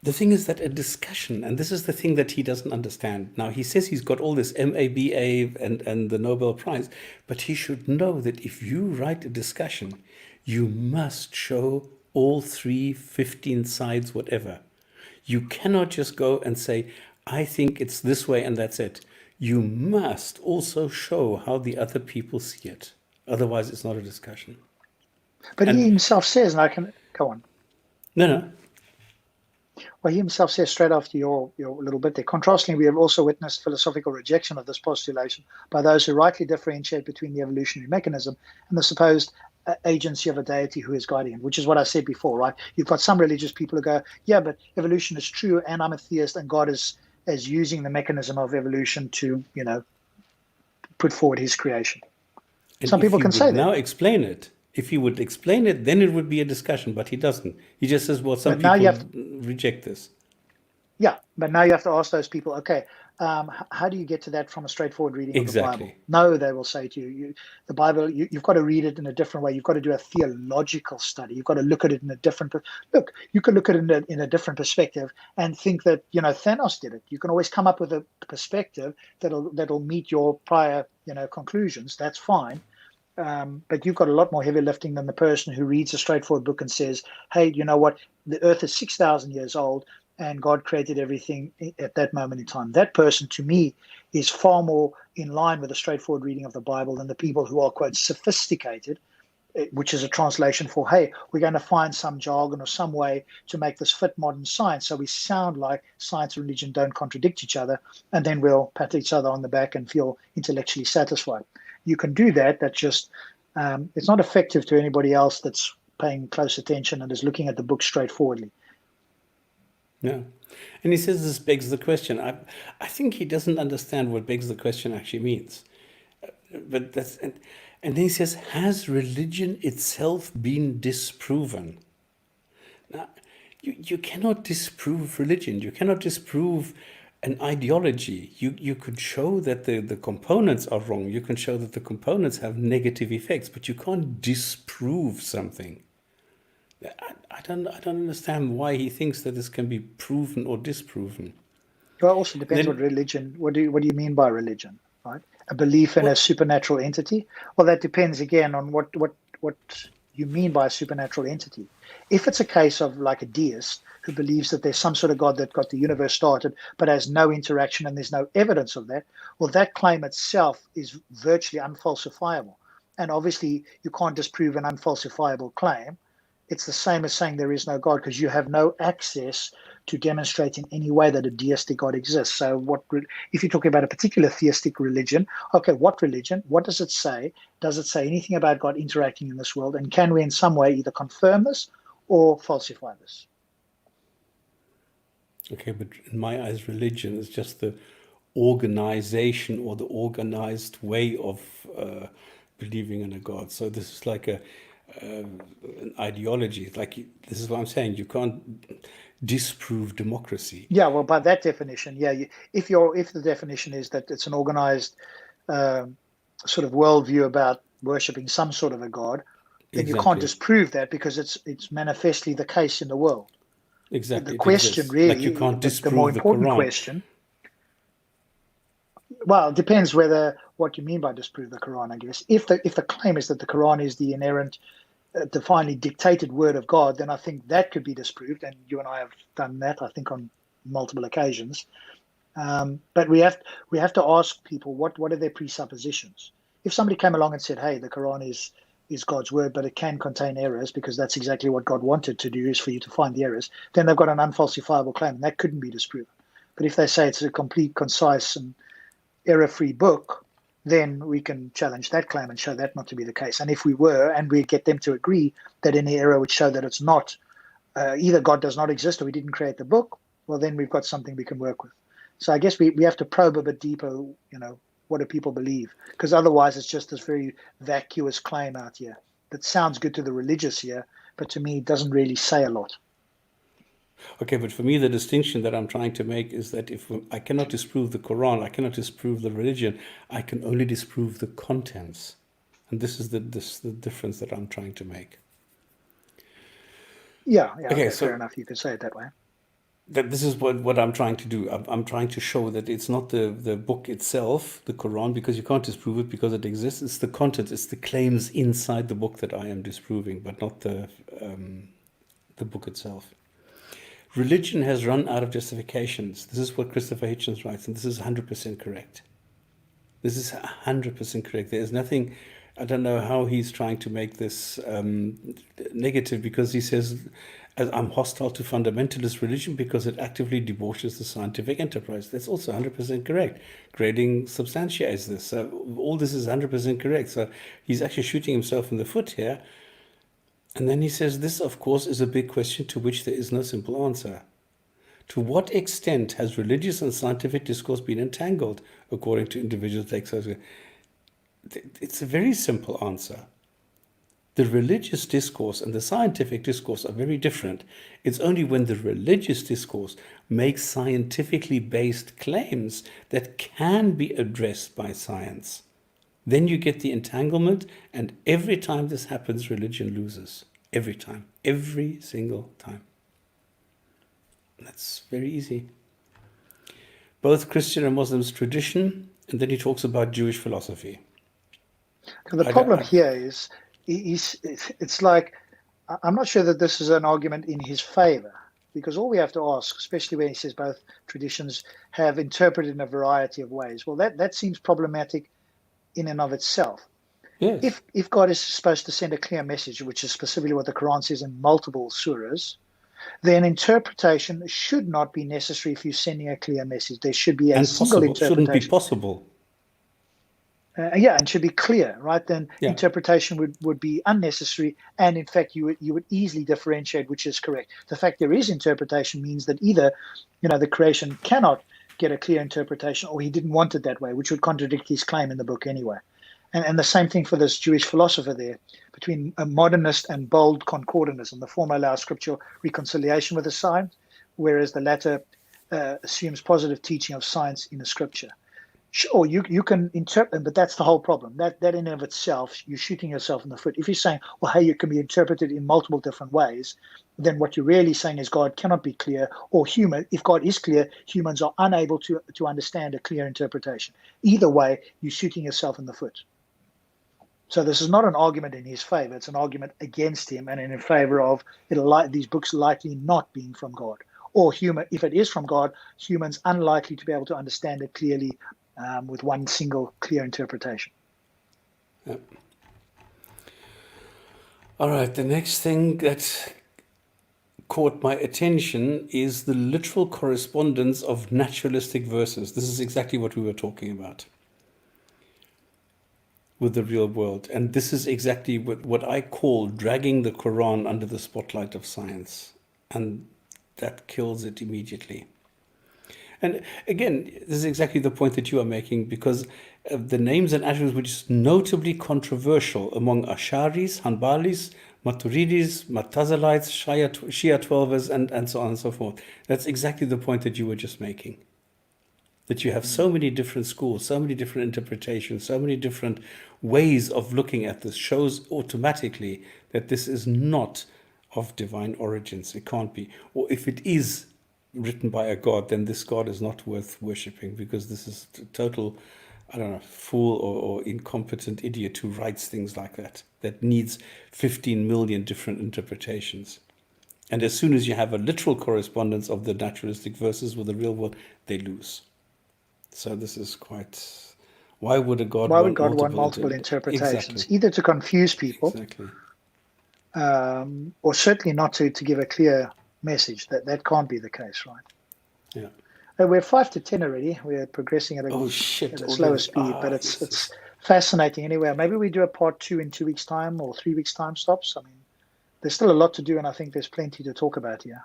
The thing is that a discussion, and this is the thing that he doesn't understand. Now, he says he's got all this MABA and the Nobel Prize, but he should know that if you write a discussion, you must show all 15 sides, whatever. You cannot just go and say, I think it's this way and that's it. You must also show how the other people see it. Otherwise, it's not a discussion. But he And himself says, and I can go on. no, no, Well, he himself says straight after your little bit there. Contrastingly, we have also witnessed philosophical rejection of this postulation by those who rightly differentiate between the evolutionary mechanism and the supposed agency of a deity who is guiding it, which is what I said before, right? You've got some religious people who go, yeah, but evolution is true, and I'm a theist, and God is using the mechanism of evolution to, put forward his creation. and Some if people he can would say that. now explain it, if he would explain it, then it would be a discussion, but he doesn't. He just says, well, some But now you people have reject this. Yeah, but now you have to ask those people, okay, how do you get to that from a straightforward reading of the Bible? Exactly. No, they will say to you, the Bible, you've got to read it in a different way. You've got to do a theological study. You've got to look at it in a different look. You can look at it in a different perspective and think that Thanos did it. You can always come up with a perspective that'll meet your prior conclusions. That's fine. But you've got a lot more heavy lifting than the person who reads a straightforward book and says, hey, you know what? The earth is 6,000 years old and God created everything at that moment in time. That person, to me, is far more in line with a straightforward reading of the Bible than the people who are, quite, sophisticated, which is a translation for, hey, we're going to find some jargon or some way to make this fit modern science so we sound like science and religion don't contradict each other, and then we'll pat each other on the back and feel intellectually satisfied. You can do that. That's just, it's not effective to anybody else that's paying close attention and is looking at the book straightforwardly. Yeah. And he says this begs the question. I think he doesn't understand what begs the question actually means. But that's and then he says, has religion itself been disproven? Now, you cannot disprove religion. You cannot disprove an ideology. You could show that the components are wrong. You can show that the components have negative effects, but you can't disprove something. I don't understand why he thinks that this can be proven or disproven. Well, it also And depends what then, religion, what do you mean by religion, right? A belief in a well, supernatural entity? Well, that depends again on what you mean by a supernatural entity. If it's a case of like a deist who believes that there's some sort of God that got the universe started but has no interaction and there's no evidence of that, well, that claim itself is virtually unfalsifiable. And obviously, you can't disprove an unfalsifiable claim. It's the same as saying there is no God because you have no access to demonstrate in any way that a deistic God exists. So, if you're talking about a particular theistic religion? Okay, what religion? What does it say? Does it say anything about God interacting in this world? And can we, in some way, either confirm this or falsify this? okay, but in my eyes, religion is just the organization or the organized way of believing in a God. So this is like an ideology. It's like this is what I'm saying. You can't disprove democracy. Yeah, well, by that definition, yeah. If the definition is that it's an organized um sort of worldview about worshiping some sort of a god, then you can't Exactly, disprove that because it's manifestly the case in the world. The exactly. It question, exists. Like you really, can't the more disprove the important Quran. question, well, it depends whether what you mean by disprove the Quran, I guess. If the claim is that the Quran is the inerrant, divinely dictated word of God, then I think that could be disproved, and you and I have done that, I think, on multiple occasions. But we have to ask people what are their presuppositions. If somebody came along and said, "Hey, the Quran is God's word, but it can contain errors because that's exactly what God wanted to do is for you to find the errors," then they've got an unfalsifiable claim, and that couldn't be disproven. But if they say it's a complete, concise, and error-free book, then we can challenge that claim and show that not to be the case. And if we were, and we get them to agree that any error would show that it's not, either God does not exist or we didn't create the book, well, then we've got something we can work with. So I guess we have to probe a bit deeper, what do people believe? Because otherwise it's just this very vacuous claim out here that sounds good to the religious here, but to me it doesn't really say a lot. Okay, but for me, the distinction that I'm trying to make is that if I cannot disprove the Quran, I cannot disprove the religion, I can only disprove the contents. And this is the difference that I'm trying to make. Yeah, Okay, okay, fair so enough. You could say it that way. this is what I'm trying to do. I'm trying to show that it's not the book itself, the Quran, because you can't disprove it because it exists. It's the content, it's the claims inside the book that I am disproving, but not the book itself. Religion has run out of justifications. This is what Christopher Hitchens writes, and this is 100% correct. This is 100% correct. There is nothing, I don't know how he's trying to make this negative, because he says, I'm hostile to fundamentalist religion because it actively debauches the scientific enterprise. That's also 100% correct. Grading substantiates this. So all this is 100% correct. So he's actually shooting himself in the foot here. And then he says, this, of course, is a big question to which there is no simple answer. To what extent has religious and scientific discourse been entangled, according to individual texts? It's a very simple answer. The religious discourse and the scientific discourse are very different. It's only when the religious discourse makes scientifically based claims that can be addressed by science. Then you get the entanglement, and every time this happens, religion loses. Every time. Every single time. That's very easy. Both Christian and Muslims tradition, and then he talks about Jewish philosophy. The I don't, problem here it's like, I'm not sure that this is an argument in his favor, because all we have to ask, especially when he says both traditions have interpreted in a variety of ways, well, that seems problematic in and of itself. yes. If God is supposed to send a clear message, which is specifically what the Quran says in multiple surahs, then interpretation should not be necessary if you're sending a clear message. There should be a And single possible. Shouldn't be interpretation. possible. Yeah, and should be clear, right? Then Yeah. interpretation would be unnecessary, and in fact, you would easily differentiate which is correct. The fact there is interpretation means that either, the creation cannot get a clear interpretation, or he didn't want it that way, which would contradict his claim in the book anyway. And the same thing for this Jewish philosopher there, between a modernist and bold concordanism. The former allows scriptural reconciliation with the science, whereas the latter assumes positive teaching of science in the scripture. Sure, you can interpret, but that's the whole problem. That in and of itself, you're shooting yourself in the foot. If you're saying, well, hey, it can be interpreted in multiple different ways, then what you're really saying is God cannot be clear, or if God is clear, humans are unable to understand a clear interpretation. Either way, you're shooting yourself in the foot. So this is not an argument in his favor. It's an argument against him and in favor of these books likely not being from God. Or if it is from God, humans unlikely to be able to understand it clearly with one single clear interpretation. Yep. All right, the next thing that caught my attention is the literal correspondence of naturalistic verses. This is exactly what we were talking about with the real world. And this is exactly what I call dragging the Quran under the spotlight of science. And that kills it immediately. And again, this is exactly the point that you are making, because the names and attributes were just notably controversial among Asharis, Hanbalis, Maturidis, Mu'tazilites, Shia Twelvers, and so on and so forth. That's exactly the point that you were just making. That you have so many different schools, so many different interpretations, so many different ways of looking at this shows automatically that this is not of divine origins. It can't be. Or if it is written by a god, then this god is not worth worshipping, because this is a total, fool or incompetent idiot who writes things like that needs 15 million different interpretations. And as soon as you have a literal correspondence of the naturalistic verses with the real world, they lose. So this is quite... Why would God want multiple interpretations? Exactly. Either to confuse people, Exactly. Or certainly not to give a clear message. That can't be the case, right? Yeah. We're 5 to 10 already. We're progressing at a slower speed, but it's fascinating anyway. Maybe we do a part 2 in 2 weeks' time or 3 weeks' time stops. I mean, there's still a lot to do, and I think there's plenty to talk about here.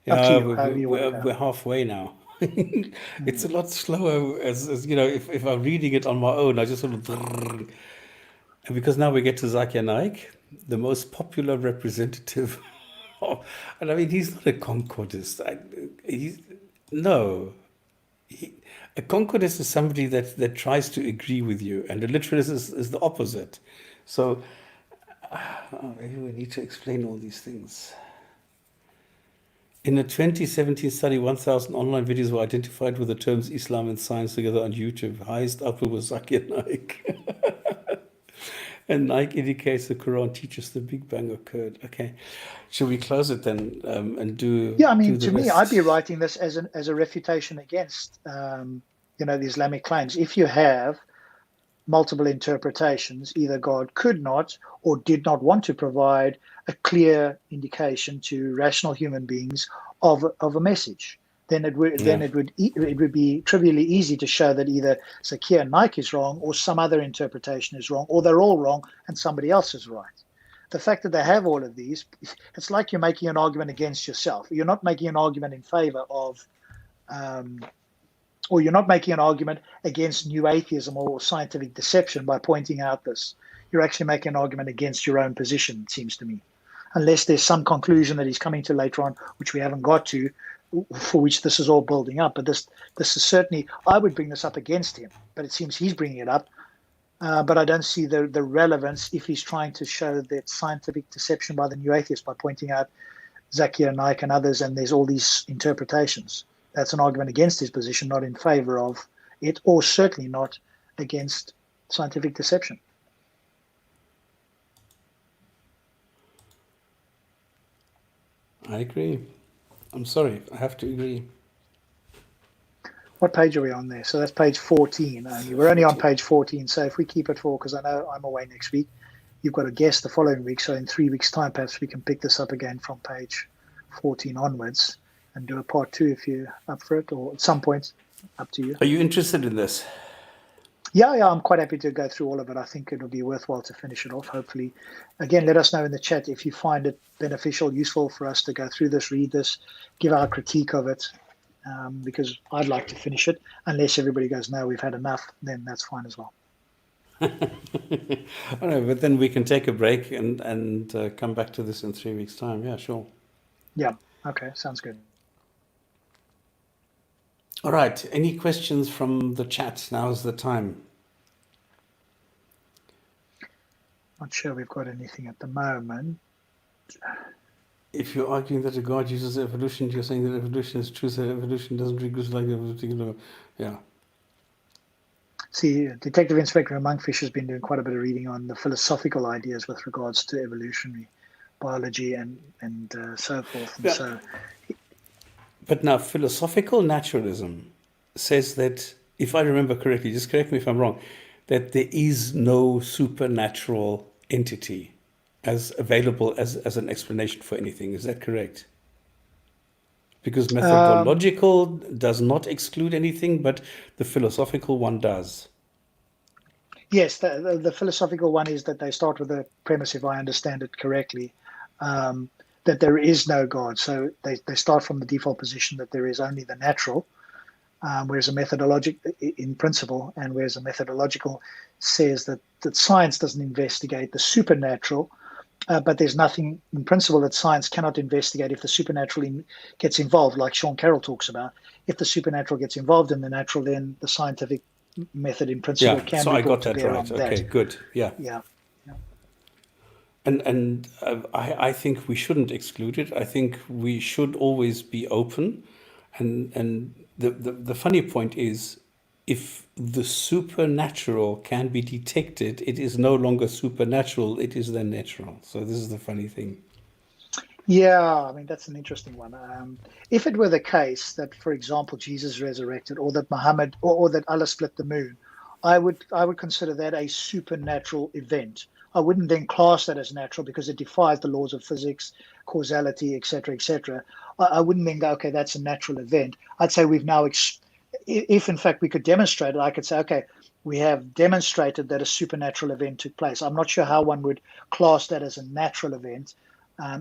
Yeah, we're halfway now. It's a lot slower as if I'm reading it on my own, I just sort of... And because now we get to Zakir Naik, the most popular representative. And I mean, he's not a concordist. A concordist is somebody that tries to agree with you, and a literalist is the opposite. So maybe we need to explain all these things. In a 2017 study, 1,000 online videos were identified with the terms Islam and science together on YouTube. Highest output was Zakir Naik. And Naik indicates the Quran teaches the Big Bang occurred. Okay. Should we close it then and do... Yeah, I mean, to me, I'd be writing this as a refutation against, the Islamic claims. If you have multiple interpretations, either God could not or did not want to provide a clear indication to rational human beings of a message, then it would be trivially easy to show that either Zakir Naik is wrong or some other interpretation is wrong, or they're all wrong and somebody else is right. The fact that they have all of these, it's like you're making an argument against yourself. You're not making an argument in favor of, or you're not making an argument against new atheism or scientific deception by pointing out this. You're actually making an argument against your own position, it seems to me. Unless there's some conclusion that he's coming to later on, which we haven't got to, for which this is all building up. But this is certainly, I would bring this up against him, but it seems he's bringing it up. But I don't see the relevance if he's trying to show that scientific deception by the new atheists by pointing out Zakir Naik and others, and there's all these interpretations. That's an argument against his position, not in favor of it, or certainly not against scientific deception. I agree. I'm sorry, I have to agree. What page are we on there? So that's page 14 only. We're only on 40. page 14. So if we keep it for, because I know I'm away next week, you've got a guest the following week. So in 3 weeks' time, perhaps we can pick this up again from page 14 onwards and do a part 2 if you're up for it, or at some point, up to you. Are you interested in this? Yeah, I'm quite happy to go through all of it. I think it'll be worthwhile to finish it off. Hopefully, again, let us know in the chat if you find it beneficial, useful for us to go through this, read this, give our critique of it, because I'd like to finish it. Unless everybody goes, no, we've had enough, then that's fine as well. I know, but then we can take a break and come back to this in 3 weeks' time. Yeah, sure. Yeah, okay, sounds good. All right. Any questions from the chat? Now's the time. Not sure we've got anything at the moment. If you're arguing that a God uses evolution, you're saying that evolution is true, so evolution doesn't exist like a particular. Yeah. See, Detective Inspector Monkfish has been doing quite a bit of reading on the philosophical ideas with regards to evolutionary biology and so forth. And Yeah. so, But now, philosophical naturalism says that, if I remember correctly, just correct me if I'm wrong, that there is no supernatural entity as available as an explanation for anything. Is that correct? Because methodological does not exclude anything, but the philosophical one does. yes, the philosophical one is that they start with the premise, if I understand it correctly, that there is no God. So they start from the default position that there is only the natural, whereas a methodological, in principle, and whereas a methodological says that science doesn't investigate the supernatural, but there's nothing in principle that science cannot investigate if the supernatural gets involved, like Sean Carroll talks about. If the supernatural gets involved in the natural, then the scientific method in principle Yeah, can so be I brought got to that bear right. on Okay, that. good. Yeah. Yeah. And I think we shouldn't exclude it. I think we should always be open. And the funny point is, if the supernatural can be detected, it is no longer supernatural, it is then natural. So this is the funny thing. Yeah, I mean, that's an interesting one. If it were the case that, for example, Jesus resurrected, or that Muhammad, or that Allah split the moon, I would consider that a supernatural event. I wouldn't then class that as natural because it defies the laws of physics, causality, etc., etc. I wouldn't then go, okay, that's a natural event. I'd say we've now, if in fact we could demonstrate it, I could say, okay, we have demonstrated that a supernatural event took place. I'm not sure how one would class that as a natural event.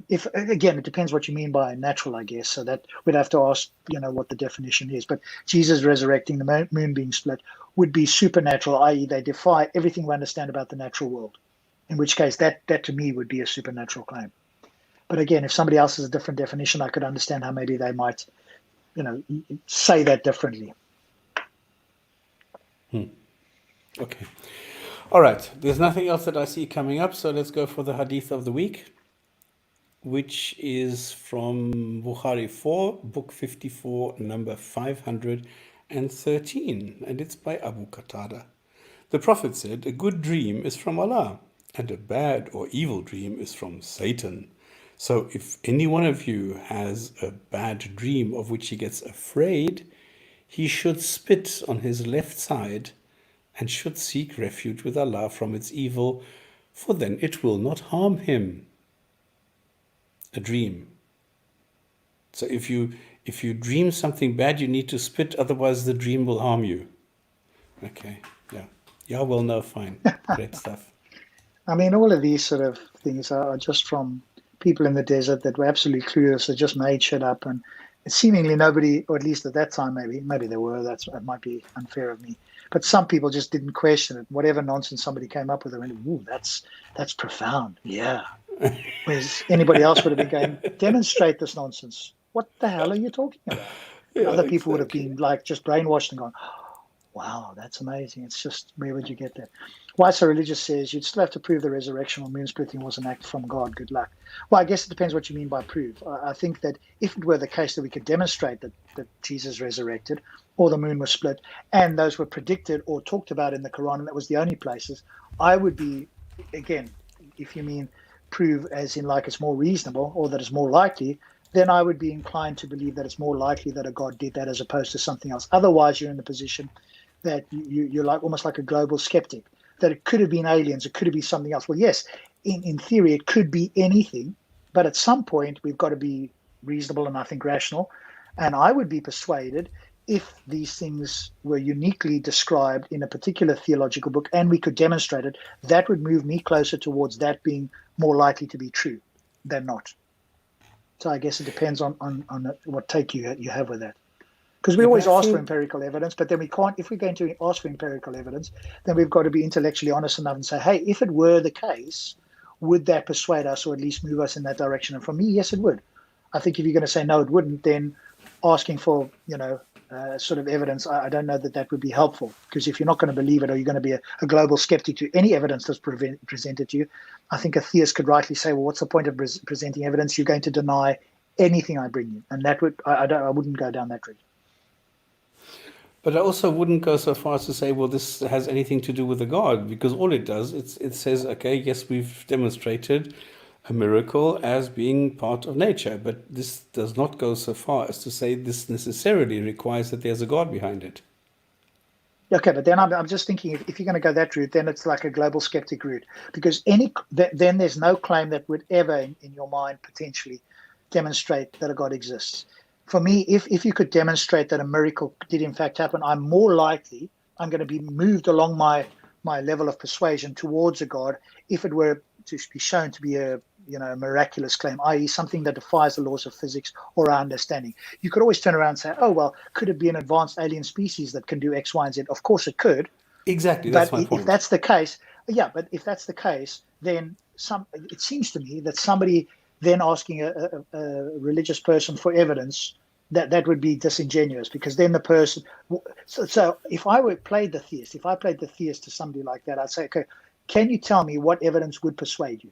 If again, it depends what you mean by natural, I guess. So that we'd have to ask, what the definition is. But Jesus resurrecting, the moon being split, would be supernatural, i.e., they defy everything we understand about the natural world. In which case, that to me would be a supernatural claim. But again, if somebody else has a different definition, I could understand how maybe they might, say that differently. Okay. All right. There's nothing else that I see coming up, so let's go for the hadith of the week, which is from Bukhari 4, book 54, number 513, and it's by Abu Qatada. The Prophet said, "A good dream is from Allah, and a bad or evil dream is from Satan. So if any one of you has a bad dream of which he gets afraid, he should spit on his left side and should seek refuge with Allah from its evil, for then it will not harm him." A dream. So if you dream something bad, you need to spit, otherwise the dream will harm you. Okay, yeah. Yeah, well, no, fine. Great stuff. I mean, all of these sort of things are just from people in the desert that were absolutely clueless, that just made shit up, and seemingly nobody, or at least at that time, maybe there were. That might be unfair of me, but some people just didn't question it. Whatever nonsense somebody came up with, they went, "Ooh, that's profound." Yeah. Whereas anybody else would have been going, "Demonstrate this nonsense. What the hell are you talking about?" And Yeah, other people would have exactly. been like just brainwashed and gone, "Wow, that's amazing." It's just, where would you get that? Why So Religious says you'd still have to prove the resurrection or moon splitting was an act from God. Good luck. Well, I guess it depends what you mean by prove. I think that if it were the case that we could demonstrate that Jesus resurrected or the moon was split and those were predicted or talked about in the Quran, and that was the only places, I would be, again, if you mean prove as in like it's more reasonable or that it's more likely, then I would be inclined to believe that it's more likely that a God did that as opposed to something else. Otherwise, you're in the position that you're like almost like a global skeptic, that it could have been aliens, it could have been something else. Well, yes, in theory, it could be anything, but at some point, we've got to be reasonable and I think rational. And I would be persuaded if these things were uniquely described in a particular theological book and we could demonstrate it, that would move me closer towards that being more likely to be true than not. So I guess it depends on what take you have with that. Because we Yeah, but always I ask for think empirical evidence, but then we can't, if we're going to ask for empirical evidence, then we've got to be intellectually honest enough and say, hey, if it were the case, would that persuade us or at least move us in that direction? And for me, yes, it would. I think if you're going to say no, it wouldn't, then asking for, sort of evidence, I don't know that would be helpful. Because if you're not going to believe it or you're going to be a global skeptic to any evidence that's presented to you, I think a theist could rightly say, well, what's the point of presenting evidence? You're going to deny anything I bring you. And that would, I wouldn't go down that route. But I also wouldn't go so far as to say, well, this has anything to do with the God, because all it does, it says, okay, yes, we've demonstrated a miracle as being part of nature, but this does not go so far as to say this necessarily requires that there's a God behind it. Okay, but then I'm just thinking if you're going to go that route, then it's like a global skeptic route, because then there's no claim that would ever, in your mind, potentially demonstrate that a God exists. For me, if you could demonstrate that a miracle did in fact happen, I'm more likely I'm going to be moved along my level of persuasion towards a God if it were to be shown to be a miraculous claim, i.e. something that defies the laws of physics or our understanding. You could always turn around and say, oh, well, could it be an advanced alien species that can do X, Y, and Z? Of course it could. Exactly, that's But my if point. that's the case, yeah, but if that's the case, then it seems to me that somebody then asking a religious person for evidence, that would be disingenuous, because then the person. So if I played the theist to somebody like that, I'd say, okay, can you tell me what evidence would persuade you?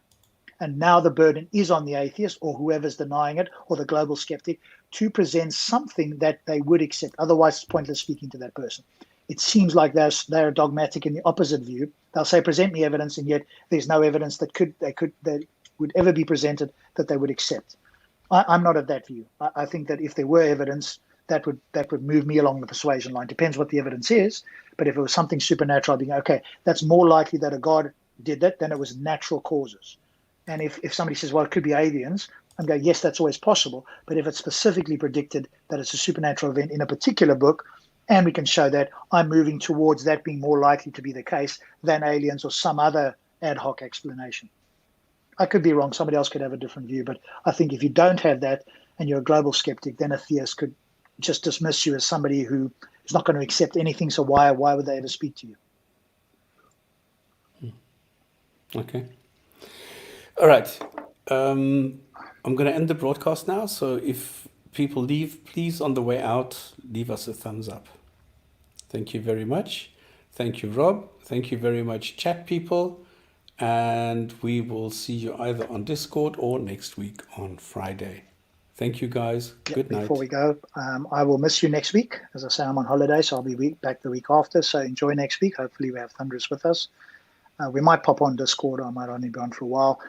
And now the burden is on the atheist or whoever's denying it or the global skeptic to present something that they would accept. Otherwise, it's pointless speaking to that person. It seems like they're dogmatic in the opposite view. They'll say, present me evidence, and yet there's no evidence that would ever be presented that they would accept. I'm not of that view. I think that if there were evidence, that would move me along the persuasion line. Depends what the evidence is, but if it was something supernatural, I'd be okay, that's more likely that a God did that than it was natural causes. And if somebody says, well, it could be aliens, I'm going, yes, that's always possible. But if it's specifically predicted that it's a supernatural event in a particular book, and we can show that, I'm moving towards that being more likely to be the case than aliens or some other ad hoc explanation. I could be wrong. Somebody else could have a different view. But I think if you don't have that and you're a global skeptic, then a theist could just dismiss you as somebody who is not going to accept anything. So why would they ever speak to you? Okay. All right. I'm going to end the broadcast now. So if people leave, please, on the way out, leave us a thumbs up. Thank you very much. Thank you, Rob. Thank you very much, chat people. And we will see you either on Discord or next week on Friday. Thank you, guys. Yeah, Good night. before we go, I will miss you next week. As I say, I'm on holiday, so I'll be back the week after. So enjoy next week. Hopefully we have Thunderous with us. We might pop on Discord. I might only be on for a while.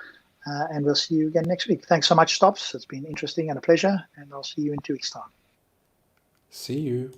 And we'll see you again next week. Thanks so much, Stops. It's been interesting and a pleasure. And I'll see you in 2 weeks' time. See you.